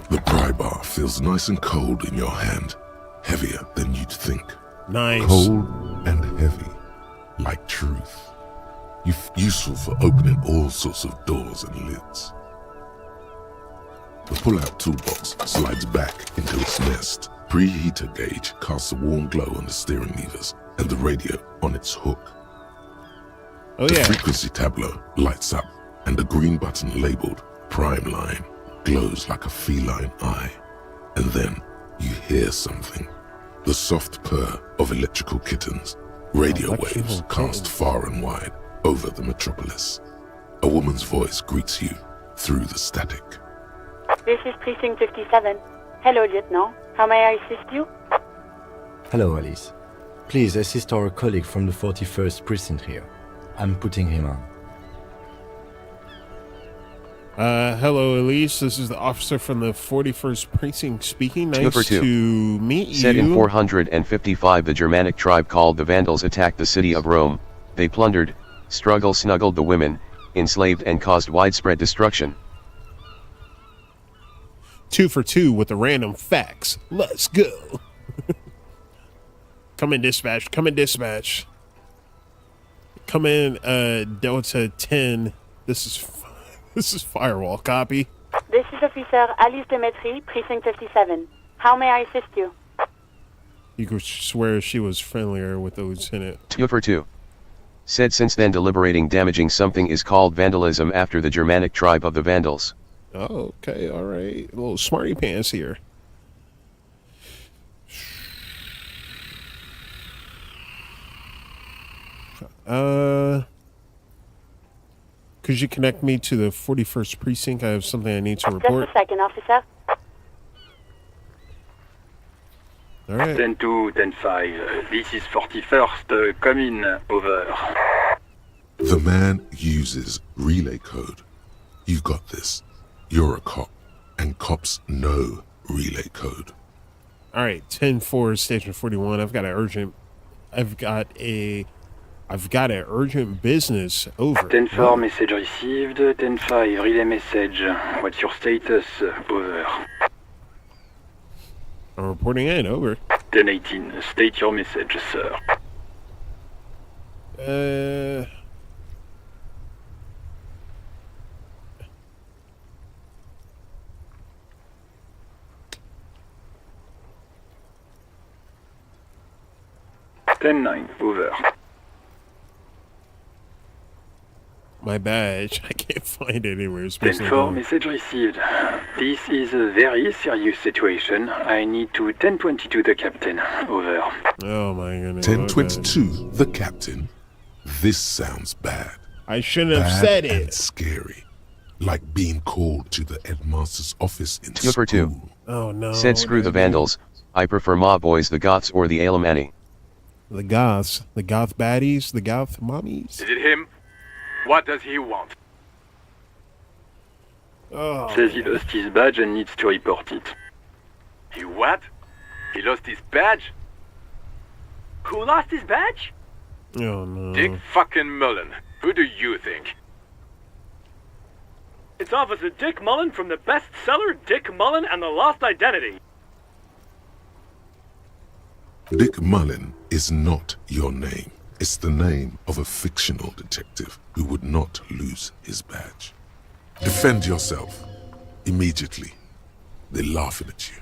The pry bar feels nice and cold in your hand, heavier than you'd think. Nice. Cold and heavy, like truth. Useful for opening all sorts of doors and lids. The pull-out toolbox slides back into its nest, preheater gauge casts a warm glow on the steering levers and the radio on its hook. Oh The yeah. frequency tableau lights up, and the green button labeled Prime Line glows like a feline eye. And then you hear something. The soft purr of electrical kittens. Radio waves cast far and wide over the metropolis. A woman's voice greets you through the static. This is Precinct 57. Hello, Lieutenant. How may I assist you? Hello, Alice. Please assist our colleague from the 41st precinct here. I'm putting him on. Hello, Elise. This is the officer from the 41st precinct speaking. Nice Two. to meet you. Said in 455, the Germanic tribe called the Vandals attacked the city of Rome. They plundered, snuggled the women, enslaved and caused widespread destruction. 2 for 2 with the random facts. Let's go. Come in, dispatch. Come in, dispatch. Come in, Delta 10. This is firewall. Copy. This is Officer Alice Demetri, Precinct 57. How may I assist you? You could swear she was friendlier with the lieutenant. 2 for 2. Said since then deliberating damaging something is called vandalism after the Germanic tribe of the Vandals. Oh, okay, all right. A little smarty pants here. Could you connect me to the 41st precinct? I have something I need to report. Just a second, officer. All right. 10-2, 10-5. This is 41st. Come in. Over. The man uses relay code. You've got this. You're a cop, and cops know relay code. All right, 10-4, Station 41. I've got an urgent business. Over. 10-4, message received. 10-5, relay message. What's your status? Over. I'm reporting in. Over. 10-18, state your message, sir. 10-9, over. My badge. I can't find it anywhere. 10-4, message received. This is a very serious situation. I need to 10-22 the captain. Over. Oh my goodness. 10-22, the captain. This sounds bad. I shouldn't have said it. And scary. Like being called to the headmaster's office in 2 for 2. school. Oh no. Said screw the Vandals. I prefer Ma Boys, the Goths, or the Alemanni. The Goths. The Goth baddies. The Goth mommies. Is it him? What does he want? Oh. Says he lost his badge and needs to report it. He what? He lost his badge? Who lost his badge? Oh no. Dick fucking Mullen. Who do you think? It's Officer Dick Mullen from the bestseller Dick Mullen and the Lost Identity. Dick Mullen is not your name. It's the name of a fictional detective who would not lose his badge. Defend yourself. Immediately. They're laughing at you.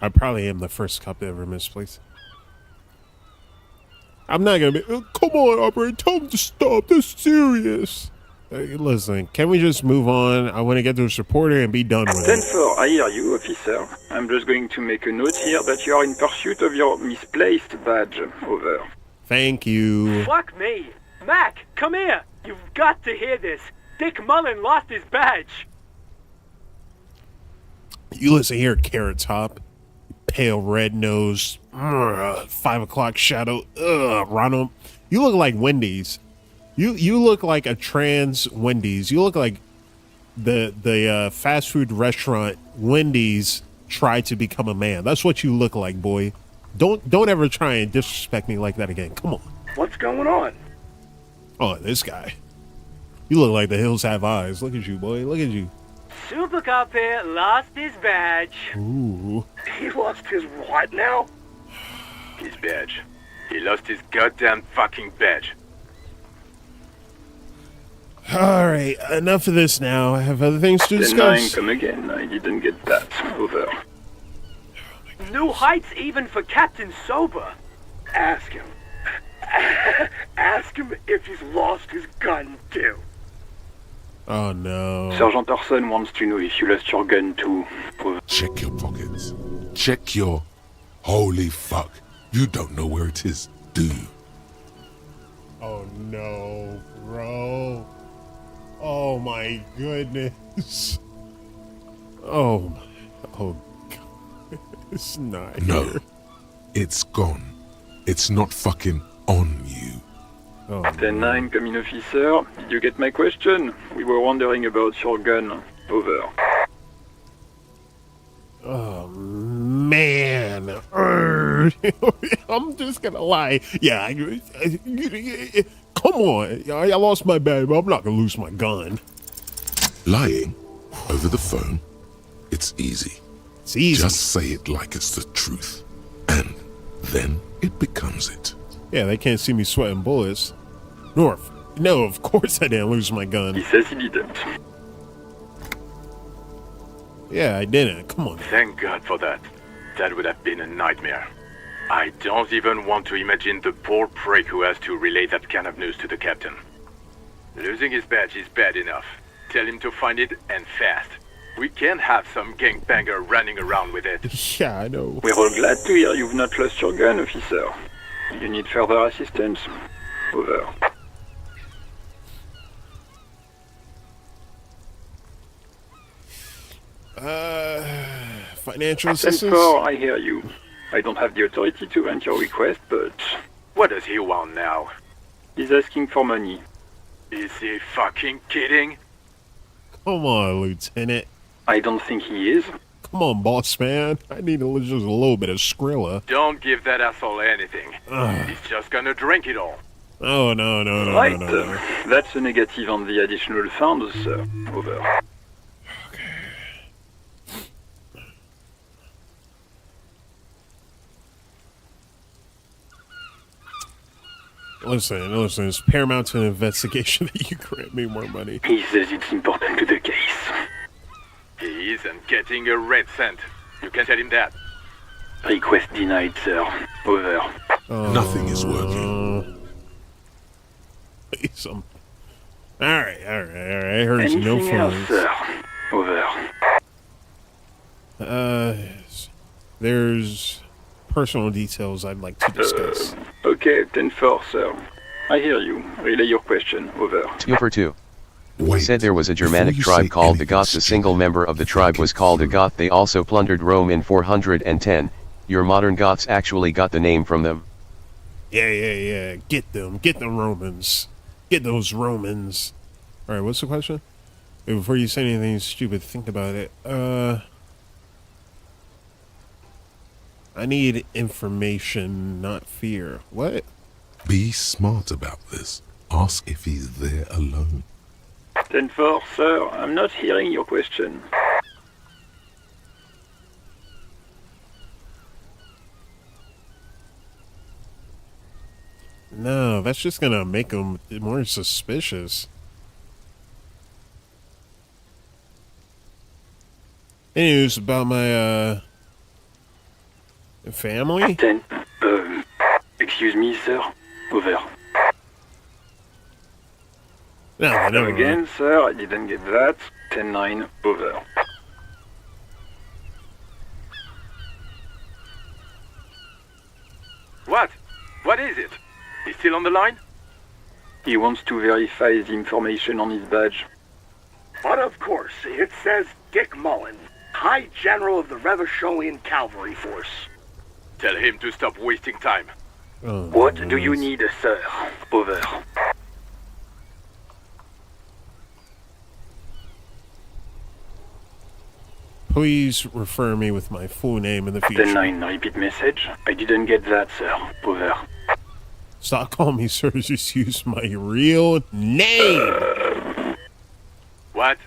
I probably am the first cop to ever misplace. I'm not gonna be. Come on, operator. Tell him to stop. This is serious. Hey, listen, can we just move on? I want to get to this reporter and be done with it. 10-4, I hear you, officer. I'm just going to make a note here that you are in pursuit of your misplaced badge. Over. Thank you. Fuck me. Mac, come here. You've got to hear this. Dick Mullen lost his badge. You listen here, Carrot Top. Pale red nose. 5 o'clock shadow. Ronald. You look like Wendy's. You look like a trans Wendy's. You look like the fast food restaurant Wendy's tried to become a man. That's what you look like, boy. Don't ever try and disrespect me like that again. Come on. What's going on? Oh, this guy. You look like the hills have eyes. Look at you, boy. Look at you. Super Cop here lost his badge. Ooh. He lost his what now? His badge. He lost his goddamn fucking badge. All right, enough of this now. I have other things to 10-9, discuss. come again. I didn't get that. Over. New heights even for Captain Sober. Ask him. Ask him if he's lost his gun too. Oh no. Sergeant Orson wants to know if you lost your gun too. Over. Check your pockets. Check your... Holy fuck. You don't know where it is, do you? Oh no, bro. Oh my goodness. Oh God. It's not No. here. It's gone. It's not fucking on you. Oh, 10-9, come in, officer. Did you get my question? We were wondering about your gun. Over. Oh man. I'm just gonna lie. Yeah, come on. I lost my badge, but I'm not gonna lose my gun. Lying over the phone, it's easy. It's easy. Just say it like it's the truth. And then it becomes it. Yeah, they can't see me sweating bullets. No, of course I didn't lose my gun. He says he didn't. Yeah, I didn't. Come on. Thank God for that. That would have been a nightmare. I don't even want to imagine the poor prick who has to relay that kind of news to the captain. Losing his badge is bad enough. Tell him to find it, and fast. We can't have some gangbanger running around with it. Yeah, I know. We're all glad to hear you've not lost your gun, officer. You need further assistance? Over. Financial 10-4, assistance? I hear you. I don't have the authority to grant your request, but... What does he want now? He's asking for money. Is he fucking kidding? Come on, Lieutenant. I don't think he is. Come on, boss man. I need just a little bit of Skrilla. Don't give that asshole anything. He's just gonna drink it all. Oh, no. Right, No. that's a negative on the additional funds, sir. Over. Listen, it's paramount to an investigation that you grant me more money. He says it's important to the case. He isn't getting a red cent. You can tell him that. Request denied, sir. Over. Nothing is working. Alright. I heard Anything no else, phones. sir? Over. There's personal details I'd like to discuss. Okay, 10-4, sir. I hear you. Relay your question. Over. 2 for 2. Wait, Said there was a Germanic before you tribe say called the anything Goths. A single member of the tribe was called a Goth. They also plundered Rome in 410. Your modern Goths actually got the name from them. Yeah. Get them Romans. Get those Romans. Alright, what's the question? Wait, before you say anything stupid, think about it. I need information, not fear. What? Be smart about this. Ask if he's there alone. 10-4, sir. I'm not hearing your question. No, that's just gonna make them more suspicious. Any news about my, family? 10. Excuse me, sir. Over. No, never Again, sir, I didn't get that. 10-9. Over. What? What is it? He's still on the line? He wants to verify the information on his badge. But of course, it says Dick Mullen, High General of the Revacholian Cavalry Force. Tell him to stop wasting time. What do you need, sir? Over. Please refer me with my full name in the future. 10-9, repeat message. I didn't get that, sir. Over. Stop calling me sir, just use my real name! What?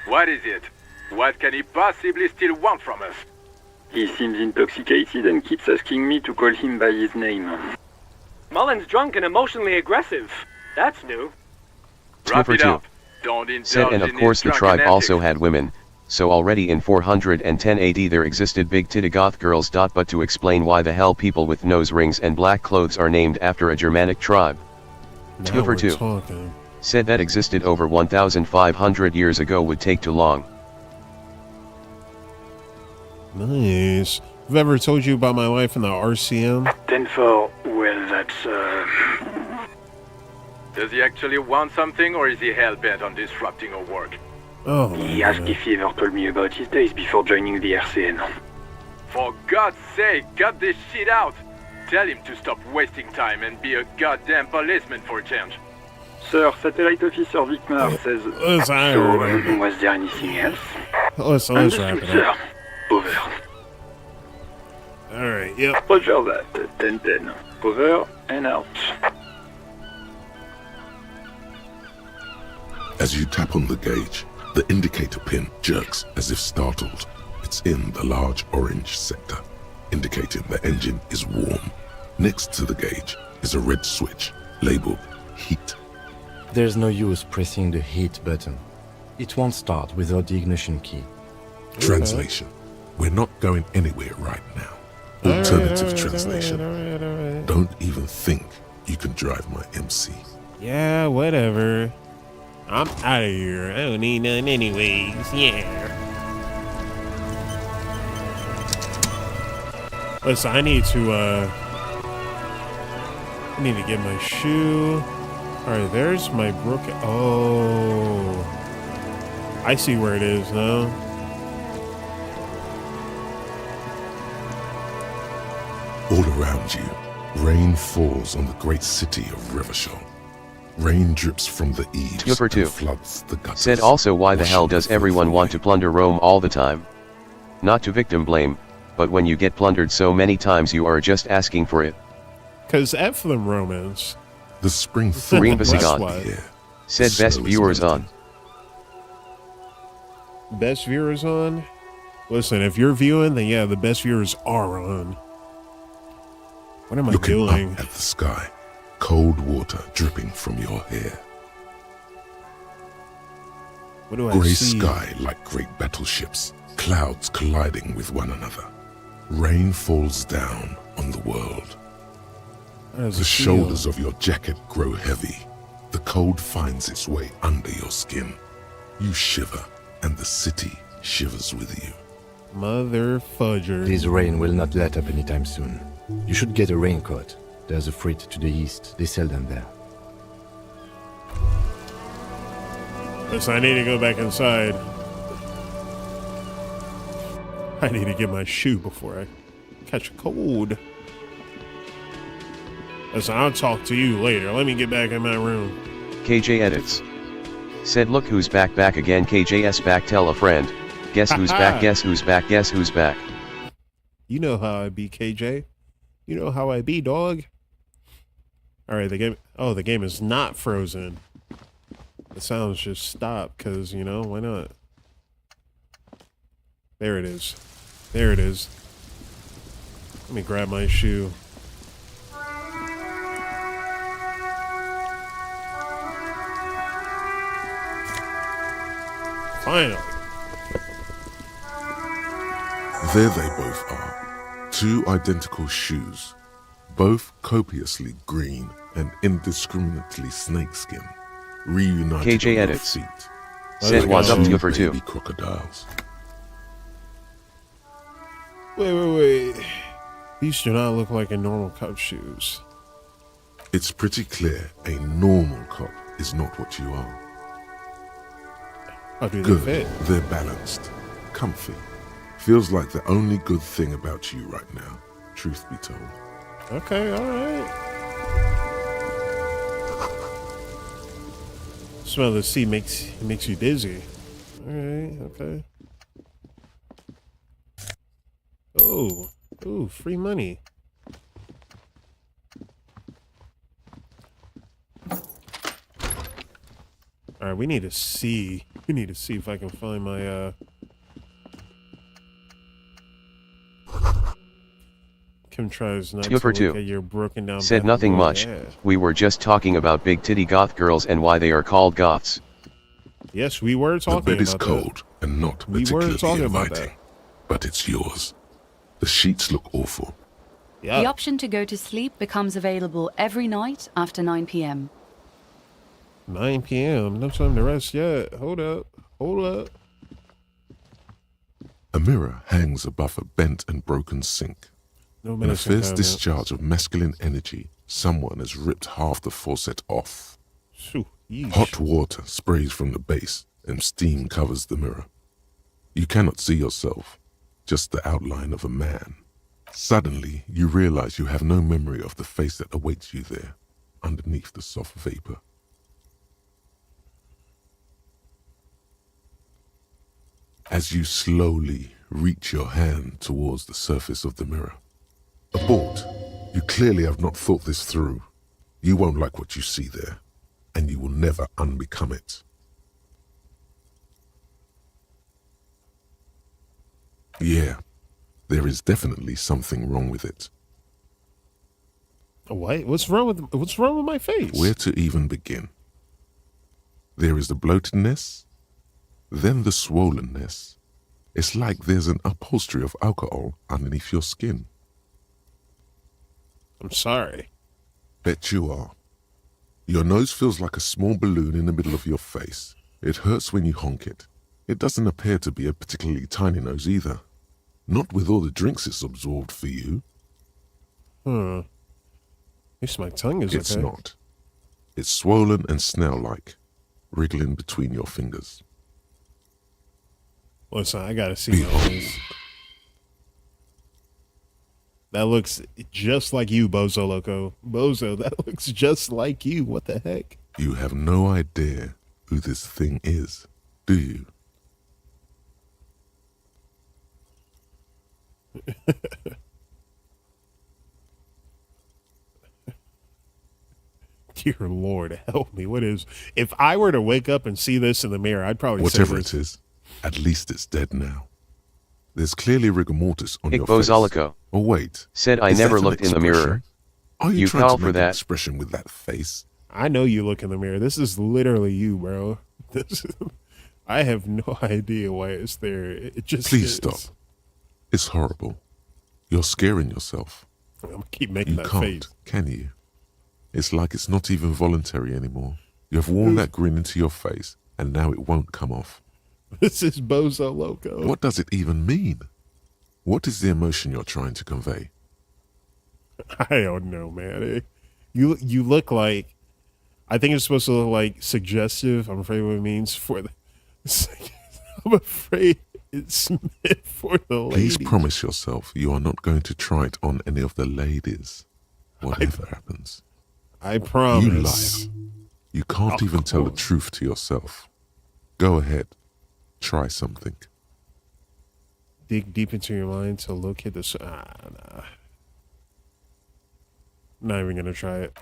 What is it? What can he possibly still want from us? He seems intoxicated and keeps asking me to call him by his name. Mullen's drunk and emotionally aggressive. That's new. Wrap it 2. up. Don't Said, indulge and of in course his the tribe drunken also antics. had women, so already in 410 AD there existed big-titted goth girls. But to explain why the hell people with nose rings and black clothes are named after a Germanic tribe. Now we're 2. talking. Said that existed over 1,500 years ago would take too long. Nice. I've ever told you about my life in the RCM? 10-4, well, that's, Does he actually want something, or is he hell-bent on disrupting our work? Oh, he asked if he ever told me about his days before joining the RCN. For God's sake, cut this shit out! Tell him to stop wasting time and be a goddamn policeman for a change. Sir, Satellite Officer Vicmar says... So, was there anything else? Let's wrap it up. Over. Alright, yep. Roger that. 10-10. Over and out. As you tap on the gauge, the indicator pin jerks as if startled. It's in the large orange sector, indicating the engine is warm. Next to the gauge is a red switch labeled heat. There's no use pressing the heat button. It won't start without the ignition key. Translation. We're not going anywhere right now. Alternative translation. Don't even think you can drive my MC. Yeah, whatever. I'm out of here. I don't need none anyways. Yeah. Listen, I need to get my shoe. Alright, there's my brook. Oh. I see where it is now. All around you, rain falls on the great city of Revachol. Rain drips from the eaves and floods the gutters. Said also, why the hell does everyone want to plunder Rome all the time? Not to victim blame, but when you get plundered so many times you are just asking for it. Cause F them Romans. The spring Green That's Visigon. why. Said best viewers on. Best viewers on? Listen, if you're viewing, then yeah, the best viewers are on. What am I doing? Up at the sky, cold water dripping from your hair. What do I Grey see? sky like great battleships, clouds colliding with one another. Rain falls down on the world. The shoulders of your jacket grow heavy. The cold finds its way under your skin. You shiver, and the city shivers with you. Mother fudger. This rain will not let up anytime soon. You should get a raincoat. There's a freight to the east. They sell them there. Listen, I need to go back inside. I need to get my shoe before I catch a cold. Listen, I'll talk to you later. Let me get back in my room. KJ edits. Said look who's back again. KJ's back, tell a friend. Guess who's back, guess who's back, guess who's back. You know how I be, KJ. You know how I be, dog. Alright, the game... Oh, the game is not frozen. The sounds just stopped, because, you know, why not? There it is. There it is. Let me grab my shoe. Finally. There they both are. Two identical shoes, both copiously green and indiscriminately snakeskin, reunited KJ on your edits. feet. Said like was up two to for two. baby crocodiles. Wait. These do not look like a normal cop shoes. It's pretty clear a normal cop is not what you are. How do they Good, fit? they're balanced, comfy. Feels like the only good thing about you right now, truth be told. Okay, alright. Smell the sea makes you dizzy. Alright, okay. Ooh, free money. Alright, we need to see. We need to see if I can find my One tries not Two to for look two. at your broken down Said back nothing door. much. Yeah. We were just talking about big titty goth girls and why they are called goths. Yes, we were The talking bed is about cold and not We were particularly talking about inviting, that. but it's yours. The sheets look awful. Yeah. The option to go to sleep becomes available every night after 9 p.m. 9 p.m. No time to rest yet. Hold up. Hold up. A mirror hangs above a bent and broken sink. No In a minutes and fierce comments. discharge of masculine energy, someone has ripped half the faucet off. Phew, yeesh. Hot water sprays from the base and steam covers the mirror. You cannot see yourself, just the outline of a man. Suddenly, you realize you have no memory of the face that awaits you there, underneath the soft vapor. As you slowly reach your hand towards the surface of the mirror. Abort. You clearly have not thought this through. You won't like what you see there, and you will never unbecome it. Yeah, there is definitely something wrong with it. What? What's wrong with my face? Where to even begin? There is the bloatedness, then the swollenness. It's like there's an upholstery of alcohol underneath your skin. I'm sorry. Bet you are. Your nose feels like a small balloon in the middle of your face. It hurts when you honk it. It doesn't appear to be a particularly tiny nose either. Not with all the drinks it's absorbed for you. At least my tongue is It's okay. not. It's swollen and snail-like, wriggling between your fingers. Listen, I gotta see my face. That looks just like you, Bozo Loco. Bozo, that looks just like you. What the heck? You have no idea who this thing is, do you? Dear Lord, help me. What is... If I were to wake up and see this in the mirror, I'd probably Whatever say it this. is, at least it's dead now. There's clearly rigor mortis on your face. Bozolico. Oh wait. Said I Is that never an looked in the mirror. expression? Are you, You trying foul to for make an that. expression with that face? I know you look in the mirror. This is literally you, bro. This is, I have no idea why it's there. It just Please is. stop. It's horrible. You're scaring yourself. I'm gonna keep making You that can't, face. can you? It's like it's not even voluntary anymore. You have worn that grin into your face, and now it won't come off. This is Bozo Loco. What does it even mean? What is the emotion you're trying to convey? I don't know, man. You look like... I think it's supposed to look like suggestive. I'm afraid what it means for the... I'm afraid it's meant for the ladies. Please promise yourself you are not going to try it on any of the ladies, whatever happens. I promise. You liar. You can't even tell the truth to yourself. Go ahead. Try something. Dig deep into your mind to locate this. Nah. Not even gonna try it.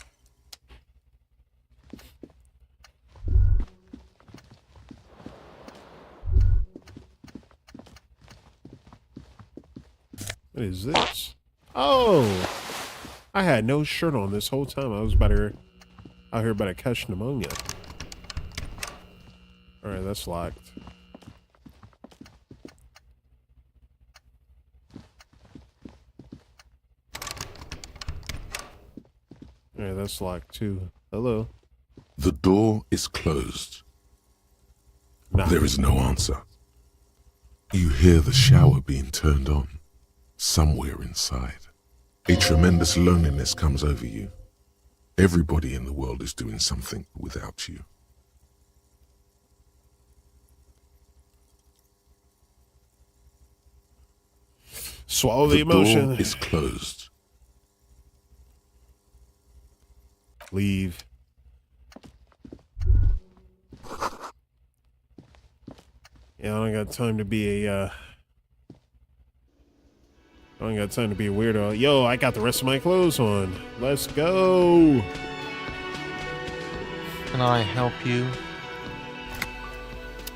What is this? Oh, I had no shirt on this whole time. I was out here about to catch pneumonia. All right, that's locked. Yeah, that's locked too. Hello. The door is closed. Nah. There is no answer. You hear the shower being turned on. Somewhere inside. A tremendous loneliness comes over you. Everybody in the world is doing something without you. Swallow the emotion. Door is closed. Leave. Yeah, I don't got time to be a I ain't got time to be a weirdo. Yo, I got the rest of my clothes on. Let's go. Can I help you?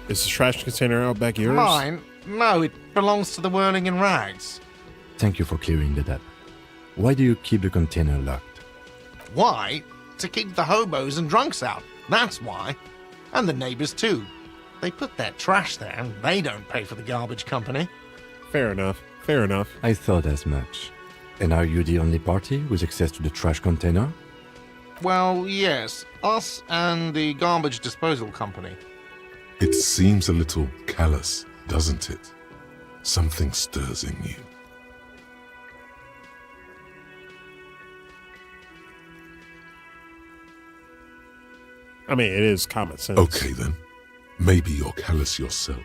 Is the trash container out back yours? Mine? No, it belongs to the Whirling in Rags. Thank you for clearing that up. Why do you keep the container locked? Why? To keep the hobos and drunks out. That's why. And the neighbors too. They put their trash there and they don't pay for the garbage company. Fair enough. Fair enough. I thought as much. And are you the only party with access to the trash container? Well, yes. Us and the garbage disposal company. It seems a little callous, doesn't it? Something stirs in you. I mean, it is common sense. Okay then. Maybe you're callous yourself.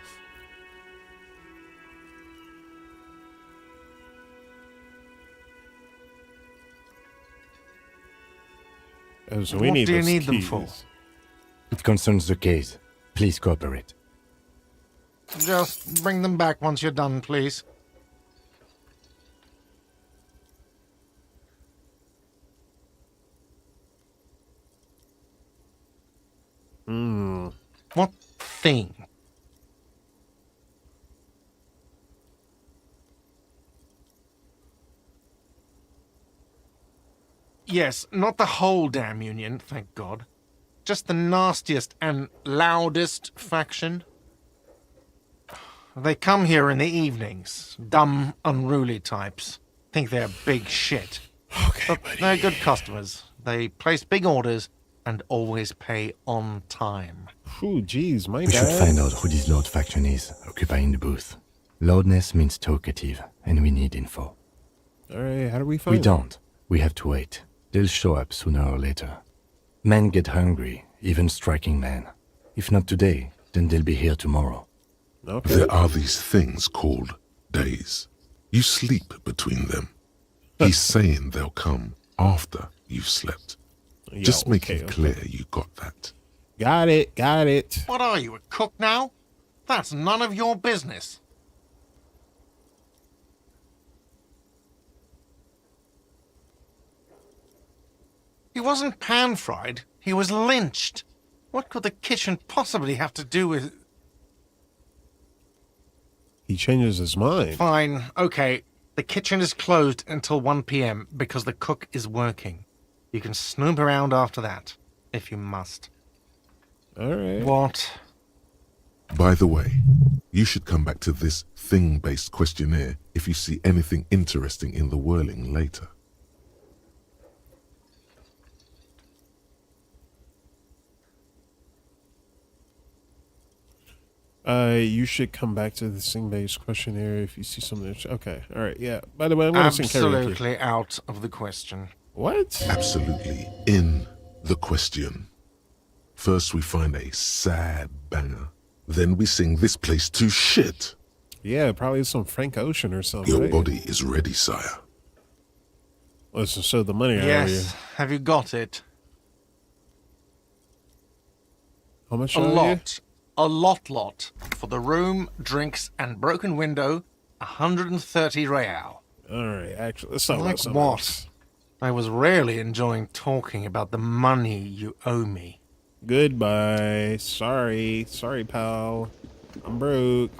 Oh, so what do you need them for? It concerns the case. Please cooperate. Just bring them back once you're done, please. What thing? Yes, not the whole damn union, thank God. Just the nastiest and loudest faction. They come here in the evenings. Dumb, unruly types. Think they're big shit. Okay, but they're good customers. They place big orders and always pay on time. Ooh, geez, my We bad. should find out who this Lord faction is, occupying the booth. Loudness means talkative, and we need info. Alright, how do we find We don't. We have to wait. They'll show up sooner or later. Men get hungry, even striking men. If not today, then they'll be here tomorrow. Okay. There are these things called days. You sleep between them. He's saying they'll come after you've slept. Yeah, Just make okay, it clear you got that. Got it, got it. What are you, a cook now? That's none of your business. He wasn't pan-fried, he was lynched. What could the kitchen possibly have to do with... He changes his mind. Fine, okay. The kitchen is closed until 1 p.m. because the cook is working. You can snoop around after that, if you must. Alright. What? By the way, you should come back to this thing-based questionnaire if you see anything interesting in the whirling later. You should come back to the sing-based questionnaire if you see something. Okay, alright, yeah. By the way, I'm going to sing karaoke. Absolutely out of the question. What? Absolutely in the question. First we find a sad banger. Then we sing this place to shit. Yeah, probably some Frank Ocean or something. Your right? body is ready, sire. Listen, so the money out Yes, of you. have you got it? How much A are you? lot. A lot. For the room, drinks, and broken window, 130 real. Alright, actually, let's talk Like about something what? else. I was really enjoying talking about the money you owe me. Goodbye. Sorry, pal. I'm broke.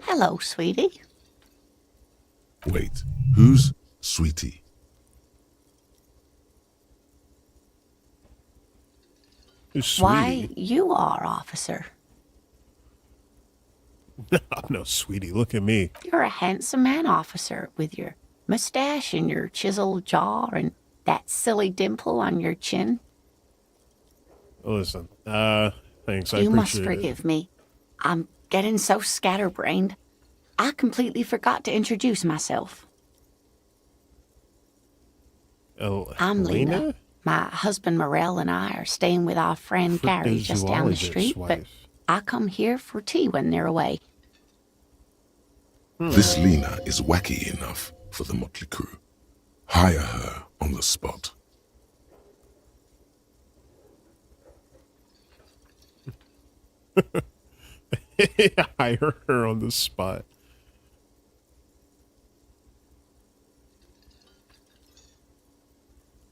Hello, sweetie. Wait, who's Sweetie? Who's Sweetie? Why, you are, officer. I'm no Sweetie. Look at me. You're a handsome man, officer, with your mustache and your chiseled jaw and that silly dimple on your chin. Listen, thanks. I You must appreciate forgive me. I'm getting so scatterbrained. I completely forgot to introduce myself. Oh, I'm Lena. My husband Morel and I are staying with our friend Gary just down the street, but I come here for tea when they're away. This Lena is wacky enough for the motley crew. Hire her on the spot. Hire her on the spot.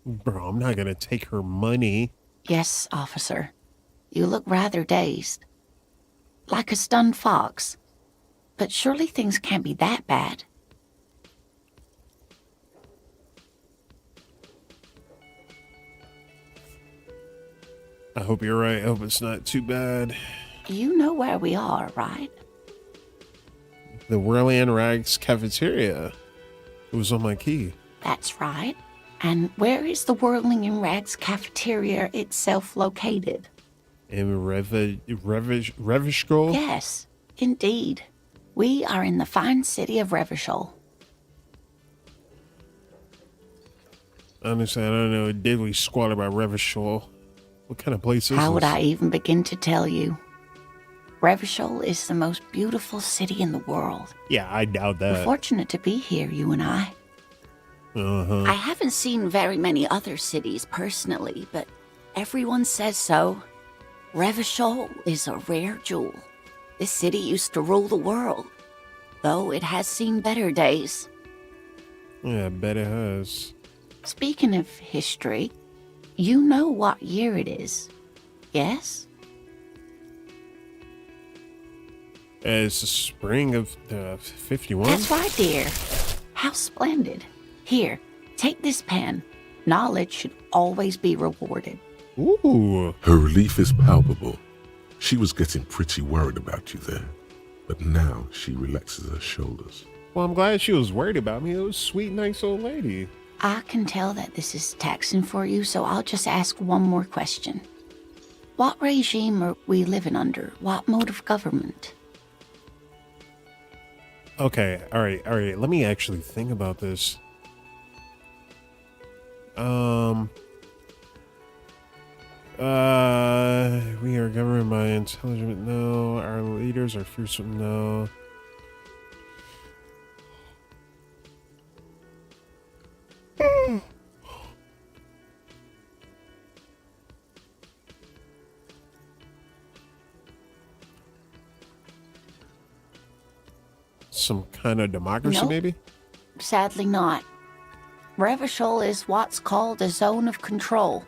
Bro, I'm not gonna take her money. Yes, officer. You look rather dazed. Like a stunned fox. But surely things can't be that bad. I hope you're right. I hope it's not too bad. You know where we are, right? The Whirling Rags cafeteria. It was on my key. That's right. And where is the Whirling in Rags cafeteria itself located? In Revishkol? Yes, indeed. We are in the fine city of Revishkol. Honestly, I don't know a diddly squat about Revishkol. What kind of place is How would this? I even begin to tell you? Revishkol is the most beautiful city in the world. Yeah, I doubt that. We're fortunate to be here, you and I. I haven't seen very many other cities personally, but everyone says so. Revishkol is a rare jewel. This city used to rule the world, though it has seen better days. Yeah, I bet it has. Speaking of history, you know what year it is, yes? It's the spring of 51? That's right, dear. How splendid. Here, take this pen. Knowledge should always be rewarded. Ooh. Her relief is palpable. She was getting pretty worried about you there, but now she relaxes her shoulders. Well, I'm glad she was worried about me. It was a sweet, nice old lady. I can tell that this is taxing for you, so I'll just ask one more question. What regime are we living under? What mode of government? Okay, all right. Let me actually think about this. We are governed by intelligent, no. Our leaders are fearsome, no. Some kind of democracy, Nope. maybe? Sadly not. Revishkol is what's called a zone of control,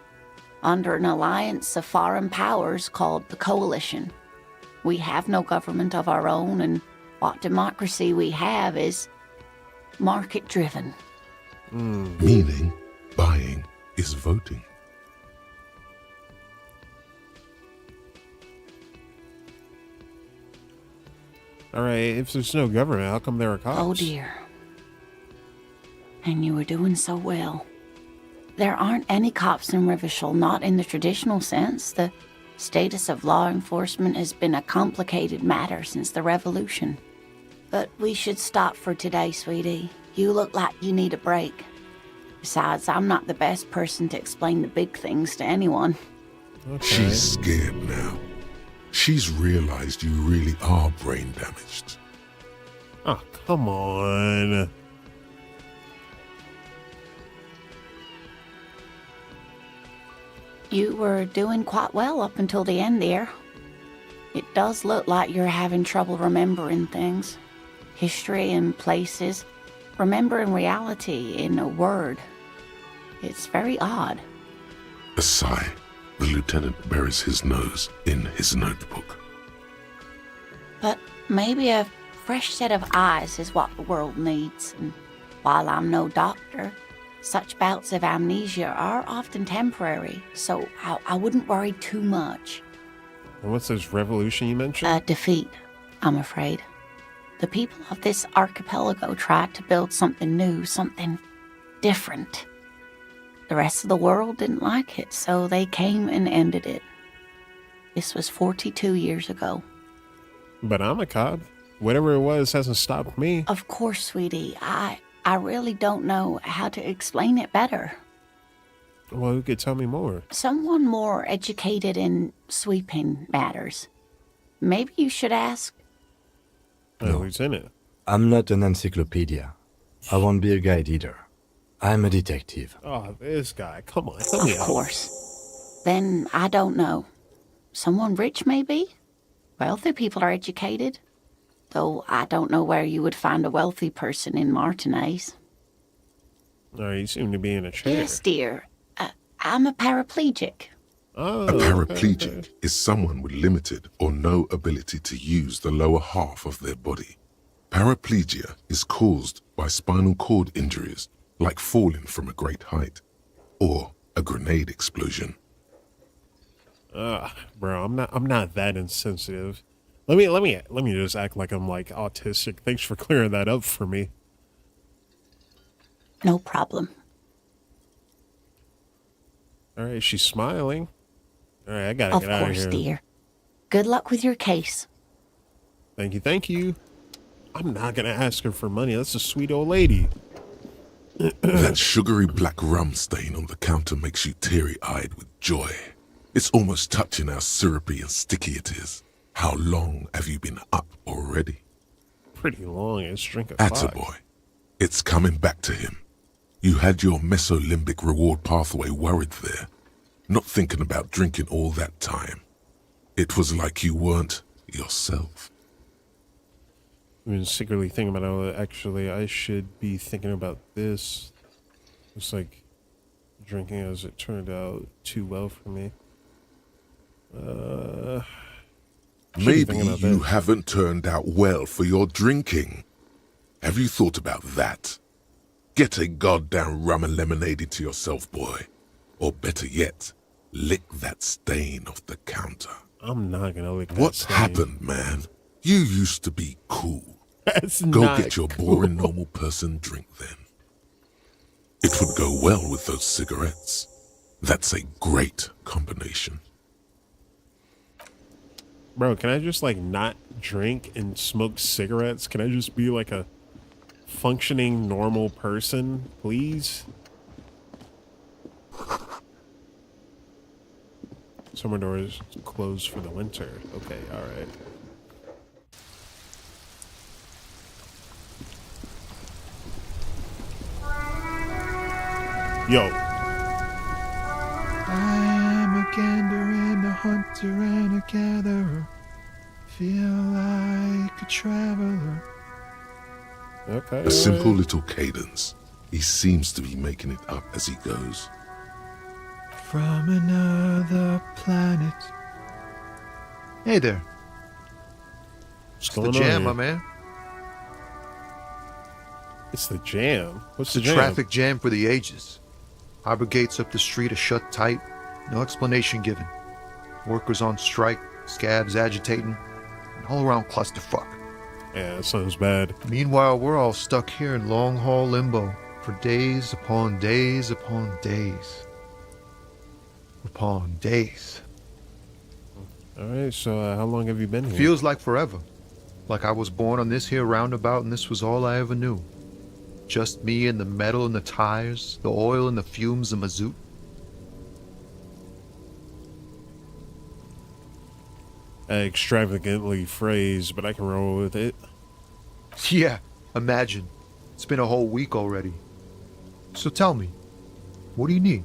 under an alliance of foreign powers called the Coalition. We have no government of our own, and what democracy we have is market-driven. Meaning, buying is voting. All right, if there's no government, how come there are cops? Oh dear. And you were doing so well. There aren't any cops in Revishkol, not in the traditional sense. The status of law enforcement has been a complicated matter since the revolution. But we should stop for today, sweetie. You look like you need a break. Besides, I'm not the best person to explain the big things to anyone. Okay. She's scared now. She's realized you really are brain damaged. Oh, come on. You were doing quite well up until the end there. It does look like you're having trouble remembering things. History and places. Remembering reality in a word. It's very odd. A sigh. The lieutenant buries his nose in his notebook. But maybe a fresh set of eyes is what the world needs. And while I'm no doctor, such bouts of amnesia are often temporary, so I wouldn't worry too much. And what's this revolution you mentioned? Defeat, I'm afraid. The people of this archipelago tried to build something new, something different. The rest of the world didn't like it, so they came and ended it. This was 42 years ago. But I'm a cop. Whatever it was hasn't stopped me. Of course, sweetie. I really don't know how to explain it better. Well, who could tell me more? Someone more educated in sweeping matters. Maybe you should ask. No. Who's in it? I'm not an encyclopedia. I won't be a guide either. I'm a detective. Oh, this guy. Come on, tell me Of course. Then I don't know. Someone rich, maybe? Wealthy people are educated. Though I don't know where you would find a wealthy person in Martinez. Oh, you seem to be in a chair. Yes, dear. I'm a paraplegic. Oh, A paraplegic is someone with limited or no ability to use the lower half of their body. Paraplegia is caused by spinal cord injuries, like falling from a great height, or a grenade explosion. Bro, I'm not that insensitive. Let me just act like I'm like autistic. Thanks for clearing that up for me. No problem. All right, she's smiling. All right, I gotta get out of here. Of course, dear. Good luck with your case. Thank you, thank you. I'm not gonna ask her for money. That's a sweet old lady. That sugary black rum stain on the counter makes you teary-eyed with joy. It's almost touching how syrupy and sticky it is. How long have you been up already? Pretty long. It's drink a Attaboy. It's coming back to him. You had your mesolimbic reward pathway worried there, not thinking about drinking all that time. It was like you weren't yourself. I've been secretly thinking about, oh, actually, I should be thinking about this. It's like drinking, as it turned out, too well for me. Maybe you haven't turned out well for your drinking. Have you thought about that? Get a goddamn rum and lemonade into yourself, boy. Or better yet, lick that stain off the counter. I'm not gonna lick that What's stain. happened, man? You used to be cool. That's Go not get your cool. boring normal person drink then. It would go well with those cigarettes. That's a great combination. Bro, can I just like not drink and smoke cigarettes? Can I just be like a functioning normal person, please? Summer doors closed for the winter. Okay, all right. Yo. I'm a gander and a hunter and a gatherer. Feel like a traveler. Okay. A simple little cadence. He seems to be making it up as he goes. From another planet. Hey there. What's It's the going jam, on my here? man. It's the jam. What's the It's a jam? traffic jam for the ages. Harbor gates up the street are shut tight. No explanation given. Workers on strike, scabs agitating, an all-around clusterfuck. Yeah, that sounds bad. Meanwhile, we're all stuck here in long-haul limbo for days upon days upon days. Upon days. All right, so how long have you been here? Feels like forever. Like I was born on this here roundabout and this was all I ever knew. Just me and the metal and the tires, the oil and the fumes of mazout. Extravagantly phrased, but I can roll with it. Yeah, imagine. It's been a whole week already. So tell me, what do you need?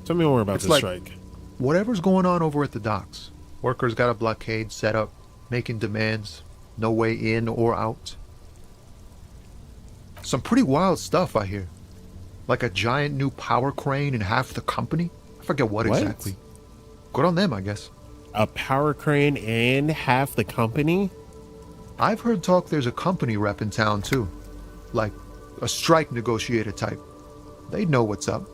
Tell me more about It's the like strike. whatever's going on over at the docks. Workers got a blockade set up, making demands, no way in or out. Some pretty wild stuff, I hear. Like a giant new power crane in half the company? I forget what exactly. Good on them, I guess. A power crane and half the company? I've heard talk there's a company rep in town, too. Like a strike negotiator type. They'd know what's up.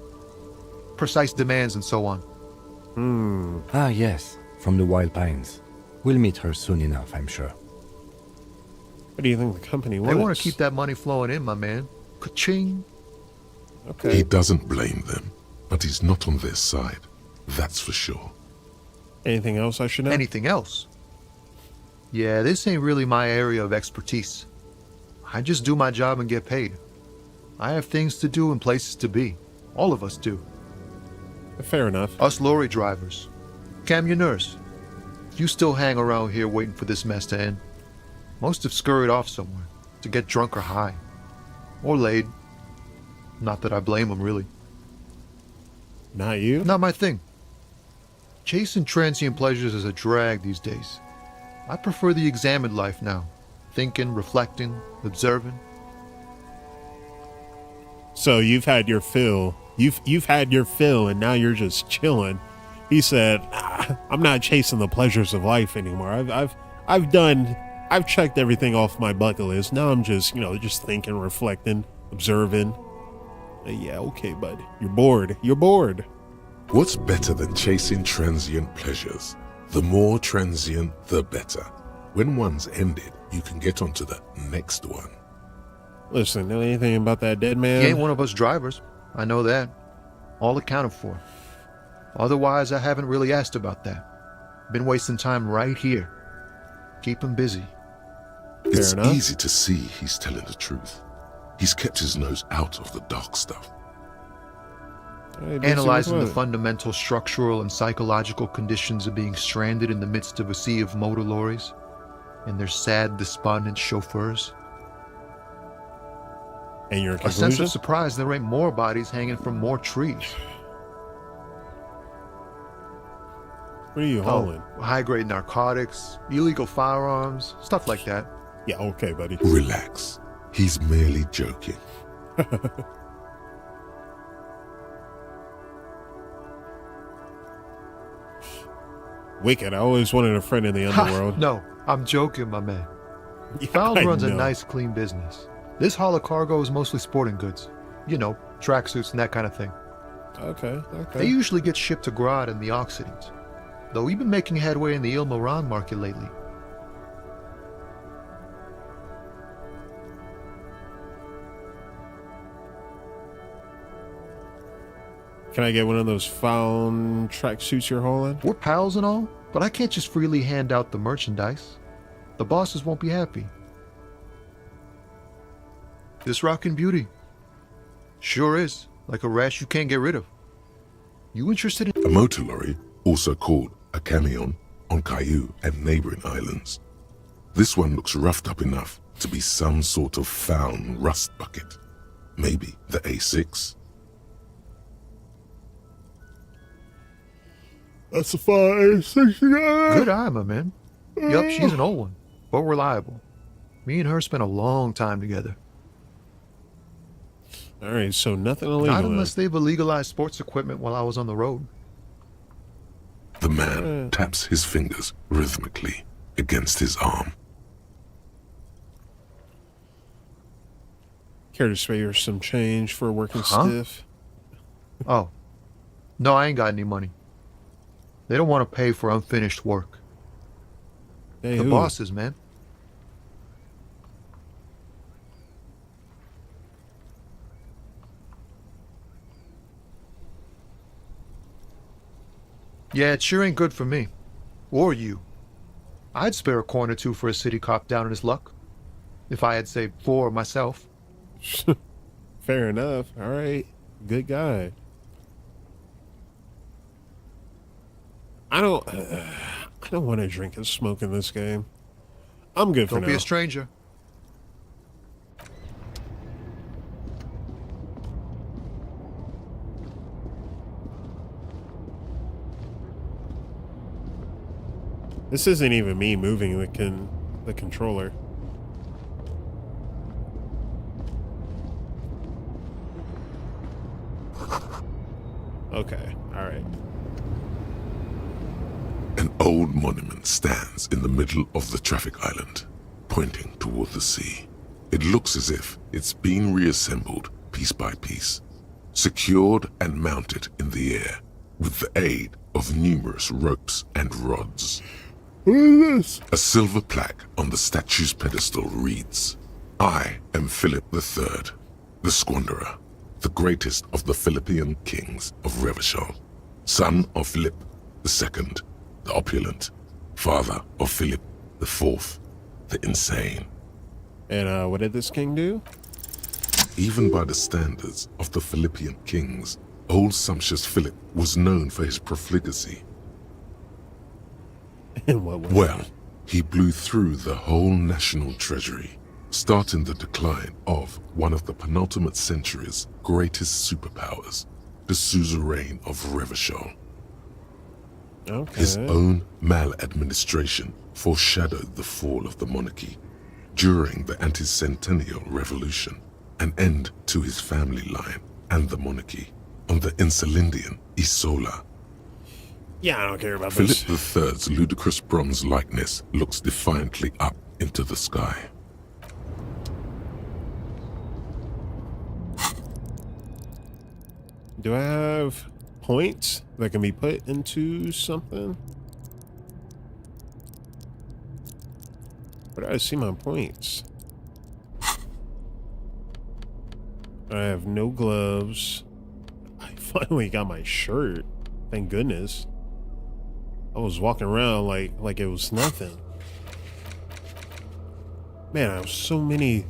Precise demands and so on. Ah, yes. From the Wild Pines. We'll meet her soon enough, I'm sure. What do you think the company wants? They want to keep that money flowing in, my man. Ka-ching. He doesn't blame them, but he's not on their side. That's for sure. Anything else I should know? Anything else? Yeah, this ain't really my area of expertise. I just do my job and get paid. I have things to do and places to be. All of us do. Fair enough. Us lorry drivers. Camionneurs. You still hang around here waiting for this mess to end. Most have scurried off somewhere to get drunk or high. Or laid. Not that I blame them, really. Not you? Not my thing. Chasing transient pleasures is a drag these days. I prefer the examined life now. Thinking, reflecting, observing. So you've had your fill. You've had your fill, and now you're just chilling. He said, "I'm not chasing the pleasures of life anymore. I've checked everything off my bucket list. Now I'm just, just thinking, reflecting, observing." Yeah, okay, bud. You're bored. You're bored. What's better than chasing transient pleasures? The more transient, the better. When one's ended, you can get onto the next one. Listen, know anything about that dead man? He ain't one of us drivers. I know that. All accounted for. Otherwise, I haven't really asked about that. Been wasting time right here. Keep him busy. It's easy to see he's telling the truth. He's kept his nose out of the dark stuff. Analyzing the fundamental structural and psychological conditions of being stranded in the midst of a sea of motor lorries and their sad, despondent chauffeurs. And your A conclusion? sense of surprise there ain't more bodies hanging from more trees. What are you hauling? High-grade narcotics, illegal firearms, stuff like that. Yeah, okay, buddy. Relax. He's merely joking. Wicked. I always wanted a friend in the underworld. No, I'm joking, my man. Yeah, Fowles I runs a know. nice, clean business. This haul of cargo is mostly sporting goods. You know, tracksuits and that kind of thing. Okay. They usually get shipped to Grodd and the Occident, though we've been making headway in the Mhz Ram market lately. Can I get one of those found tracksuits you're hauling? We're pals and all, but I can't just freely hand out the merchandise. The bosses won't be happy. This rockin' beauty. Sure is, like a rash you can't get rid of. You interested in— A motor lorry, also called a camion, on Caillou and neighboring islands. This one looks roughed up enough to be some sort of found rust bucket. Maybe the A6. That's a 569. Good eye, my man. Yup, she's an old one, but reliable. Me and her spent a long time together. All right, so nothing illegal. Not unless they've illegalized sports equipment while I was on the road. The man taps his fingers rhythmically against his arm. Care to spare some change for working stiff? Oh. No, I ain't got any money. They don't want to pay for unfinished work. Hey, the who? bosses, man. Yeah, it sure ain't good for me. Or you. I'd spare a coin or two for a city cop down in his luck. If I had, say, 4 myself. Fair enough. All right. Good guy. I don't want to drink and smoke in this game. I'm good for now. Don't be a stranger. This isn't even me moving the controller. Okay, all right. An old monument stands in the middle of the traffic island, pointing toward the sea. It looks as if it's been reassembled piece by piece, secured and mounted in the air with the aid of numerous ropes and rods. What is this? A silver plaque on the statue's pedestal reads, "I am Philip III, the Squanderer, the greatest of the Philippian kings of Revachol, son of Philip II, the opulent, father of Philip IV, the insane." And what did this king do? Even by the standards of the Philippian kings, old sumptuous Philip was known for his profligacy. In what way? Well, he blew through the whole national treasury, starting the decline of one of the penultimate century's greatest superpowers, the suzerain of Revachol. Okay. His own maladministration foreshadowed the fall of the monarchy during the anti-centennial revolution, an end to his family line and the monarchy on the Insulindian Isola. Yeah, I don't care about Philip this. III's ludicrous bronze likeness looks defiantly up into the sky. Do I have points that can be put into something? Where do I see my points? I have no gloves. I finally got my shirt. Thank goodness. I was walking around like it was nothing. Man, I have so many.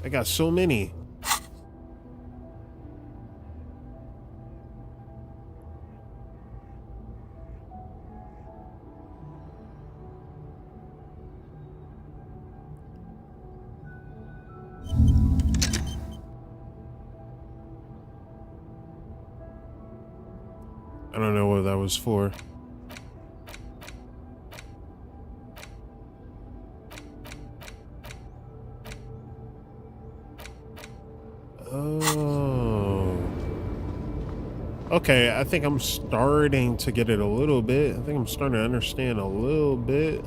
I got so many. I don't know what that was for. Oh. Okay, I think I'm starting to get it a little bit. I think I'm starting to understand a little bit.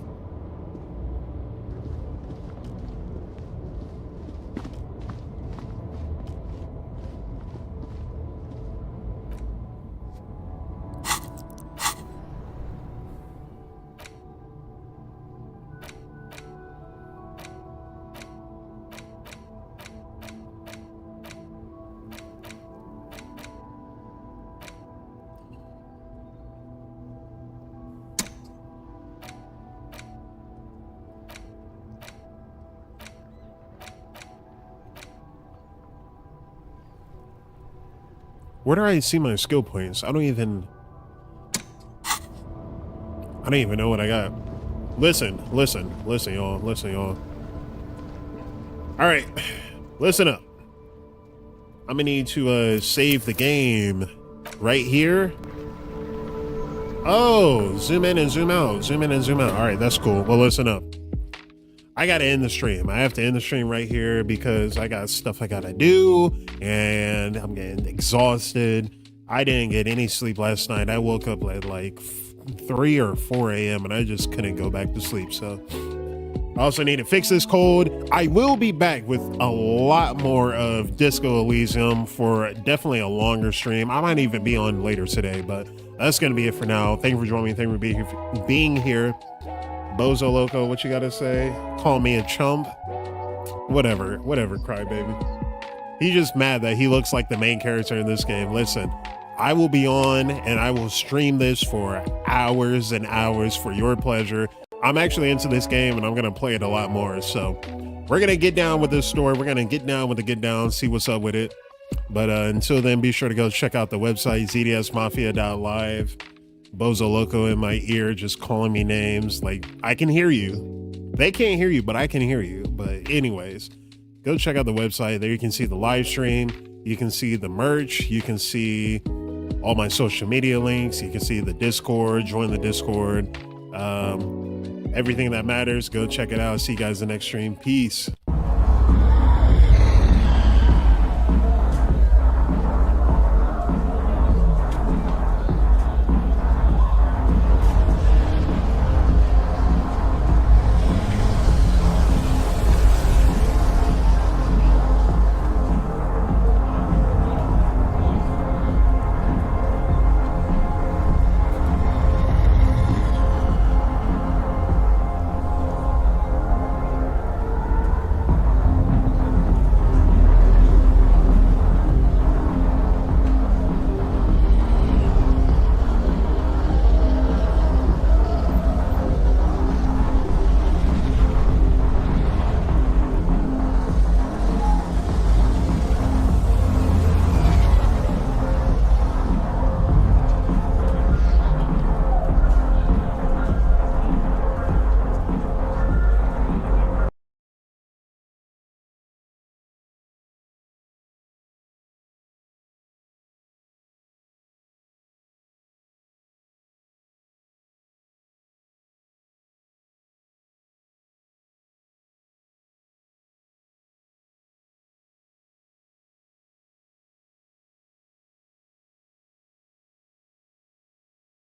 Where do I see my skill points? I don't even know what I got. Listen, y'all. All right, listen up. I'm gonna need to save the game right here. Oh, zoom in and zoom out. Zoom in and zoom out. All right, that's cool. Well, listen up. I gotta end the stream. I have to end the stream right here because I got stuff I gotta do and I'm getting exhausted. I didn't get any sleep last night. I woke up at like 3 or 4 a.m. and I just couldn't go back to sleep. So I also need to fix this code. I will be back with a lot more of Disco Elysium for definitely a longer stream. I might even be on later today, but that's gonna be it for now. Thank you for joining me. Thank you for being here. Bozo Loco, what you gotta say? Call me a chump. Whatever, crybaby. He's just mad that he looks like the main character in this game. Listen, I will be on and I will stream this for hours and hours for your pleasure. I'm actually into this game and I'm gonna play it a lot more. So we're gonna get down with this story. We're gonna get down with the get down, see what's up with it. But until then, be sure to go check out the website, zdsmafia.live. Bozo Loco in my ear just calling me names. Like, I can hear you. They can't hear you, but I can hear you. But anyways, go check out the website. There you can see the live stream. You can see the merch. You can see all my social media links. You can see the Discord. Join the Discord. Everything that matters, go check it out. See you guys in the next stream. Peace.